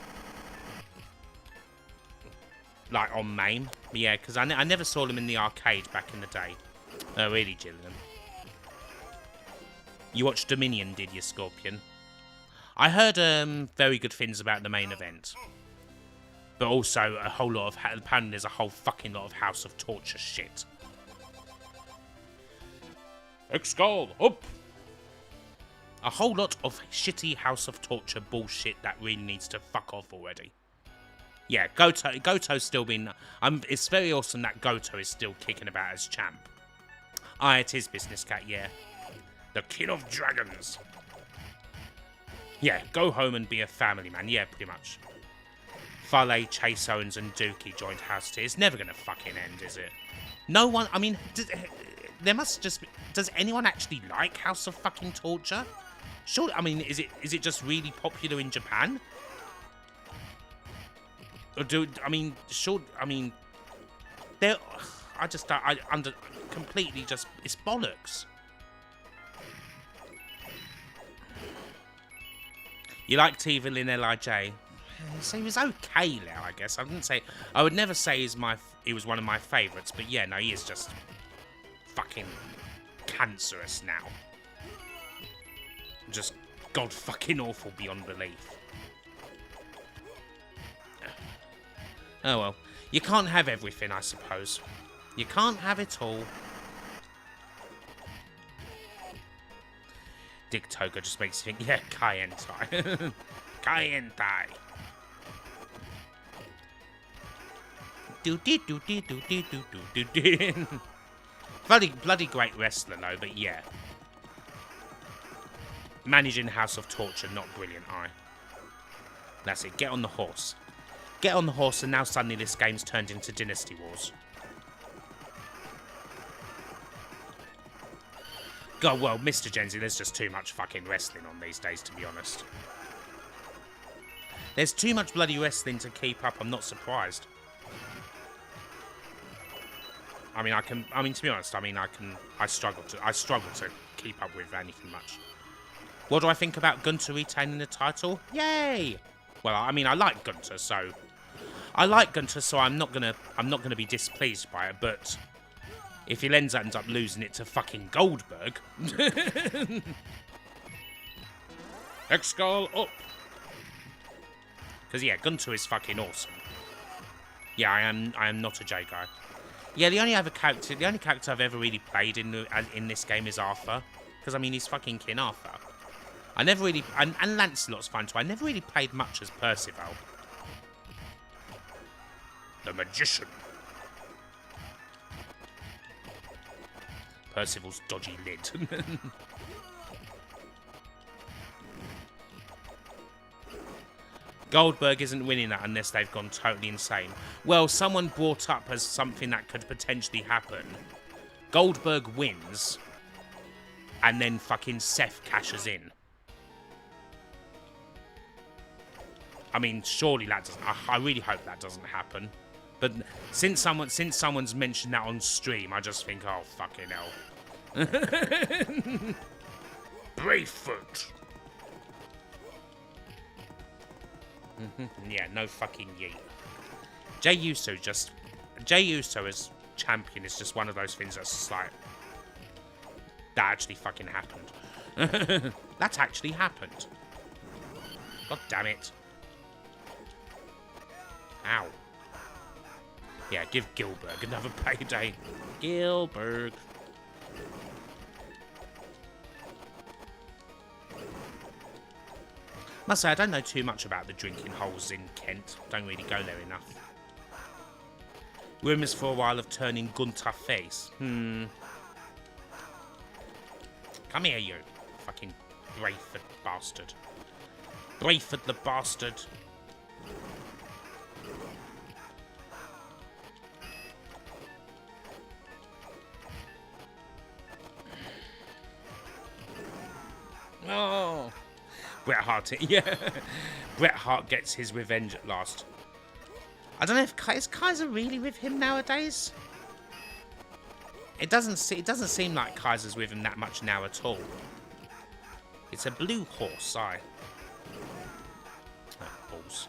Like on MAME. Yeah, because I never saw them in the arcade back in the day. Oh, really, Gillian? You watched Dominion, did you, Scorpion? I heard very good things about the main event. But also a whole lot of... Apparently there's a whole fucking lot of House of Torture shit. X-Skull, up! A whole lot of shitty House of Torture bullshit that really needs to fuck off already. Yeah, Goto's still been... it's very awesome that Goto is still kicking about as champ. It is Business Cat, yeah. The King of Dragons. Yeah, go home and be a family man. Yeah, pretty much. Fale, Chase Owens and Dookie joined House T. It's never going to fucking end, is it? No one... I mean, there must just be... Does anyone actually like House of fucking Torture? Sure, I mean, is it just really popular in Japan? Or there... completely just... It's bollocks. You liked Evil in L.I.J.? So he was okay now, I guess. I would never say he was one of my favourites, but yeah, no, he is just fucking cancerous now. Just god fucking awful beyond belief. Oh well. You can't have everything, I suppose. You can't have it all. Dick Toga just makes you think, yeah, Kai-Entai. Kai-Entai. Bloody great wrestler though, but yeah. Managing House of Torture, not brilliant, That's it, get on the horse. Get on the horse and now suddenly this game's turned into Dynasty Wars. God, well, Mr. Genzi, there's just too much fucking wrestling on these days, to be honest. There's too much bloody wrestling to keep up, I'm not surprised. I mean, to be honest, I struggle to keep up with anything much. What do I think about Gunter retaining the title? Yay! Well, I mean, I like Gunter, so I'm not gonna be displeased by it, but If he ends up losing it to fucking Goldberg. X-Skull up. Because, yeah, Gunter is fucking awesome. Yeah, I am not a J guy. Yeah, the only character I've ever really played in this game is Arthur. Because, I mean, he's fucking King Arthur. I never really... And Lancelot's fun, too. I never really played much as Percival. The Magician. Percival's dodgy lid. Goldberg isn't winning that unless they've gone totally insane. Well, someone brought up as something that could potentially happen. Goldberg wins, and then fucking Seth cashes in. I mean, surely that doesn't... I really hope that doesn't happen. But since someone's mentioned that on stream, I just think, oh, fucking hell. Bravefoot. Yeah, no fucking yeet. Jey Uso as champion is just one of those things that's just like, that actually fucking happened. That actually happened. God damn it. Ow. Yeah, give Gilbert another payday. Gilbert. Must say, I don't know too much about the drinking holes in Kent. Don't really go there enough. Rumours for a while of turning Gunter face. Come here, you fucking Brayford bastard. Brayford the bastard. Oh. Bret Hart, yeah. Bret Hart gets his revenge at last. I don't know if is Kaiser really with him nowadays. It doesn't seem like Kaiser's with him that much now at all. It's a blue horse, oh, balls.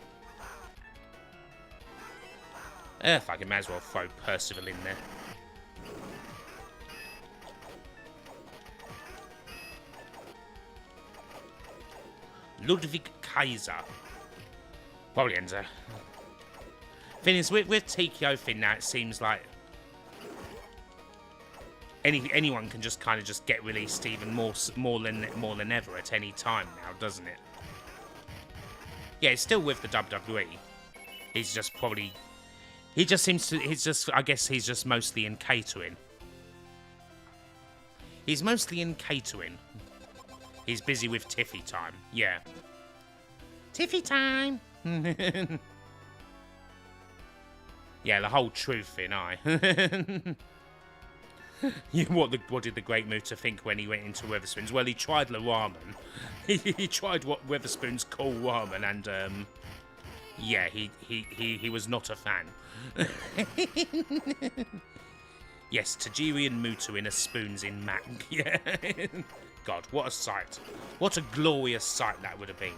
Fuck, I might as well throw Percival in there. Ludwig Kaiser. Probably ends up. Thing is, with TKO Finn now, it seems like anyone can just kind of just get released even more than ever at any time now, doesn't it? Yeah, he's still with the WWE. He's just probably I guess he's just mostly in catering. He's mostly in catering. He's busy with Tiffy time. Yeah. Tiffy time! Yeah, the whole truth thing, what did the Great Muta think when he went into Weatherspoons? Well, he tried the ramen. He tried what Weatherspoons call ramen, and, yeah, he was not a fan. Yes, Tajiri and Muta in a spoons in Mac. Yeah. God, what a sight. What a glorious sight that would have been.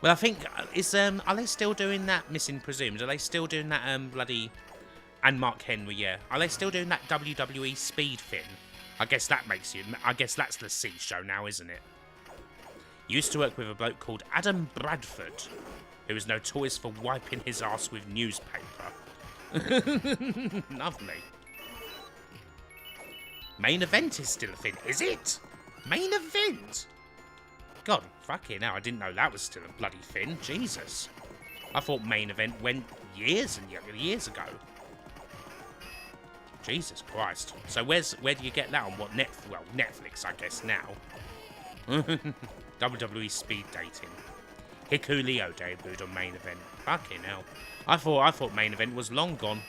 Well, I think, are they still doing that, Missing Presumed? Are they still doing that, bloody... And Mark Henry, yeah. Are they still doing that WWE speed thing? I guess that makes you... I guess that's the C show now, isn't it? Used to work with a bloke called Adam Bradford, who was notorious for wiping his ass with newspaper. Lovely. Main event is still a thing, is it? Main event? God, fucking hell, I didn't know that was still a bloody thing. Jesus. I thought main event went years and years ago. Jesus Christ. So where do you get that on? What, Netflix, I guess, now. WWE speed dating. Hikuleo debuted on main event. Fucking hell. I thought main event was long gone.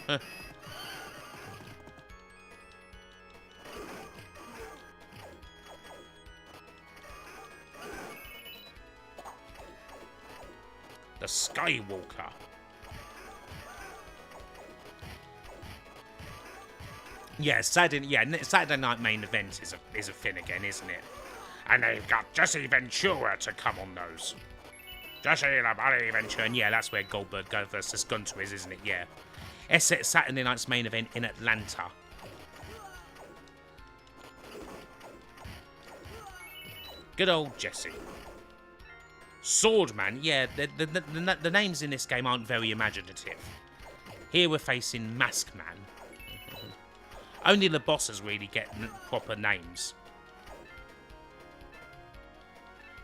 The Skywalker. Yeah, Saturday night main event is a thing again, isn't it? And they've got Jesse Ventura to come on those. Jesse the Body Venture, and yeah, that's where Goldberg go versus Gunter is, isn't it? Yeah. Essex Saturday night's main event in Atlanta. Good old Jesse. Swordman, yeah, the names in this game aren't very imaginative. Here we're facing Mask Man. Only the bosses really get proper names.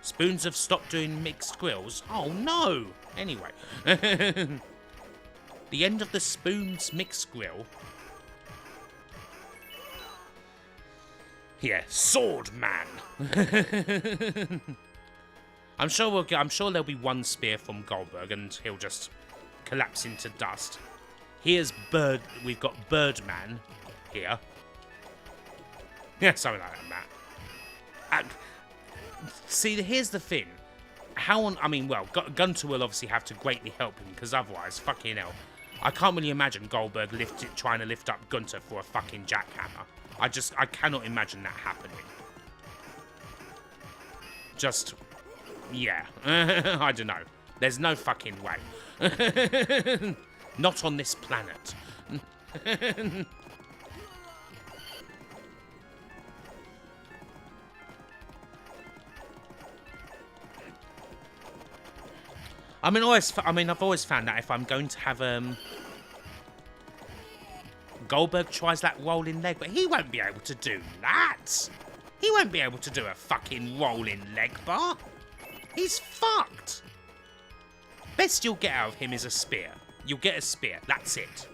Spoons have stopped doing mixed grills. Oh no! Anyway. The end of the Spoons mixed grill. Yeah, Sword Man. I'm sure there'll be one spear from Goldberg and he'll just collapse into dust. Here's we've got Birdman here. Yeah, something like that, Matt. See, here's the thing. Gunter will obviously have to greatly help him, because otherwise, fucking hell, I can't really imagine Goldberg trying to lift up Gunter for a fucking jackhammer. I cannot imagine that happening. Just, yeah. I don't know. There's no fucking way. Not on this planet. I've always found that if I'm going to have Goldberg tries that rolling leg, but he won't be able to do that. He won't be able to do a fucking rolling leg bar. He's fucked. Best you'll get out of him is a spear. You'll get a spear. That's it.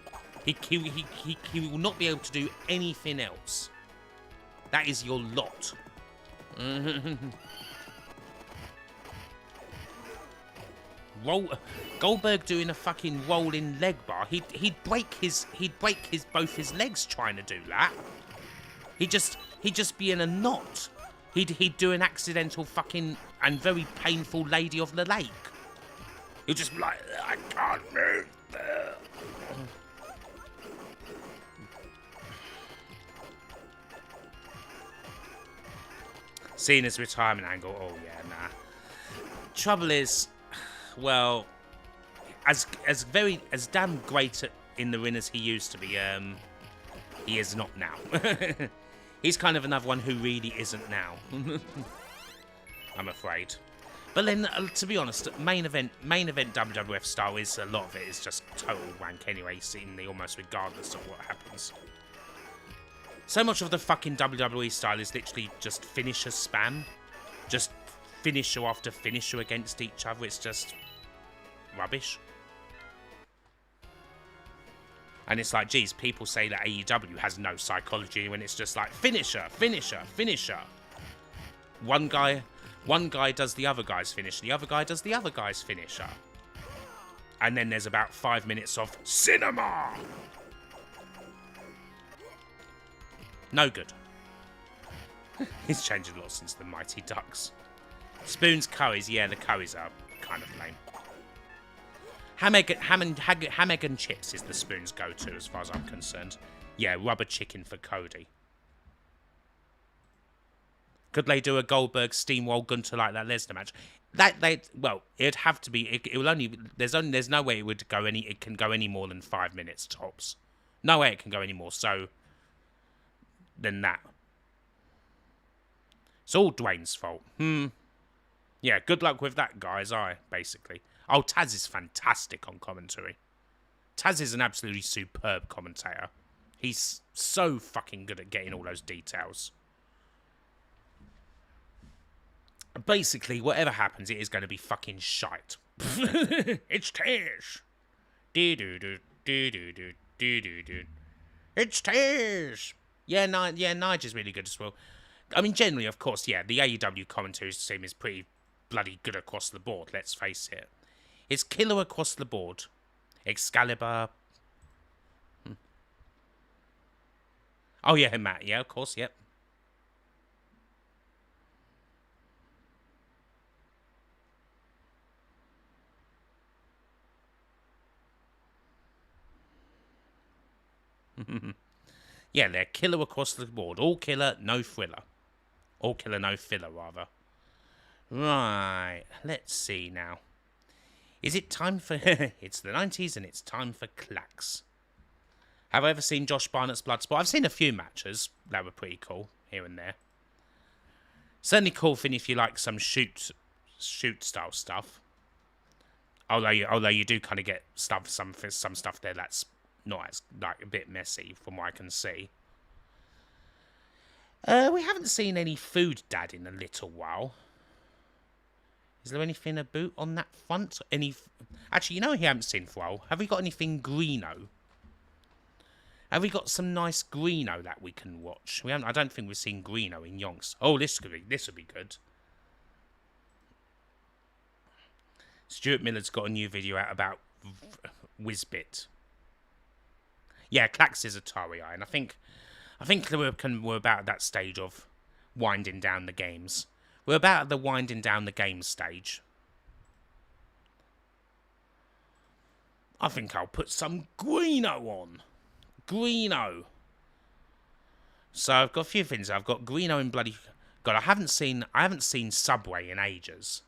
He will not be able to do anything else. That is your lot. Goldberg doing a fucking rolling leg bar. He'd break both his legs trying to do that. He'd just be in a knot. He'd do an accidental fucking and very painful Lady of the Lake. He'd just be like, I can't move. Seeing his retirement angle, oh yeah, nah. Trouble is, well, as damn great in the ring as he used to be, he is not now. He's kind of another one who really isn't now. I'm afraid. But then, to be honest, main event WWF style is, a lot of it is just total wank anyway, seemingly almost regardless of what happens. So much of the fucking WWE style is literally just finisher spam. Just finisher after finisher against each other. It's just rubbish. And it's like, geez, people say that AEW has no psychology when it's just like finisher, finisher, finisher. One guy does the other guy's finish, the other guy does the other guy's finisher. And then there's about 5 minutes of cinema. No good. He's changed a lot since the Mighty Ducks. Spoons, curries, yeah, the curries are kind of lame. Ham, egg and chips is the Spoons go-to as far as I'm concerned. Yeah, rubber chicken for Cody. Could they do a Goldberg steamroll Gunter like that Lesnar match? It'd have to be. It will only. There's no way it would go any. It can go any more than 5 minutes tops. No way it can go any more so than that. It's all Dwayne's fault. Yeah, good luck with that, guys. Basically. Oh, Taz is fantastic on commentary. Taz is an absolutely superb commentator. He's so fucking good at getting all those details. Basically, whatever happens, it is going to be fucking shite. It's Taz. It's Taz. Yeah, Nigel's really good as well. I mean, generally, of course, yeah, the AEW commentary team is pretty bloody good across the board, let's face it. It's killer across the board. Excalibur. Oh, yeah, Matt. Yeah, of course, yep. Yeah, they're killer across the board. All killer, no thriller. All killer, no filler, rather. Right, let's see now. Is it time for... It's the 90s and it's time for clacks. Have I ever seen Josh Barnett's Bloodsport? I've seen a few matches that were pretty cool, here and there. Certainly cool thing if you like some shoot style stuff. Although you do kind of get some stuff there that's not as, like, a bit messy from what I can see. We haven't seen any Food Dad in a little while. Is there anything about on that front? Actually, you know we haven't seen for a while. Have we got anything Greeno? Have we got some nice Greeno that we can watch? We haven't. I don't think we've seen Greeno in Yonks. Oh, this would be good. Stuart Miller's got a new video out about Whizbit. Yeah, Clax is Atari Eye, and I think we're about that stage of winding down the games. We're about at the winding down the games stage. I think I'll put some Greeno on. Greeno. So I've got a few things. I've got Greeno in bloody... God, I haven't seen Subway in ages.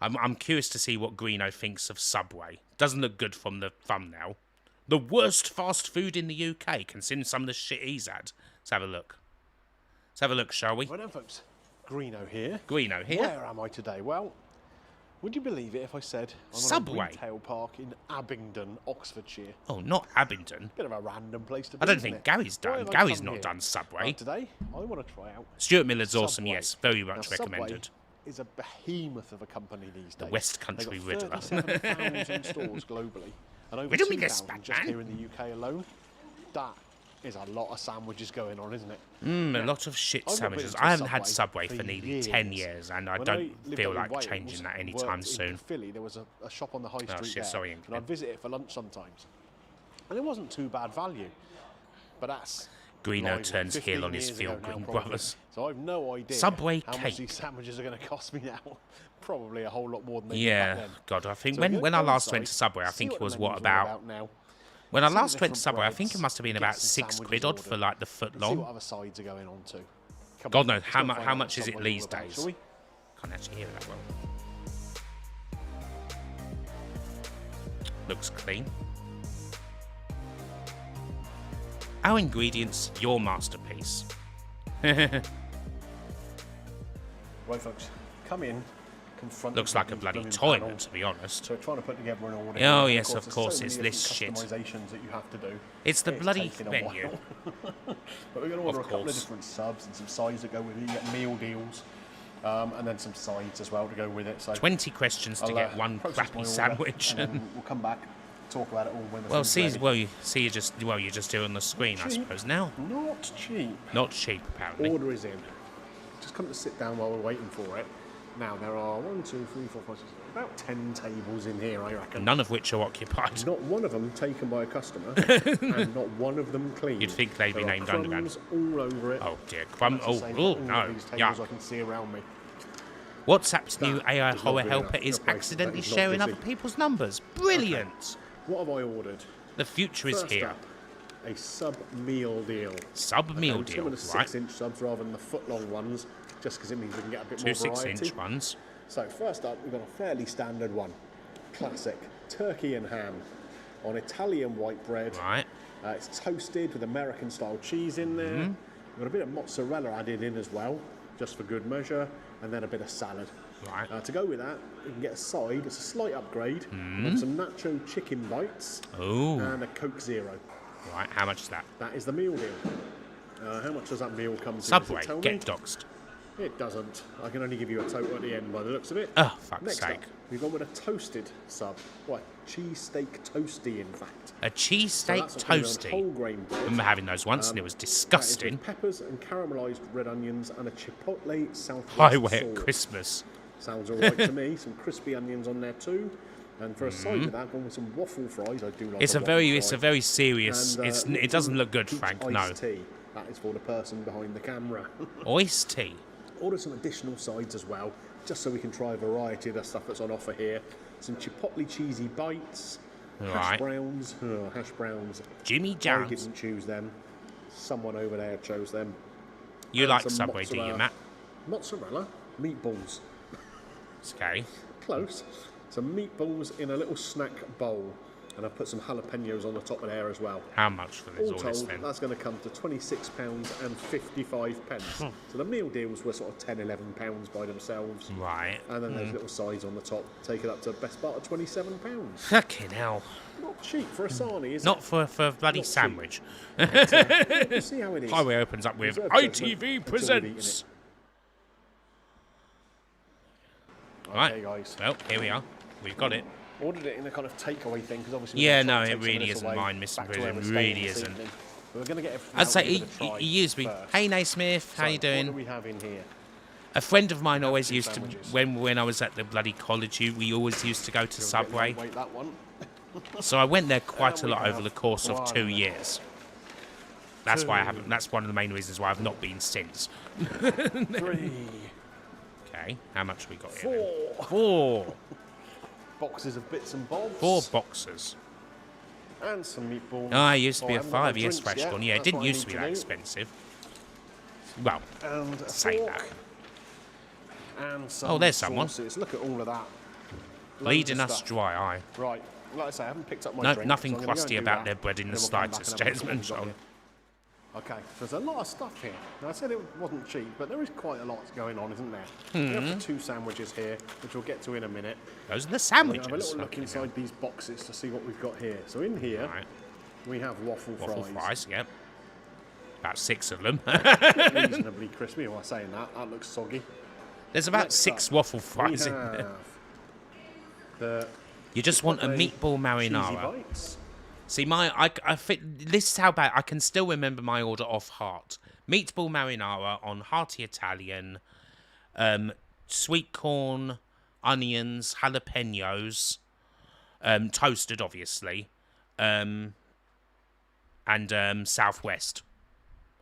I'm curious to see what Greeno thinks of Subway. Doesn't look good from the thumbnail. The worst fast food in the UK, considering some of the shit he's had. Let's have a look. Let's have a look, shall we? Right then, folks. Greeno here. Greeno here. Where am I today? Well, would you believe it if I said I'm Subway. on a retail park in Abingdon, Oxfordshire? Oh, not Abingdon. Bit of a random place to be. I don't think Gary's done. Gary's not done Subway. Today, I want to try out. Stuart Miller's Subway. awesome. Yes, very much Now, recommended. Subway is a behemoth of a company these days. The West Country Riddler. 37,000 stores globally, and over Riddle me this, 2,000 just here in the UK alone. That is a lot of sandwiches going on, isn't it? A lot of shit sandwiches. I haven't had Subway for nearly 10 years, and I don't feel like changing that anytime soon. In Philly, there was a shop on the high street shit, there, sorry, and I'd visit it for lunch sometimes. And it wasn't too bad value, but that's... Greeno turns heel on his Field Green brothers. So I've no idea Subway how cake. much these sandwiches are going to cost me now. Probably a whole lot more than they did back then. God, I think So when I last went to Subway, I think it was what about... When I last went to Subway, I think it must have been about £6 odd for like the foot long. See what other sides are going on too. God knows how much is it these days? Can't actually hear that well. Looks clean. Our ingredients, your masterpiece. Right, folks, come in. Confront Looks like a bloody toilet, to be honest. So we're trying to put together an order. Oh yes, of course, it's this shit. Customizations that you have to do. It's the bloody menu. But we're going to order a couple of different subs and some sides that go with it. You get meal deals, and then some sides as well to go with it. So 20 questions to get one crappy sandwich. And then we'll come back, talk about it all when the well, food's ready. you just do it on the screen, I suppose. Now, not cheap. Not cheap, apparently. Order is in. Just come to sit down while we're waiting for it. Now, there are 1, 2, 3, 4, 5, 6, about 10 tables in here, I reckon. None of which are occupied. Not one of them taken by a customer, and not one of them clean. You'd think they'd be named Underground. All over it. Oh dear, crumb! Oh no! Yuck! I can see around me. WhatsApp's new AI horror helper is accidentally sharing other people's numbers. Brilliant! Okay. What have I ordered? The future is here. Up, a sub meal deal. Sub meal deal, some of the right? 6-inch subs rather than the foot-long ones. Just because it means we can get a bit more variety. 2 6-inch ones. So first up, we've got a fairly standard one. Classic. Turkey and ham on Italian white bread. Right. It's toasted with American-style cheese in there. We've got a bit of mozzarella added in as well, just for good measure, and then a bit of salad. Right. To go with that, you can get a side. It's a slight upgrade. And some nacho chicken bites. Ooh. And a Coke Zero. Right. How much is that? That is the meal deal. How much does that meal come to? Subway. Get doxed. It doesn't. I can only give you a total at the end by the looks of it. Oh, fuck's Next sake. up, we've gone with a toasted sub. What? Cheesesteak toasty, in fact. A cheesesteak So toasty. whole grain bread. I remember having those once and it was disgusting. Peppers and caramelised red onions and a chipotle southwest Highway sauce. at Christmas. Sounds all right to me. Some crispy onions on there too. And for a side of that, gone with some waffle fries. I do like. It's a very serious. And, it doesn't look good, Frank. No. Tea. That is for the person behind the camera. Iced tea. Order some additional sides as well, just so we can try a variety of the stuff that's on offer here. Some chipotle cheesy bites, hash browns. Hash browns. Jimmy Jones. I didn't choose them. Someone over there chose them. You And like some Subway, do you, Matt? Mozzarella meatballs. Okay. Close. some meatballs in a little snack bowl. And I've put some jalapenos on the top of there as well. How much for this? All told, that's going to come to £26.55. So the meal deals were sort of £10-11 by themselves. Right. And then those little sides on the top take it up to the best part of £27. Fucking hell. Not cheap for a sarnie, is it? Not for a bloody sandwich. We'll see how it is. Highway opens up with ITV presents. Okay, guys. Well, here we are. We've got it. Ordered it in a kind of takeaway thing because obviously. Yeah, no, it really isn't mine, Mr. Prism. It really isn't. We're going to get everything. I'd say he used to be. Hey, Naismith, how you doing? What do we have in here? A friend of mine always used to, when I was at the bloody college, we always used to go to Subway. Wait, that one. So I went there quite a lot over the course of 2 years. That's why I haven't. That's one of the main reasons why I've not been since. 3. Okay, how much we got here? 4. 4 boxes of bits and bobs. 4 boxes. And some meatballs. Ah, it used to be a I haven't got 5 years drinks scratch yet. gone. Yeah, it That's didn't what I used to need be that do. expensive. Well, And a say fork. that. And some Oh, there's someone. sauces. Look at all of that. Bleeding Loads of us stuff. dry, aye. Right. Like I say, I haven't picked up my No, drink. nothing so I'm gonna go crusty and do about that. their bread in the Then we'll come back slightest, and have a look at what Jasmine. we've got here. Okay, there's a lot of stuff here. Now, I said it wasn't cheap, but there is quite a lot going on, isn't there? We have the 2 sandwiches here, which we'll get to in a minute. Those are the We'll sandwiches. have a little look inside these boxes to see what we've got here. So in here, we have waffle fries, yep. About 6 of them. Reasonably crispy. Am I saying that? That looks soggy. There's about Next 6 up, waffle fries we in there. have the You just want a meatball cheesy marinara. bites. See, this is how bad I can still remember my order off heart. Meatball marinara on hearty Italian, sweet corn, onions, jalapenos, toasted obviously, and Southwest.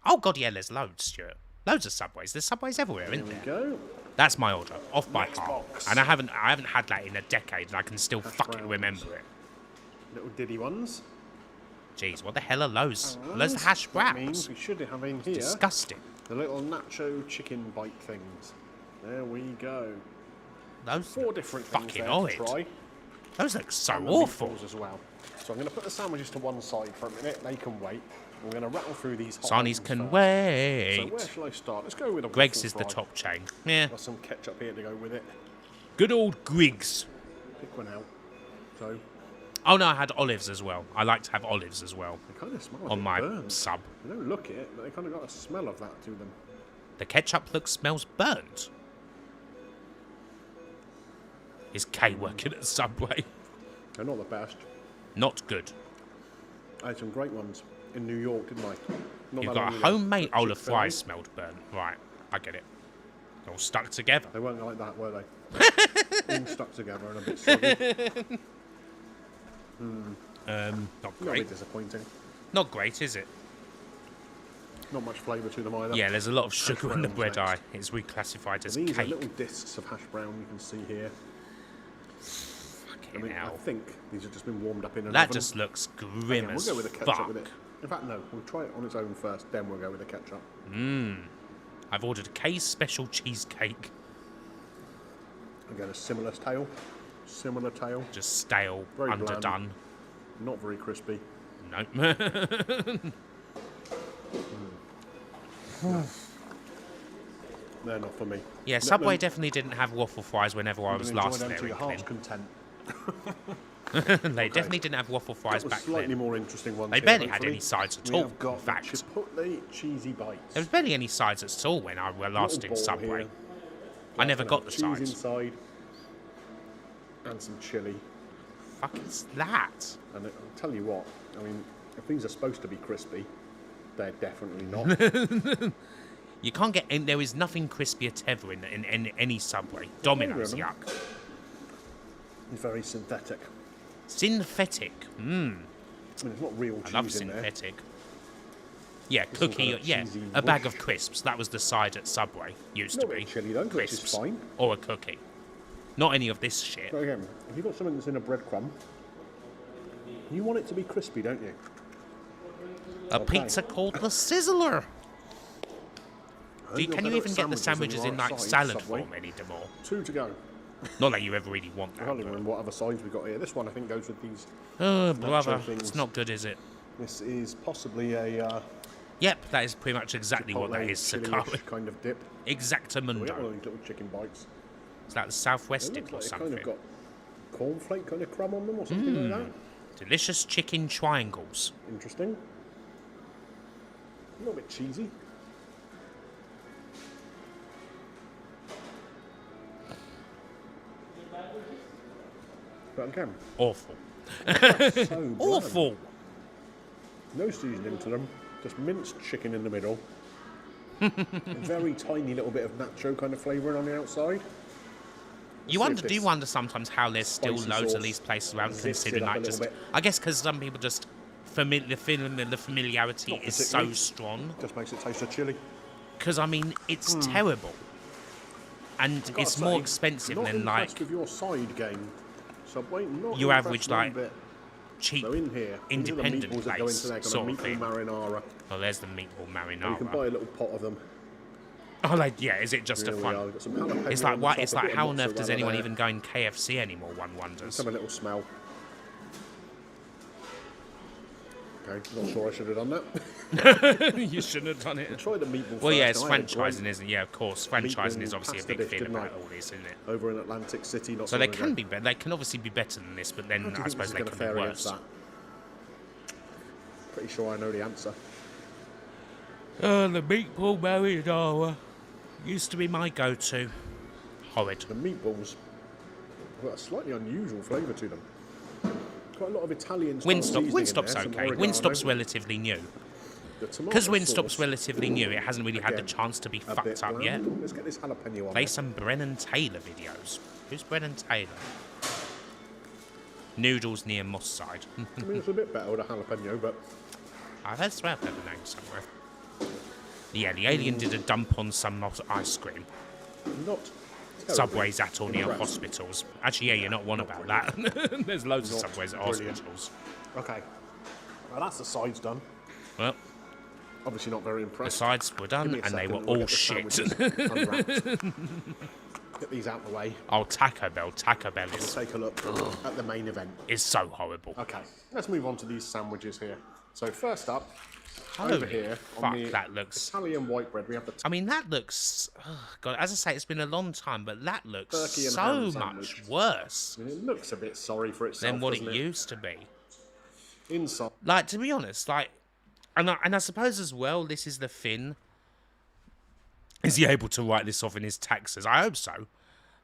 Oh god, yeah, there's loads, Stuart. Loads of Subways. There's Subways everywhere, isn't there? There we go. That's my order, off by Next heart. box. And I haven't had that in a decade, and I can still fucking remember it. Little diddy ones. Jeez, what the hell are those? And Those are hash that browns. means we should have in here Disgusting. the little nacho chicken bite things. There we go. Those 4 different things fucking there horrid. to try. Those look so And the awful. meatballs as well. So I'm going to put the sandwiches to one side for a minute. They can wait. I'm going to rattle through these hot Sarnies ones can first. wait. So where shall I start? Let's go with a Greg's waffle is the fry. top chain. Yeah. Got some ketchup here to go with it. Good old Griggs. Pick one out. So Oh no, I had olives as well. I like to have olives as well they kind of smell on my burnt. sub. They don't look it, but they kind of got a smell of that to them. The ketchup smells burnt. Is Kay working at Subway? They're not the best. Not good. I had some great ones in New York, didn't I? Not You've that got a long ago. homemade. Oh, the Chick-fil-A. fries smelled burnt. Right, I get it. All stuck together. They weren't like that, were they? All stuck together and a bit soggy. Not Not a great. bit disappointing. Not great, is it? Not much flavour to them either. Yeah, there's a lot of Hash sugar in the browns bread. next. It's reclassified as These are cake. little discs of hash brown you can see here. I mean, hell. I think these have just been warmed up in an That oven. just looks grim Again, as we'll go with the ketchup fuck. with it. In fact, no, we'll try it on its own first, then we'll go with the ketchup. I've ordered a Kay's special cheesecake. Again, a similar tail. Similar tail. Just stale, Very underdone. bland. Not very crispy. Nope. They're not for me. Yeah, Let Subway them- definitely didn't have waffle fries whenever I you was can enjoy last them there. to your in heart's Clint. content. They definitely didn't have waffle fries That was back slightly then. more interesting ones. They here, barely had hopefully. any sides at We all, have got in fact. Chipotle cheesy bites. There was barely any sides at all when I was last Little in ball Subway. here. I never Gonna got have the cheese sides. inside and some chili. Fuck is that? And I'll tell you what, I mean, if these are supposed to be crispy, they're definitely not. You can't get in. There is nothing crispy at ever in any Subway. Domino's, Really? yuck. It's very synthetic. Synthetic. I mean, it's not real I cheese love in there. synthetic. Yeah, It's some cookie. kind of Yeah, cheesy a bag mush. of crisps. That was the side at Subway. Used Not to really be. chili though, which is Crisps fine. or a cookie. Not any of this shit. But again, if you've got something that's in a breadcrumb, you want it to be crispy, don't you? A Okay. pizza called the Sizzler. I think Can you're you better even at get the sandwiches sandwiches in than you are like at sides, salad Subway. form anymore? 2 to go. Not that you ever really want that. I can't even remember what other sides we got here. This one, I think, goes with these. Oh, nacho brother. things. It's not good, is it? This is possibly a. Yep, that is pretty much exactly what that is, Sakari. Kind of dip. Exactamundo. We got one of these little chicken bites. Is that the Southwest It dip or looks like something? Kind of got cornflake kind of crumb on them or something like that. Delicious chicken triangles. Interesting. A little bit cheesy. But again, awful. So awful. No seasoning to them. Just minced chicken in the middle. A very tiny little bit of nacho kind of flavouring on the outside. Do you wonder sometimes how there's still loads of these places around, considering like just, I guess because some people just, the familiarity is so strong. Just makes it taste of chili. Because I mean, it's terrible. And it's more expensive than like... with your side game, Subway. Not your average like cheap so in here, independent that go into place there, sort of meatball thing. marinara. Oh, there's the meatball marinara. You can buy a little pot of them. Oh, like, yeah, is it just Here a we fun? are. We've got some jalapeno It's like, on what? top, It's a like, bit of how on earth does mozzarella anyone there. even go in KFC anymore? One wonders. Let's have a little smell. Okay, not sure I should have done that. You shouldn't have done it. Try the meatball Well, first. yeah, it's I had a franchising, great isn't it? Yeah, of course. Franchising meatball is obviously a pasta big dish, thing didn't about I? all this, isn't it? Over in Atlantic City, not So so they long can ago. be better. They can obviously be better than this, but then How do you I think suppose this they is can gonna be fare against worse. that? Pretty sure I know the answer. The meatball marinara used to be my go-to. Horrid. The meatballs have got a slightly unusual flavour to them. Quite a lot of Italian style Winstop's okay. Winstop's relatively new. Because Winstop's relatively new, it hasn't really had the chance to be fucked up yet. Let's get this jalapeno on Play there. some Brennan Taylor videos. Who's Brennan Taylor? Noodles near Moss Side. I mean, it's a bit better with a jalapeno, but... I've heard swear I've heard the name somewhere. Yeah, the alien did a dump on some ice cream. Not Subways at or near impressed. hospitals. Actually, yeah, you're not one about that. There's loads of Subways at brilliant. hospitals. Okay. Well, that's the sides done. Well, obviously not very impressed. the sides were done Give me a and they second, were we'll all get the shit. sandwiches unwrapped. Get these out of the way. Oh, Taco Bell We'll is take a look at the main event. so horrible. Okay, let's move on to these sandwiches here. So first up, Holy over here fuck, on the that looks... Italian white bread, we have the I mean, that looks... Oh, God, as I say, it's been a long time, but that looks turkey and so ham much sandwich. worse I mean, it looks a bit sorry for itself, than what it doesn't used to be. Inside. Like, to be honest, like... And I suppose as well, this is the Finn. Is he able to write this off in his taxes? I hope so.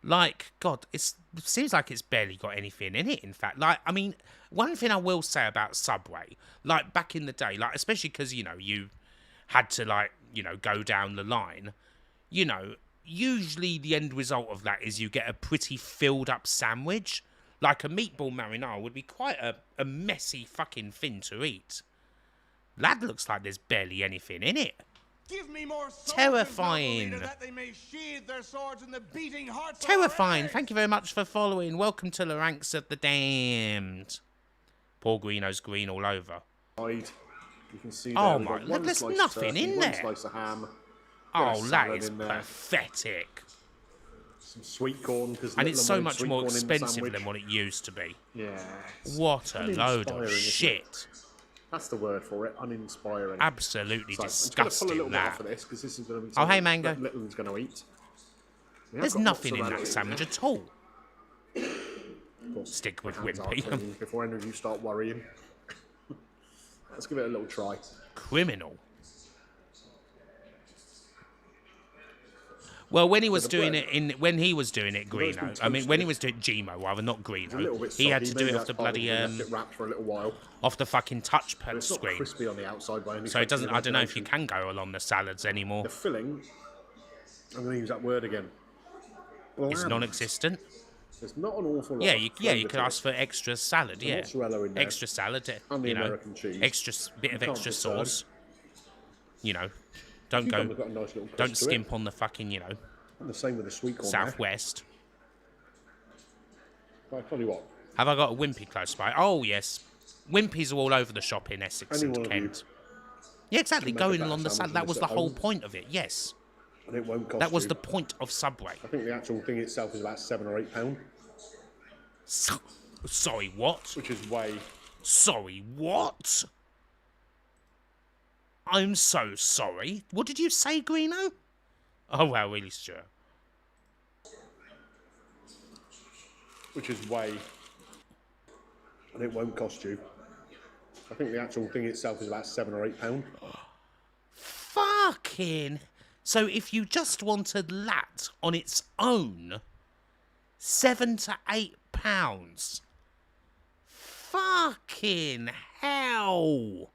Like, God, it seems like it's barely got anything in it, in fact. Like, I mean, one thing I will say about Subway, like, back in the day, like, especially because, you know, you had to, like, you know, go down the line, you know, usually the end result of that is you get a pretty filled-up sandwich. Like, a meatball marinara would be quite a messy fucking thing to eat. That looks like there's barely anything in it. Give me more soldiers, Terrifying. Napolita, that they may sheathe their swords in the beating hearts of Terrifying. our Thank you very much for following. Welcome to the ranks of the damned. Paul Greeno's green all over. You can see Oh there, we've my, got one there's slice of nothing turkey, in one there. slice of ham. bit Oh, of that salad is in there, pathetic. some sweet corn, And it's so much more expensive than what it used to be. Yeah. What a load Uninspiring, of isn't it? shit. That's the word for it, uninspiring. Absolutely So, I'm disgusting, just gonna pull a little bit that. off of this because this is going to be Oh, hey, something Mango. that Little's going to eat. We have There's got nothing in mozzarella that sandwich there. at all. Of course, Stick with my hands are Wimpy. clean before any of you start worrying. Let's give it a little try. Criminal. Well, when he was doing it when he was doing it, Greeno. I mean, when he was doing Gmo, rather, not It's a little Greeno. bit He had to soggy. do it Maybe off the that's partly bloody because we left it wrapped for a little while. off the fucking touch But it's not screen. crispy on the outside by any So it stretch of doesn't. the I don't know if you imagination. can go along the salads anymore. The filling. I'm going to use that word again. It's Bland. non-existent. There's not an awful lot. Yeah, of you flavour could to ask it. for extra salad. Some Yeah, mozzarella in there. extra salad. And the You know, American cheese. extra bit of You can't extra disturb. sauce. You know, don't Cucumber's go. got a nice little crisp Don't to it. skimp on the fucking And the same with the sweet corn. there. southwest. But I tell you what. Have I got a Wimpy close by? Oh yes, Wimpies are all over the shop in Essex Any and one of you Kent. Yeah, exactly. can make a Going better along the sandwich salad. than That this was at the whole home. point of it. Yes. And it won't cost That was you. the point of Subway. I think the actual thing itself is about £7 or £8. Sorry, what? Which is way... Sorry, what? I'm so sorry. What did you say, Greeno? Oh, wow, really sure. Which is way... And it won't cost you. I think the actual thing itself is about £7 or £8. Fucking... So if you just wanted that on its own, £7 to £8. Fucking hell.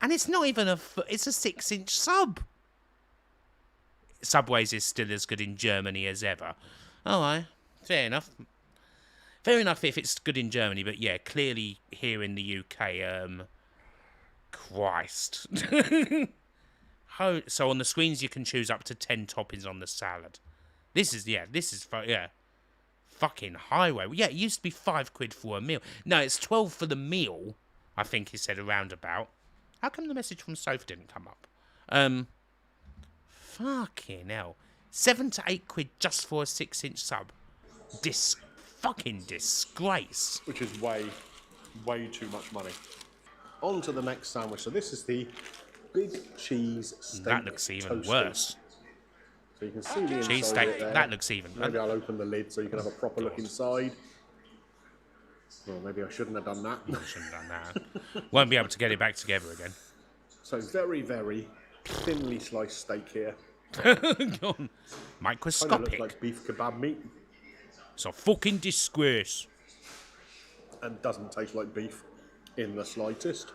And it's not even it's a 6-inch sub. Subway's is still as good in Germany as ever. Alright, fair enough. Fair enough if it's good in Germany, but yeah, clearly here in the UK, Christ. So on the screens you can choose up to 10 toppings on the salad. This is fucking highway. Yeah, it used to be £5 for a meal. No, it's 12 for the meal, I think he said around about. How come the message from Soph didn't come up? Fucking hell. £7 to £8 just for a 6-inch sub. Fucking disgrace. Which is way too much money. On to the next sandwich. So this is the big cheese steak. That looks even toasty. worse. So you can see the inside cheese of steak. it there. That looks even. Maybe I'll open the lid so you can have a proper look inside. Well, maybe I shouldn't have done that. You shouldn't have done that. Won't be able to get it back together again. So very, very thinly sliced steak here. Microscopic. Kind of looks like beef kebab meat. It's a fucking disgrace. And doesn't taste like beef in the slightest.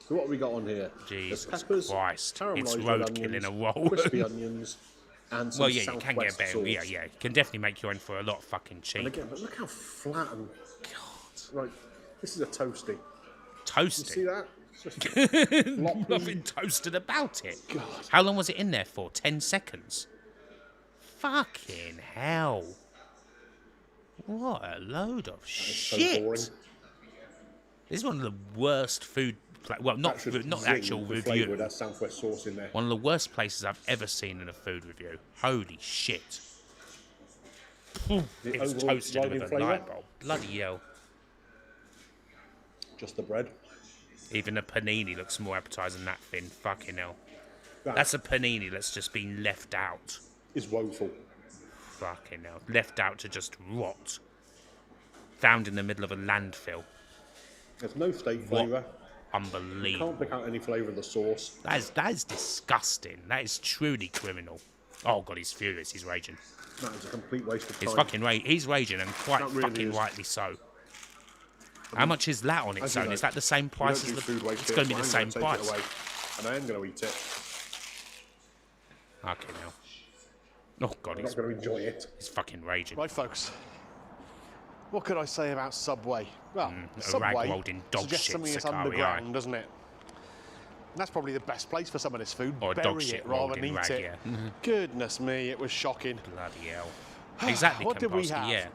So what have we got on here? Jesus There's peppers, Christ. It's caramelised roadkill onions, in a roll. crispy onions, and some well, yeah, you can get Southwest better. sauce. Yeah. You can definitely make your own for a lot fucking cheap. And again, but look how flat and... God. Right, this is a toasty. Toasty? You see that? It's just nothing toasted about it. God. How long was it in there for? 10 seconds? Fucking hell. What a load of shit. So boring. This is one of the worst food... Well, not actual review. With that Southwest sauce in there. One of the worst places I've ever seen in a food review. Holy shit. It was toasted with a light bulb. Bloody hell. Just the bread. Even a panini looks more appetising than that thin. Fucking hell. That's a panini that's just been left out. It's woeful. Fucking hell. Left out to just rot. Found in the middle of a landfill. There's no steak flavour. Unbelievable. You can't pick out any flavour of the sauce. That is disgusting. That is truly criminal. Oh god, he's furious. He's raging. That is a complete waste of time. He's fucking He's raging, and quite really fucking is. rightly so. How much is that on its own? Is that the same price as the food waste? It's going to be the same price. It away, and I am going to eat it. Okay, now. Oh god, I'm not going to enjoy it. He's fucking raging. Right, folks. What could I say about Subway? Well, a Subway rag-rolled in dog suggests shit, something that's Sakari, underground, doesn't it? And that's probably the best place for some of this food. Or bury dog shit it rather rolled than in eat rag, it. yeah. Goodness me, it was shocking. Bloody hell. Exactly, What did we Kempowski, have? yeah.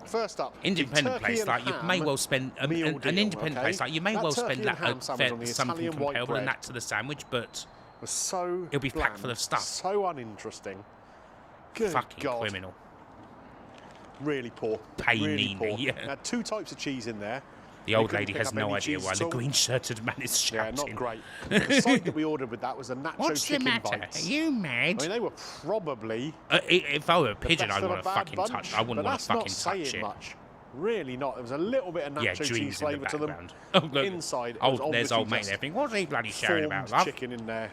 First up, Independent the place, turkey like you and may ham well spend an meal independent deal, place, okay? like you may That well turkey spend and ham sandwich on the something Italian white comparable than bread that to the sandwich, but was so it'll be packed bland, full of stuff. so uninteresting. Good Fucking God. criminal. Really poor. Panini, really poor. yeah. Had 2 types of cheese in there. The They old couldn't lady pick has up no any idea cheese why at the all. green-shirted man is Yeah, shouting. not great. The side that we ordered with that was a nacho What's the chicken matter? bites. Are you mad? I mean, they were probably if I were a the pigeon, best I'd of want a to bad fucking bunch, touch. I wouldn't but want to that's fucking not touch saying it. much. Really not. There was a little bit of Yeah, nacho cheese dreams in the flavour to them. background. Oh, look. Inside, it Oh, was there's obviously old mate just there. What's he bloody shouting about, formed love? chicken in there.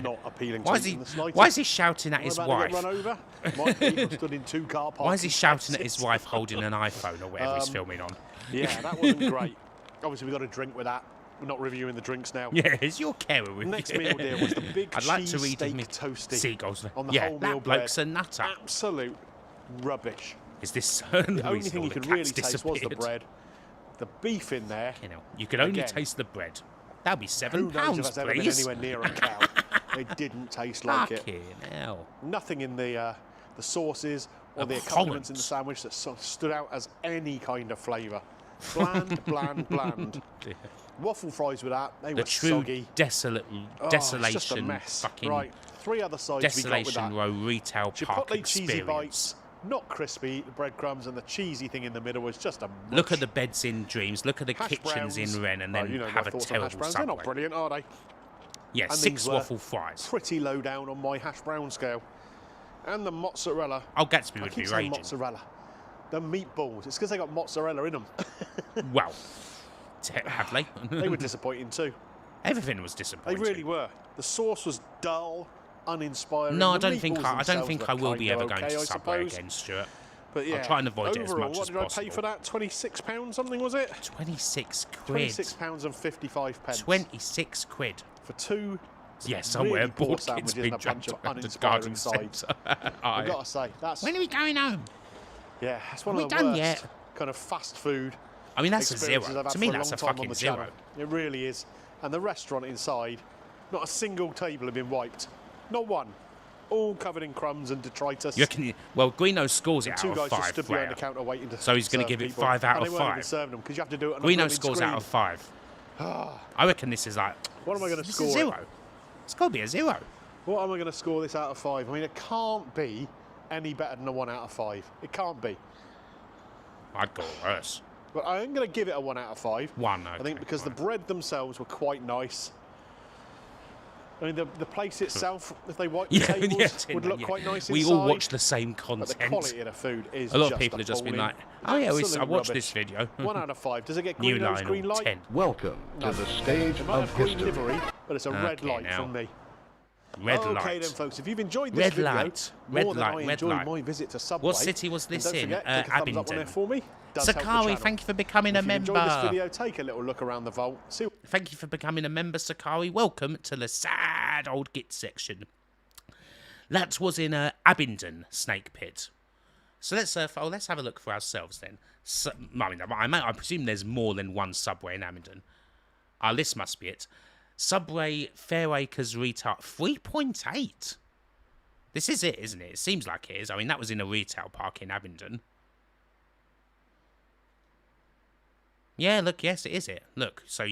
Not appealing Why to is me he? in the slightest. Why is he shouting at Am I his about to wife? get run over? Might be. I'm stood in 2 car parks. Why is he shouting at his wife holding an iPhone or whatever he's filming on? Yeah, that wasn't great. Obviously, we got a drink with that. We're not reviewing the drinks now. Yeah, it's your carer with Next meal deal was the big I'd like to cheese read steak me toasty seagulls. on the Yeah, wholemeal that bread. bloke's a nutter. Absolute rubbish. Is this The only thing you could really taste was the bread. The beef in there. You know, you could only again, taste the bread. That'll be Who £7, knows if that's ever been please. anywhere near a cow? It didn't taste like it. Fucking hell. Nothing in the sauces or the Abhorrent. accompaniments in the sandwich that stood out as any kind of flavour. Bland, bland, bland. Waffle fries with that, they The were true soggy. desolate Oh, desolation. it's just a mess. Fucking Right. 3 other sides we got with Desolation that. Row Retail Park Chipotle cheesy Experience. bites, not crispy, the breadcrumbs, and the cheesy thing in the middle was just a mush. Look at the beds in Dreams, look at the Hash kitchens browns. in Wren, and Oh, then you know have my a thoughts on hash terrible browns. They're Subway. not brilliant, are they? Yeah, And 6 these were waffle fries. Pretty low down on my hash brown scale. And the mozzarella. Oh, Gatsby I would keep be saying raging. mozzarella. The meatballs. It's because they got mozzarella in them. Well, have they? They were disappointing too. Everything was disappointing. They really were. The sauce was dull, uninspiring. No, I The don't think meatballs I don't themselves think were I will be ever kinda going okay, to I Subway suppose. again, Stuart. But yeah, I'll try and avoid it as overall, much what as did I possible. pay for that? £26 something, was it? 26 quid. £26 and 55 pence. 26 quid. For 2 Yeah, somewhere really poor bought sandwiches kids and a been bunch of dragged around the uninspiring garden sides. centre. I've got to say, that's... When are we going home? Yeah, that's one Are of the we done worst yet? kind of fast food I mean, that's a experiences zero. I've had To me, for a that's long a time on fucking the zero. channel. It really is. And the restaurant inside, not a single table had been wiped. Not one. All covered in crumbs and detritus. You reckon? Well, Greeno scores it And out 2 of guys 5. just stood behind the Freya. counter waiting to So he's going to serve give it people. 5 out And of they weren't even 5. serving them because you have to do it on a Greeno blooming scores screen. out of 5. I reckon this is like. What am I going to this score? is it? 0. It's got to be a 0. What am I going to score this out of 5? I mean, it can't be any better than a 1 out of 5. It can't be. I'd go worse. But I'm going to give it a 1 out of 5. 1, okay. I think because the bread themselves were quite nice. I mean, the place itself, if they wiped the tables, would look quite nice We inside. all watch the same But content. the quality of the food is a lot just of people have just been appalling. like, "Oh yeah, Absolute I watched rubbish. this video." 1 out of 5. Does it get New green nose, line green or light? 10. Welcome to the stage It might of have green history. livery, but it's a red Okay, light now. from me. Red okay light. then, folks, if you've enjoyed this Red video, light. more Red than light. I red enjoyed light. my visit to Subway, What city was then this don't in? forget, click a thumbs up on Abingdon. there for me. Does help the Sakari, channel. thank you for becoming a If you've member. enjoyed this video, take a little look around the vault. See Thank you for becoming a member, Sakari. Welcome to the sad old git section. That was in Abingdon Snake Pit. So let's have a look for ourselves then. So, I presume there's more than one Subway in Abingdon. This must be it. Subway Fairacres Retail 3.8. This is it, isn't it? It seems like it is. I mean, that was in a retail park in Abingdon. Yeah, look, yes, it is it. Look, so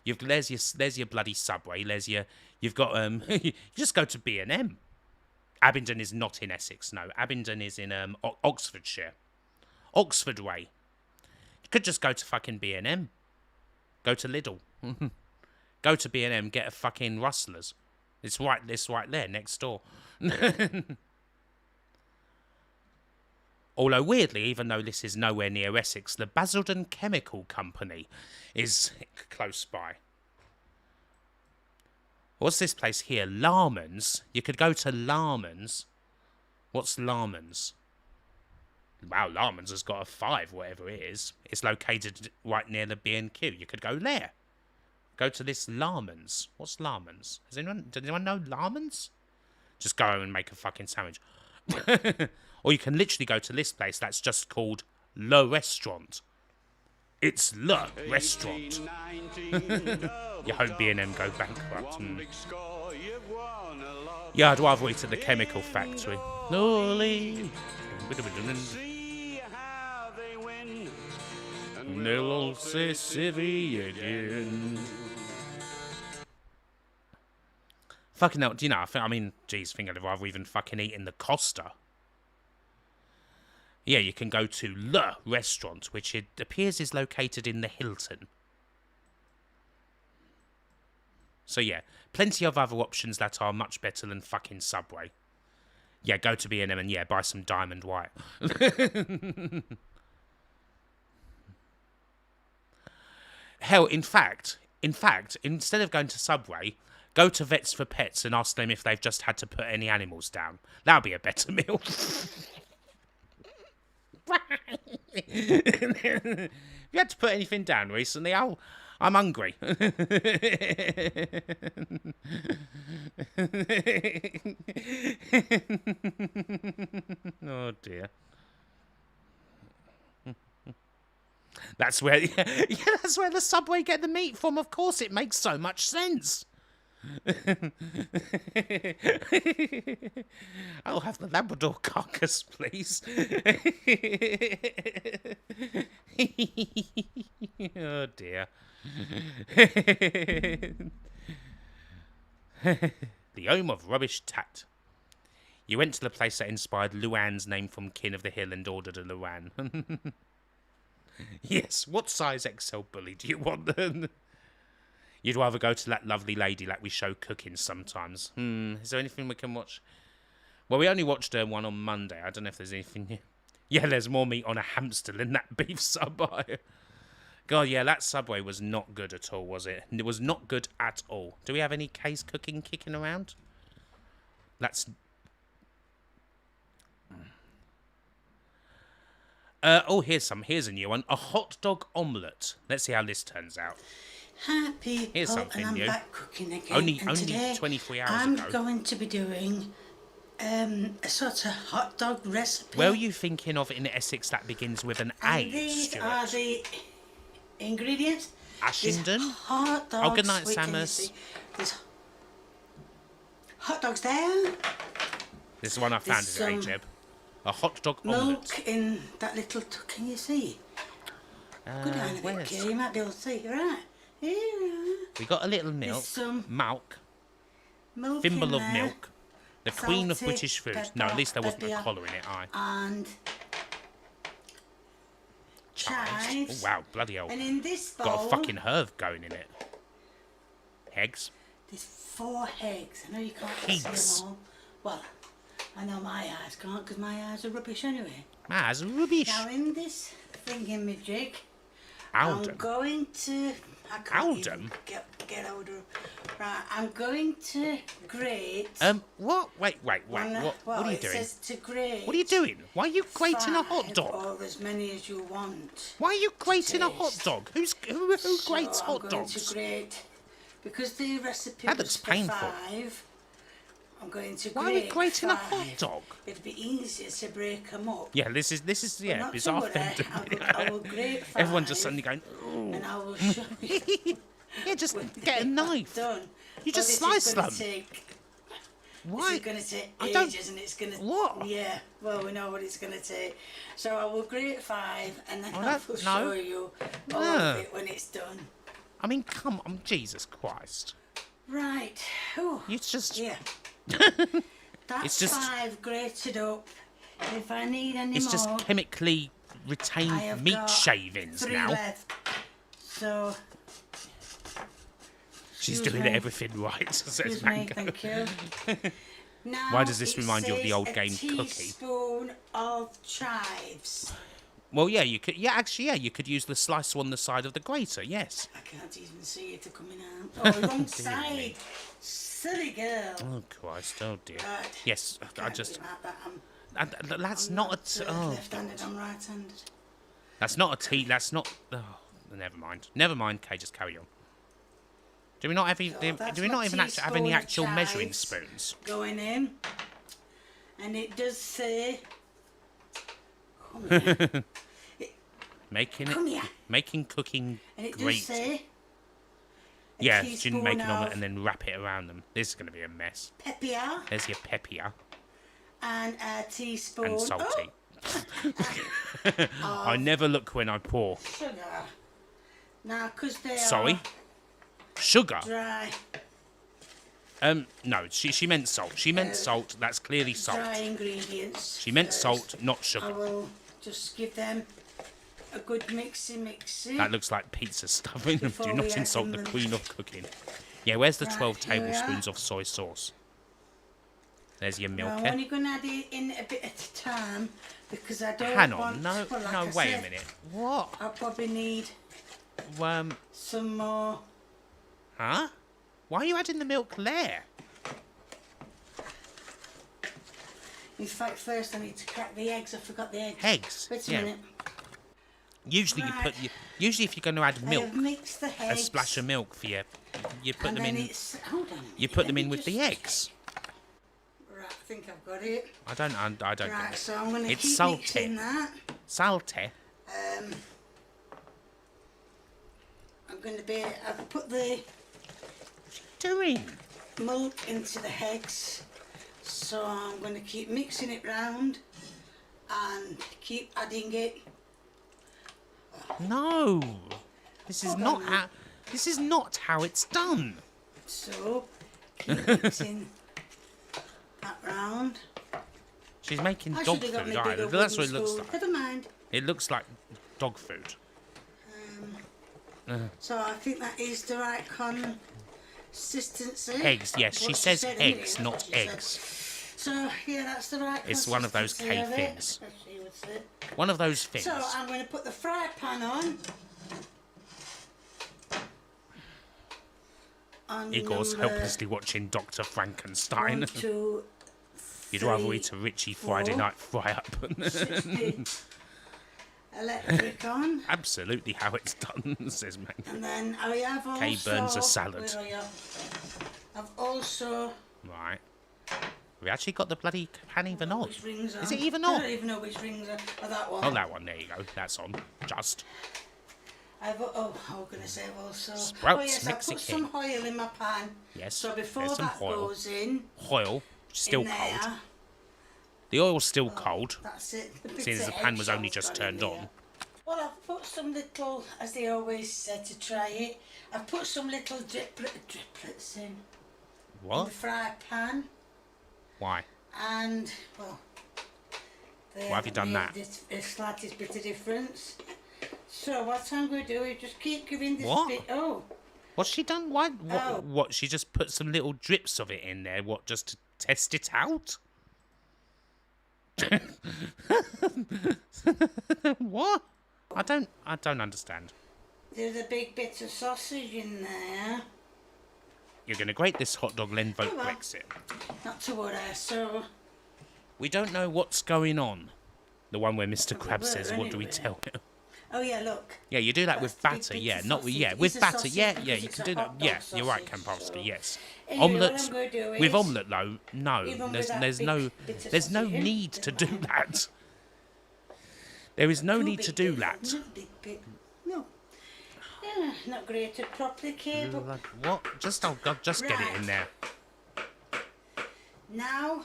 there's your bloody Subway. You've got you just go to B&M. Abingdon is not in Essex, no. Abingdon is in Oxfordshire. Oxford Way. You could just go to fucking B&M. Go to Lidl. Go to B&M, get a fucking Rustlers. It's right there, next door. Although, weirdly, even though this is nowhere near Essex, the Basildon Chemical Company is close by. What's this place here? Larman's. You could go to Larman's. What's Larman's? Wow, Larman's has got a 5, whatever it is. It's located right near the B&Q. You could go there. Go to this Larman's. What's Larman's? Does anyone know Larman's? Just go and make a fucking sandwich. Or you can literally go to this place that's just called Le Restaurant. It's Le Restaurant. You hope B&M go bankrupt. Yeah, I'd rather eat at the chemical factory. Lolly. They'll all say civvy again. Fucking hell, do you know, I mean, geez, I think I'd rather even fucking eat in the Costa. Yeah, you can go to Le Restaurant, which it appears is located in the Hilton. So yeah, plenty of other options that are much better than fucking Subway. Yeah, go to B&M and yeah, buy some Diamond White. Hell, in fact, instead of going to Subway, go to Vets for Pets and ask them if they've just had to put any animals down. That would be a better meal. Have you had to put anything down recently? Oh, I'm hungry. Oh dear. That's where, that's where the Subway get the meat from. Of course, it makes so much sense. I'll have the Labrador carcass, please. Oh dear. the home of rubbish tat. You went to the place that inspired Luann's name from Kin of the Hill and ordered a Luann. Yes, what size XL bully do you want then? You'd rather go to that lovely lady like we show cooking sometimes. Is there anything we can watch? Well, we only watched one on Monday. I don't know if there's anything new. Yeah, there's more meat on a hamster than that beef Subway. God, yeah, that Subway was not good at all, was it? It was not good at all. Do we have any case cooking kicking around? That's... here's a new one. A hot dog omelette. Let's see how this turns out. Hi people, Here's something and I'm new. back cooking again. Only today 23 hours I'm ago. going to be doing a sort of hot dog recipe. Where are you thinking of in Essex that begins with an A, And these Stuart? are the ingredients. Ashington? There's hot dogs. Oh, good night, Wait, can you Samus. see? There's hot dogs there. This is one I found There's in Jeb. A hot dog omelette. Milk in that little... Can you see? Go down a bit, where's- okay? You might be able to see. Right. Here. We got a little milk, some milk, Milk thimble in of there. milk, the queen of Salty, British food. pepper, No, at least there wasn't a pepper, collar in it, aye. And chives. Oh, wow, bloody hell. And in this bowl... Got a fucking herb going in it. Eggs. There's 4 eggs. I know you can't Eggs. see them all. Well, I know my eyes can't because my eyes are rubbish anyway. That's rubbish. Now in this thingamajig, Alden. I'm going to... I can't even get hold of... Right, I'm going to grate... What? Wait. What well, are you it doing? says to grate... What are you doing? Why are you grating a hot 5 dog? or as many as you want. Why are you grating a hot dog? Who grates So hot I'm going dogs? to grate... Because the recipe That was looks for painful. 5... I'm going to Why are we grating a 5. hot dog? It'd be easier to break them up. Yeah, this is But not to bizarre. worry, I will grate 5. Everyone's just suddenly going, ooh. And I will show you. Yeah, just get a knife. Done. You just Well, this slice is gonna them. Take, Why? This is going to take I don't- ages and it's going to... What? Yeah, well, we know what it's going to take. So I will grate 5 and then Oh, I that- will no. show you all No. of it when it's done. I mean, come on, Jesus Christ. Right. Ooh. It's just... Yeah. That's It's just- 5 grated up. If I need any It's more... just chemically I retained have meat got shavings 3 now. left. So... She's Excuse doing me. everything right, says Excuse me, Mango. thank you. Now, Why does this it remind you of the says old a game Cookie? teaspoon of chives. Well, yeah, you could. Yeah, actually, yeah, you could use the slicer on the side of the grater. Yes. I can't even see it coming out. Oh, wrong Dear side. me. Silly girl. Oh Christ! Oh dear. Right. Yes, I Can't just. do that, That's I'm not a. Oh, left-handed, I'm right-handed. that's not a tea. That's not. Oh, never mind. Never mind. Kay, just carry on. Do we not have? that's Do we my not even actually have any teaspoon of actual measuring chives. spoons? Going in. And it does say... Come here. Making Come it. here. Making cooking And it does great. say... a Yeah, she didn't make an teaspoon omelette of and then wrap it around them. This is going to be a mess. pepper There's your pepper and a teaspoon... and salty. Oh, I never look when I pour. sugar. Now, because they Sorry? are Sugar? dry, No, she meant salt. She meant salt. That's clearly salt. dry ingredients. She meant first, salt, not I sugar. will just give them a good mixy. That looks like pizza stuffing. Before Do we not add insult in the the- queen of cooking. Yeah, where's the Right, 12 here we are. tablespoons of soy sauce? There's your milk. I'm only going to add it in a bit at a time because I don't Hang want... on, no, well, like no, I wait said, a minute. What? I'll probably need some more... Huh? Why are you adding the milk there? In fact, first I need to crack the eggs. I forgot the eggs. Eggs? Wait a Yeah. minute. Usually Right. Usually if you're going to add I milk, have mixed the a eggs. splash of milk for you put and them then in. it's... Hold on a minute. You put let them me in with just- the eggs. Right, I think I've got it. I don't Right, get it. so I'm going to It's keep salty. mixing that. Salty. I'm going to be... I've put the... Doing? Milk into the eggs. So I'm going to keep mixing it round and keep adding it. No. This is Hold not on how. This is not how it's done. So keep mixing around. She's making I dog should've got food. my Right, bigger that's what it wooden looks spoon. like. Never mind. It looks like dog food. So I think that is the right consistency. Eggs, yes. She What says said, anyway, eggs, that's not what she said. eggs. So, yeah, that's the right It's one of those consistency K of it, things. as she would say. One of those things. So I'm going to put the fry pan on. Igor's number helplessly watching Dr. Frankenstein. 1, 2, You'd rather 3, eat a Richie 4, Friday night fry-up. 16. Electric on. Absolutely how it's done, says Meg. And then I have also... Kay burns a salad. where are you? I've also... Right. We actually got the bloody pan even on. Which rings on. Is it even I on? don't even know which rings are. Oh, that one. Oh, that one. There you go. That's on. Just. I was going to say I've also... Sprouts oh, yes, I put Mexican. some oil in my pan. Yes. So before there's some that oil. goes in... Oil. Still in there, cold. The oil's still cold. That's it. Since the pan was only just turned on. Well, I've put some little, as they always say to try it, I've put some little driplets in. What? In the fry pan. Why? And, well... Why have you done that? The slightest bit of difference. So what I'm going to do is just keep giving this What? bit... Oh. What's she done? Why? What, Oh. what? She just put some little drips of it in there. What? Just to test it out? What? I don't understand. There's a big bit of sausage in there. You're going to grate this hot dog, then vote Oh, well. Brexit. Not to worry, so... We don't know what's going on. The one where Mr. Krabs well, says, "What do we anyway. tell him?" Oh, yeah, look. Yeah, you do that That's with the big batter. bits Yeah, of not with sausage. with It's a batter. sausage Yeah, because yeah, you it's can a do that. hot dog Yeah, you're right, sausage, Campolsky. so- Yes. Anyway, what Omelette I'm gonna do with is- omelette though. No, Even there's with that there's big no bit of there's no sausage in, need to do that. There is no need to do that. Not big bit. No. Yeah, not grated properly, Kay, but What? Just I'll just get it in Right. there. now...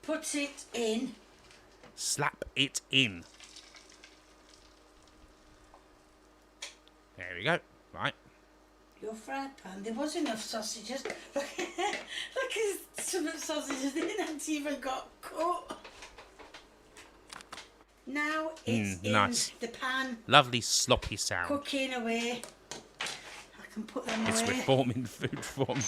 Put it in. Slap it in. There we go. Right. Your fry pan. There was enough sausages. Look at some of the sausages. They hadn't even got cut. Now it's in nice. the pan, Lovely sloppy sound. cooking away. I can put them It's away. reforming food form.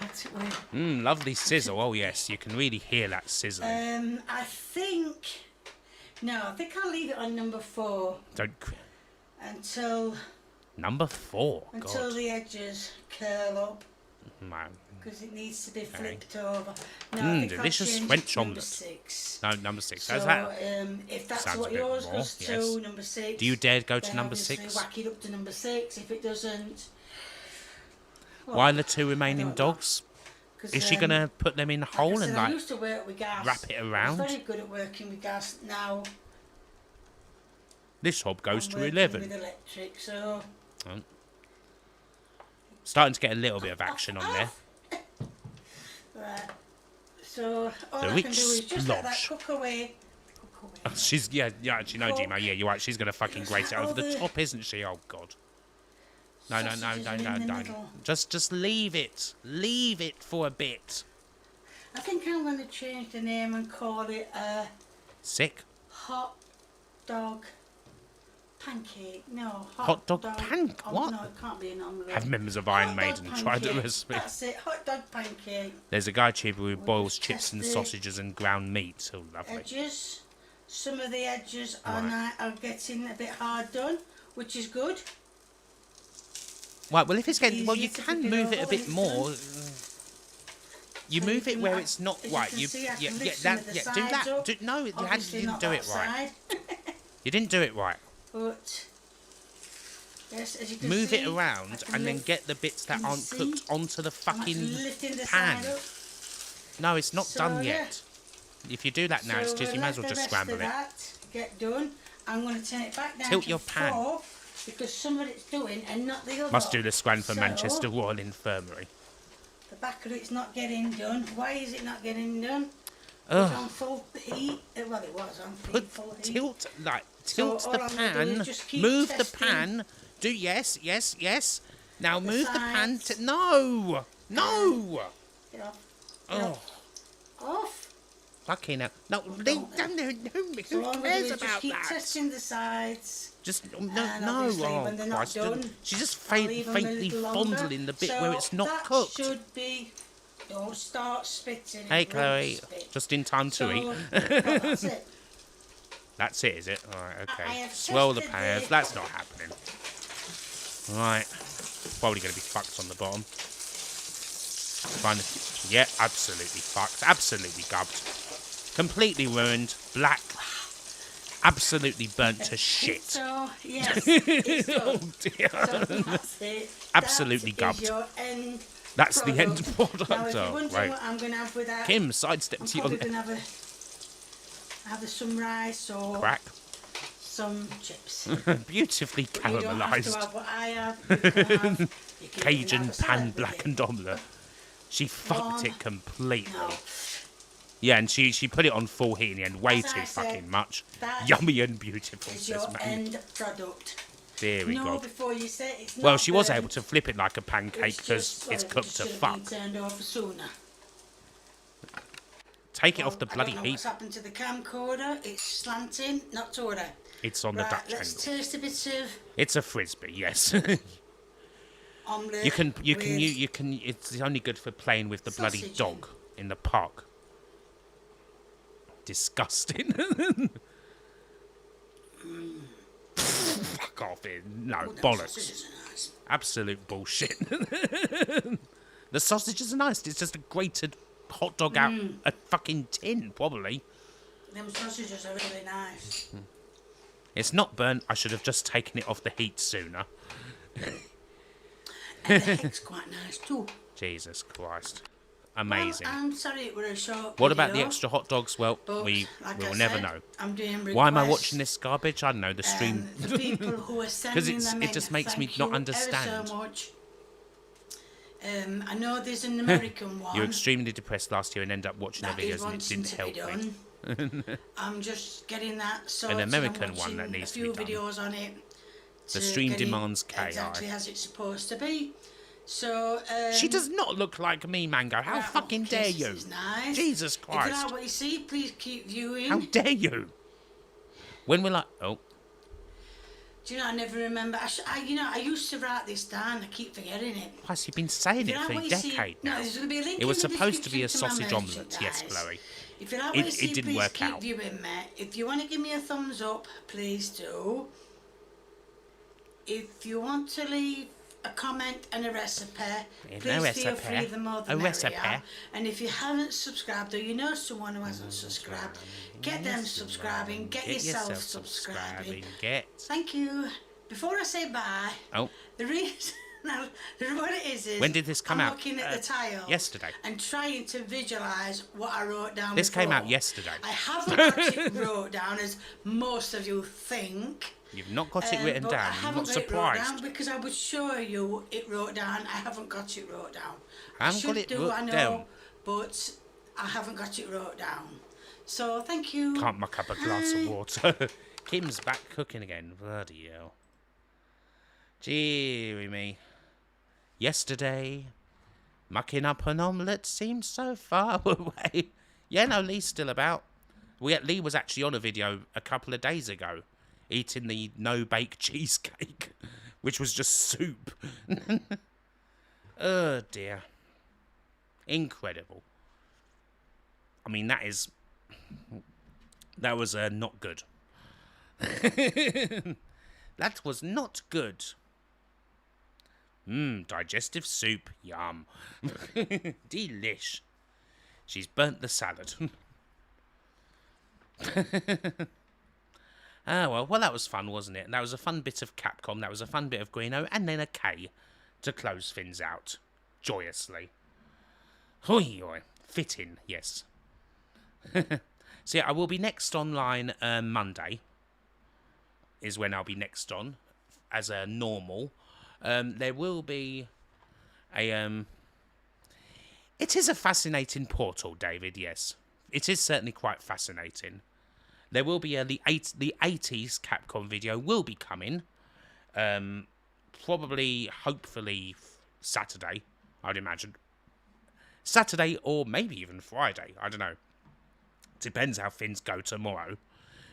Put it away. Lovely sizzle. Oh yes, you can really hear that sizzling. I think... No, I think I'll leave it on number 4 Don't. until Number 4. until God. the edges curl up. Man. Because it needs to be flipped over. No, I think I'll Delicious change it French to number omelette. 6. No, number 6. So, How's that? if that's Sounds what a bit yours more, goes yes. to, number 6. Do you dare go to then number obviously 6? Whack it up to number 6. If it doesn't... Well, Why the 2 remaining don't know. dogs? 'Cause, Is she going to put them in a hole like I and said, I like used to work with gas. wrap it I around? was very good at working with gas. Now This hob goes I'm to working 11. with electric, so... Oh. Starting to get a little bit of action on there. Right. So all The I can do is rich just let that splodge. cook away. She's yeah, actually no, Gmo, yeah, you're right. She's gonna fucking grate it over all the the top, isn't she? Oh god. No, sausages in the no. middle. Just leave it. Leave it for a bit. I think I'm going to change the name and call it Sick. hot dog pancake. No, Hot dog pancake? What? No, it can't be an omelette. Have members of Iron Hot Maiden dog tried the pancake. recipe? That's it, hot dog pancake. There's a guy cheaper who boils just chips and test the sausages and ground meat. Oh, lovely. Edges. Some of the edges are, Right. are getting a bit hard done, which is good. Right, well, if it's getting... Well, Easier you to can pick it move up it a when bit it's more. done. You So move you it can where have- it's not as you right. can You see, I can yeah, lift yeah, some that, of the yeah, do sides that. up. No, you Obviously didn't not do that it right. side. You didn't do it right. But yes, as you can Move see, it around I can and then lift- get the bits that can you aren't see? cooked onto the I'm fucking actually lifting the pan. side up. No, it's not So, done yeah. yet. If you do that now, it's So just you we'll might as let well the just rest scramble of it. that get done. I'm going to turn it back down Tilt to your pan. 4 because some of it's doing and not the other. Must do the scran for So, Manchester Royal Infirmary. The back of it's not getting done. Why is it not getting done? Ugh. It's on full heat. Well, it was on full heat. Tilt So the all I'm gonna do is pan. just keep Move the testing pan. Do yes. Now the move the pan sides. to no. No! Get off. Oh. Off. Fucking hell. No, leave down there. Who cares about just keep that? testing the sides. Just, And no. obviously Oh, when they're not Christ. done, She's just I'll leave 'em a faintly little longer. fondling the bit So where it's not that cooked. Should be. Don't start spitting. Hey, it Chloe. won't spit. Just in time to So, eat. well, that's it. That's it, is it? Alright, I okay. have Swirl the tested pans. it. That's not happening. Right. Probably going to be fucked on the bottom. Fine. Yeah, absolutely fucked. Absolutely gubbed. Completely ruined. Black. Absolutely burnt to shit. So, yes, it's done. Oh, dear. So that's it. Absolutely That is gubbed. your end That's the end product. product. Now, if you Oh, wonder right. what I'm going to have with that, Kim, sidestep I'm to your probably left. going to have either some rice or Crack. some chips. Beautifully But you don't have to caramelised. have what I have. You can have, you can even Cajun have a salad pan with blackened omelette. She fucked it completely. No. Yeah, and she put it on full heat in the end, way As too I said, fucking much. that Yummy and beautiful, It's says your man. end product. Deary No, God. before you say it's Well, not she was burnt. able to flip it like a pancake It's because just, it's well, cooked it to should have fuck. been turned over sooner. Take it off the I bloody don't know heat. what's happened to the camcorder. It's slanting, not to order. It's on the Right, Dutch let's angle. taste a bit of It's a frisbee, yes. omelette. you can. with It's only good for playing with the bloody sausage dog in the park. Disgusting. Fuck off it. No, Oh, them bollocks. sausages are nice. Absolute bullshit. The sausages are nice. It's just a grated hot dog out a fucking tin, probably. Them sausages are really nice. It's not burnt. I should have just taken it off the heat sooner. And the egg's quite nice too. Jesus Christ. Amazing. Well, I'm sorry it was a short What about the video, extra hot dogs? Well, but we like will I never said, know. I'm doing Why am I requests. watching this garbage? I don't know. The stream. The people who are sending them it just makes me thank not you understand. Ever so much. I know there's an American one. You were extremely depressed last year and end up watching the that is videos and it wanting didn't to be help done. me. I'm just getting that sorted. An American I'm one that watching needs a to be few done. videos on it. The to stream get it demands KI. exactly as it's supposed to be. So She does not look like me, Mango. How fucking dare you? Nice. Jesus If you Christ. like what you see, please keep viewing. How dare you? When will I... Oh. Do you know, I never remember. I used to write this down. I keep forgetting it. Plus, you've been saying If you it like for what a you see- decade no, now. there's gonna be a link It was in the supposed to be a description to my sausage omelette. Yes, merchandise. Chloe. If you like what you see, didn't please work keep out. viewing me. If you want to give me a thumbs up, please do. If you want to leave a comment and a recipe, There's please no feel recipe. free, the more the A merrier. recipe. And if you haven't subscribed or you know someone who hasn't subscribed, get them subscribing, get yourself subscribing. Thank you. Before I say bye, Oh. the reason, what it is When did this come I'm out? looking at the tile Yesterday. and trying to visualise what I wrote down. This came out before. yesterday. I haven't got it wrote down as most of you think. You've not got it written but down. I I'm haven't not got it wrote surprised. down because I would show you it wrote down. I haven't got it wrote down. I haven't got should it do, wrote I know, down. but I haven't got it wrote down. So thank you. Can't muck up a glass of water. Kim's back cooking again. Bloody hell. Deary me. Yesterday, mucking up an omelette seemed so far away. Yeah, no, Lee's still about. Lee was actually on a video a couple of days ago, eating the no-bake cheesecake, which was just soup. Oh, dear. Incredible. I mean, that was not good. That was not good. Digestive soup, yum. Delish. She's burnt the salad. Well, that was fun, wasn't it? That was a fun bit of Capcom, that was a fun bit of Greeno, and then a K to close things out. Joyously. Hoi, oi. Fitting, yes. So yeah, I will be next online Monday, is when I'll be next on, as a normal. There will be a... It is a fascinating portal, David, yes. It is certainly quite fascinating. There will be the 80s Capcom video will be coming. Probably, hopefully, Saturday, I'd imagine. Saturday or maybe even Friday. I don't know. Depends how things go tomorrow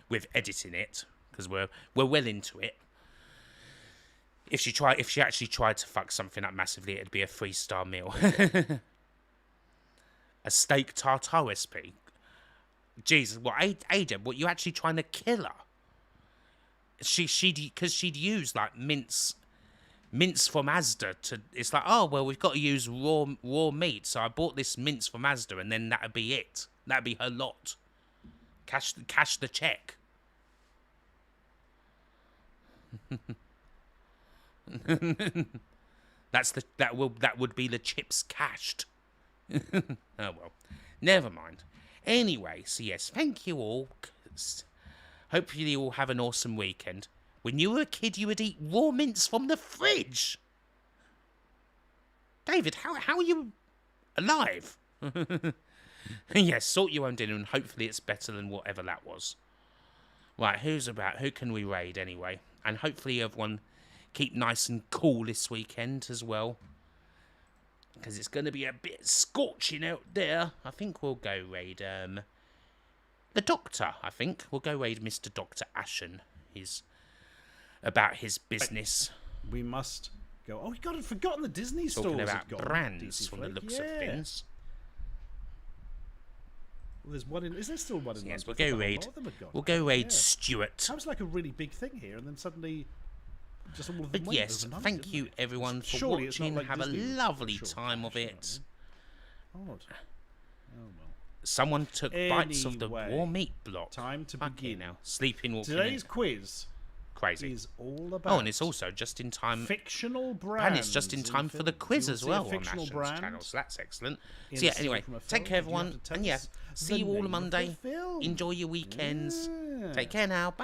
with editing it, because we're well into it. If she actually tried to fuck something up massively, it'd be a 3-star meal. A steak tartare recipe. Jesus, what, Ada? What, you actually trying to kill her? Because she'd use like mince from Asda to. It's like, oh well, we've got to use raw meat, so I bought this mince from Asda, and then that'd be it. That'd be her lot. Cash the check. That would be the chips cashed. Oh well, never mind. Anyway, so yes, thank you all. Hopefully you all have an awesome weekend. When you were a kid, you would eat raw mince from the fridge. David, how are you alive? Yes, sort your own dinner, and hopefully it's better than whatever that was. Right, who can we raid anyway? And hopefully everyone keep nice and cool this weekend as well, because it's going to be a bit scorching out there. I think we'll go raid the Doctor. I think we'll go raid Mr. Dr. Ashen. He's about his business. We must go. Oh, God, I'd forgotten the Disney stores. Talking about brands from the looks of things. Well, there's one in. Is there still one in? Yes, London? we'll go raid Stuart. That was like a really big thing here, and then suddenly, just all of them. But went yes, overnight, thank you everyone for Surely it's not watching. like Have Disney a lovely time of it. Odd. Oh well. Someone took bites of the raw meat block. Time to begin now. Sleeping walking. Today's quiz. Crazy. Is all about. Oh, and it's also just in time. Fictional brands. And it's just in time for the quiz as well on Ashen's channel, so that's excellent. So yeah, anyway, take care everyone, and yeah, see you all on Monday. Enjoy your weekends. Take care now. Bye.